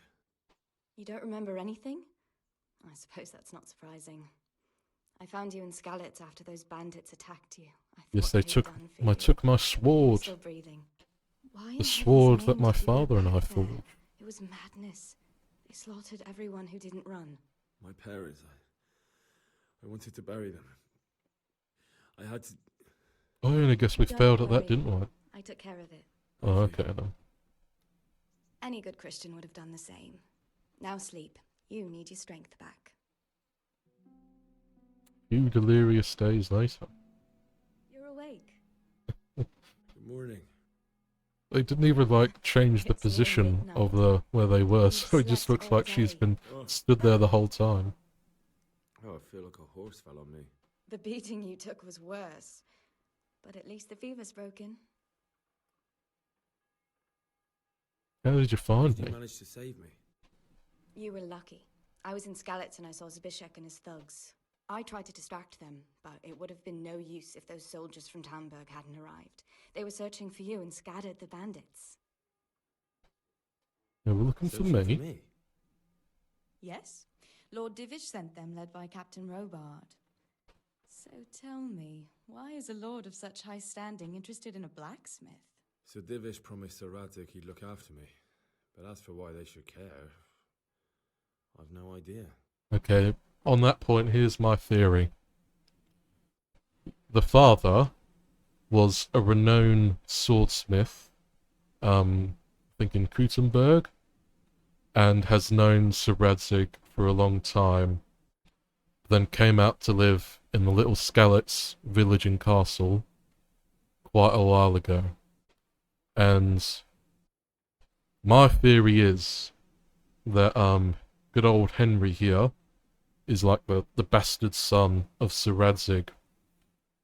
C: You don't remember anything? I suppose that's not surprising. I found you in Skalitz after those bandits attacked you.
A: Yes, they took my sword.
C: Still breathing. Why
A: The sword that my father and I forged.
C: It was madness. They slaughtered everyone who didn't run.
S: My parents, I wanted to bury them. I had to...
A: Oh, I guess we
C: Don't
A: failed at that,
C: worry.
A: didn't we?
C: I took care of it.
A: Oh, okay then.
C: Any good Christian would have done the same. Now sleep. You need your strength back.
A: Few delirious days later.
C: You're awake.
S: Good morning.
A: They didn't even like change the position of where they were, so it just looks like she's been stood there the whole time.
S: Oh, I feel like a horse fell on me.
C: The beating you took was worse. But at least the fever's broken.
A: How did you find
S: You
A: me?
S: managed to save me.
C: You were lucky. I was in Skalitz and I saw Zbyszek and his thugs. I tried to distract them, but it would have been no use if those soldiers from Talmberg hadn't arrived. They were searching for you and scattered the bandits.
A: They were looking for me.
C: Yes. Lord Divish sent them, led by Captain Robard. So tell me, why is a lord of such high standing interested in a blacksmith?
S: So Divish promised Sir Radek he'd look after me. But as for why they should care, I've no idea.
A: Okay, on that point, here's my theory. The father was a renowned swordsmith. I think in Krutenberg, and has known Sir Radzig for a long time, then came out to live in the little Skalitz village and castle quite a while ago. And my theory is that good old Henry here is like the bastard son of Sir Radzig.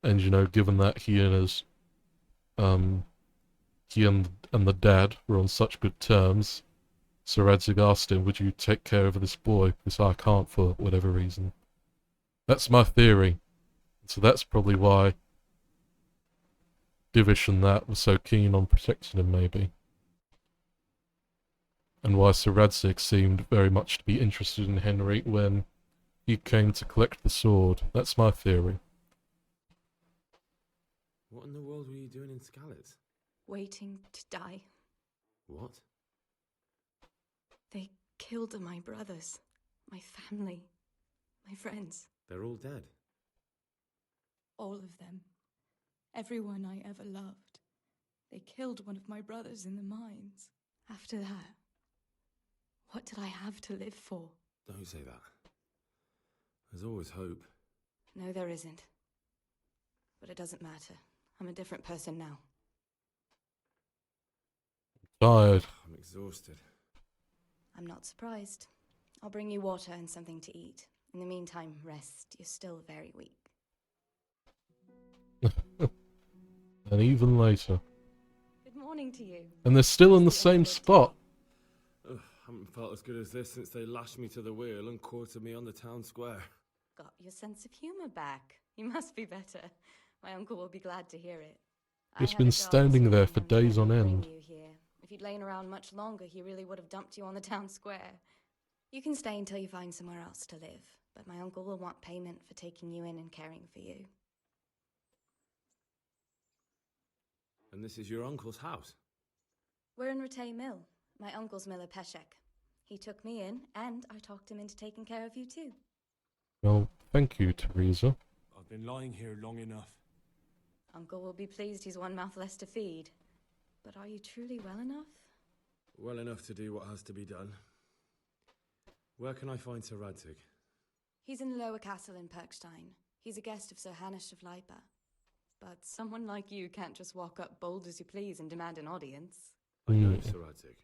A: And you know, given that he and his he and the dad were on such good terms, Sir Radzig asked him, would you take care of this boy, because I can't for whatever reason. That's my theory. So that's probably why Divish and that was so keen on protecting him, maybe. And why Sir Radzig seemed very much to be interested in Henry when he came to collect the sword. That's my theory.
S: What in the world were you doing in Skalitz?
C: Waiting to die.
S: What?
C: They killed my brothers, my family, my friends.
S: They're all dead.
C: All of them. Everyone I ever loved. They killed one of my brothers in the mines. After that, what did I have to live for?
S: Don't say that. There's always hope.
C: No, there isn't. But it doesn't matter. I'm a different person now.
A: Tired.
S: I'm exhausted.
C: I'm not surprised. I'll bring you water and something to eat. In the meantime, rest. You're still very weak.
A: And even later.
C: Good morning to you.
A: And they're still in the same spot.
S: Ugh, haven't felt as good as this since they lashed me to the wheel and quartered me on the town square.
C: Got your sense of humour back. You must be better. My uncle will be glad to hear it.
A: Just been standing there for days on end.
C: If you'd lain around much longer, he really would have dumped you on the town square. You can stay until you find somewhere else to live, but my uncle will want payment for taking you in and caring for you.
S: And this is your uncle's house?
C: We're in Ratay Mill, my uncle's mill at Peshek. He took me in, and I talked him into taking care of you too.
A: Well, thank you, Teresa.
R: I've been lying here long enough.
C: Uncle will be pleased he's one mouth less to feed. But are you truly well enough?
S: Well enough to do what has to be done. Where can I find Sir Radzig?
C: He's in the lower castle in Perkstein. He's a guest of Sir Hanush of Leipa. But someone like you can't just walk up bold as you please and demand an audience.
S: I know Sir Radzig,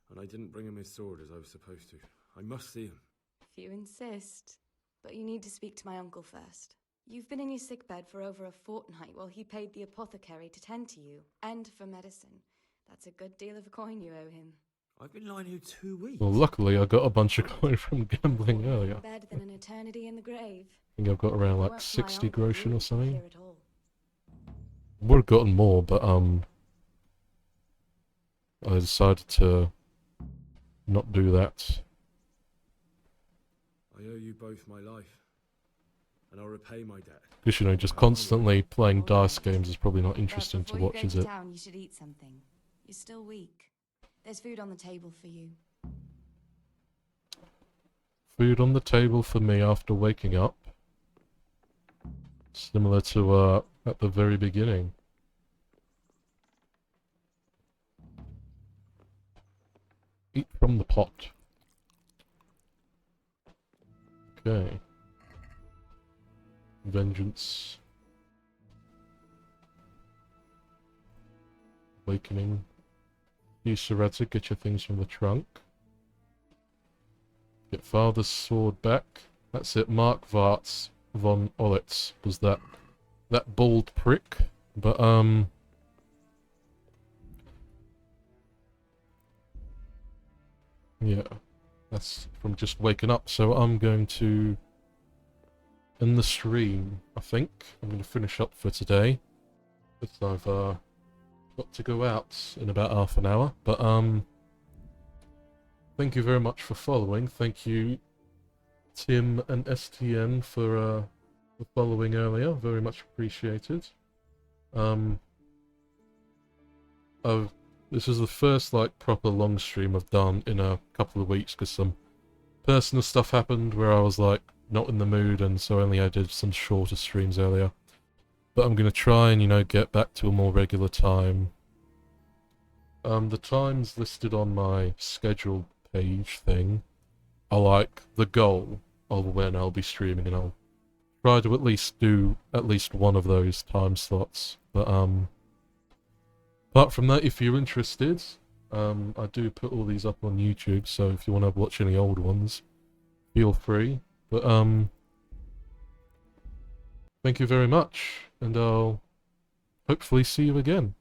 S: and I didn't bring him his sword as I was supposed to. I must see him.
C: If you insist. But you need to speak to my uncle first. You've been in your sickbed for over a fortnight while he paid the apothecary to tend to you, and for medicine. That's a good deal of a coin you owe him.
S: I've been lying here 2 weeks.
A: Well, luckily I got a bunch of coin from gambling earlier.
C: Better than an eternity in the grave.
A: I think I've got around like 60 groschen or something. Would have gotten more, but I decided to not do that.
S: I owe you both my life, and I'll repay my debt.
A: Because, you know, just constantly playing dice games is probably not interesting to watch, is it?
C: Town, you should eat something. You're still weak. There's food on the table for you.
A: Food on the table for me after waking up. Similar to, at the very beginning. Eat from the pot. Okay. Vengeance. Awakening. Use Sir Radzig, get your things from the trunk. Get father's sword back. That's it, Mark Varts von Olitz was that bald prick. But, yeah. That's from just waking up, so I'm going to end the stream, I think. I'm going to finish up for today. Because I've got to go out in about half an hour. But thank you very much for following. Thank you, Tim and STN, for following earlier. Very much appreciated. This is the first, like, proper long stream I've done in a couple of weeks, because some personal stuff happened where I was, like, not in the mood, and so I did some shorter streams earlier. But I'm going to try and, you know, get back to a more regular time. The times listed on my schedule page thing are like the goal of when I'll be streaming, and I'll try to at least do at least one of those time slots. But apart from that, if you're interested, I do put all these up on YouTube, so if you want to watch any old ones, feel free. But thank you very much, and I'll hopefully see you again.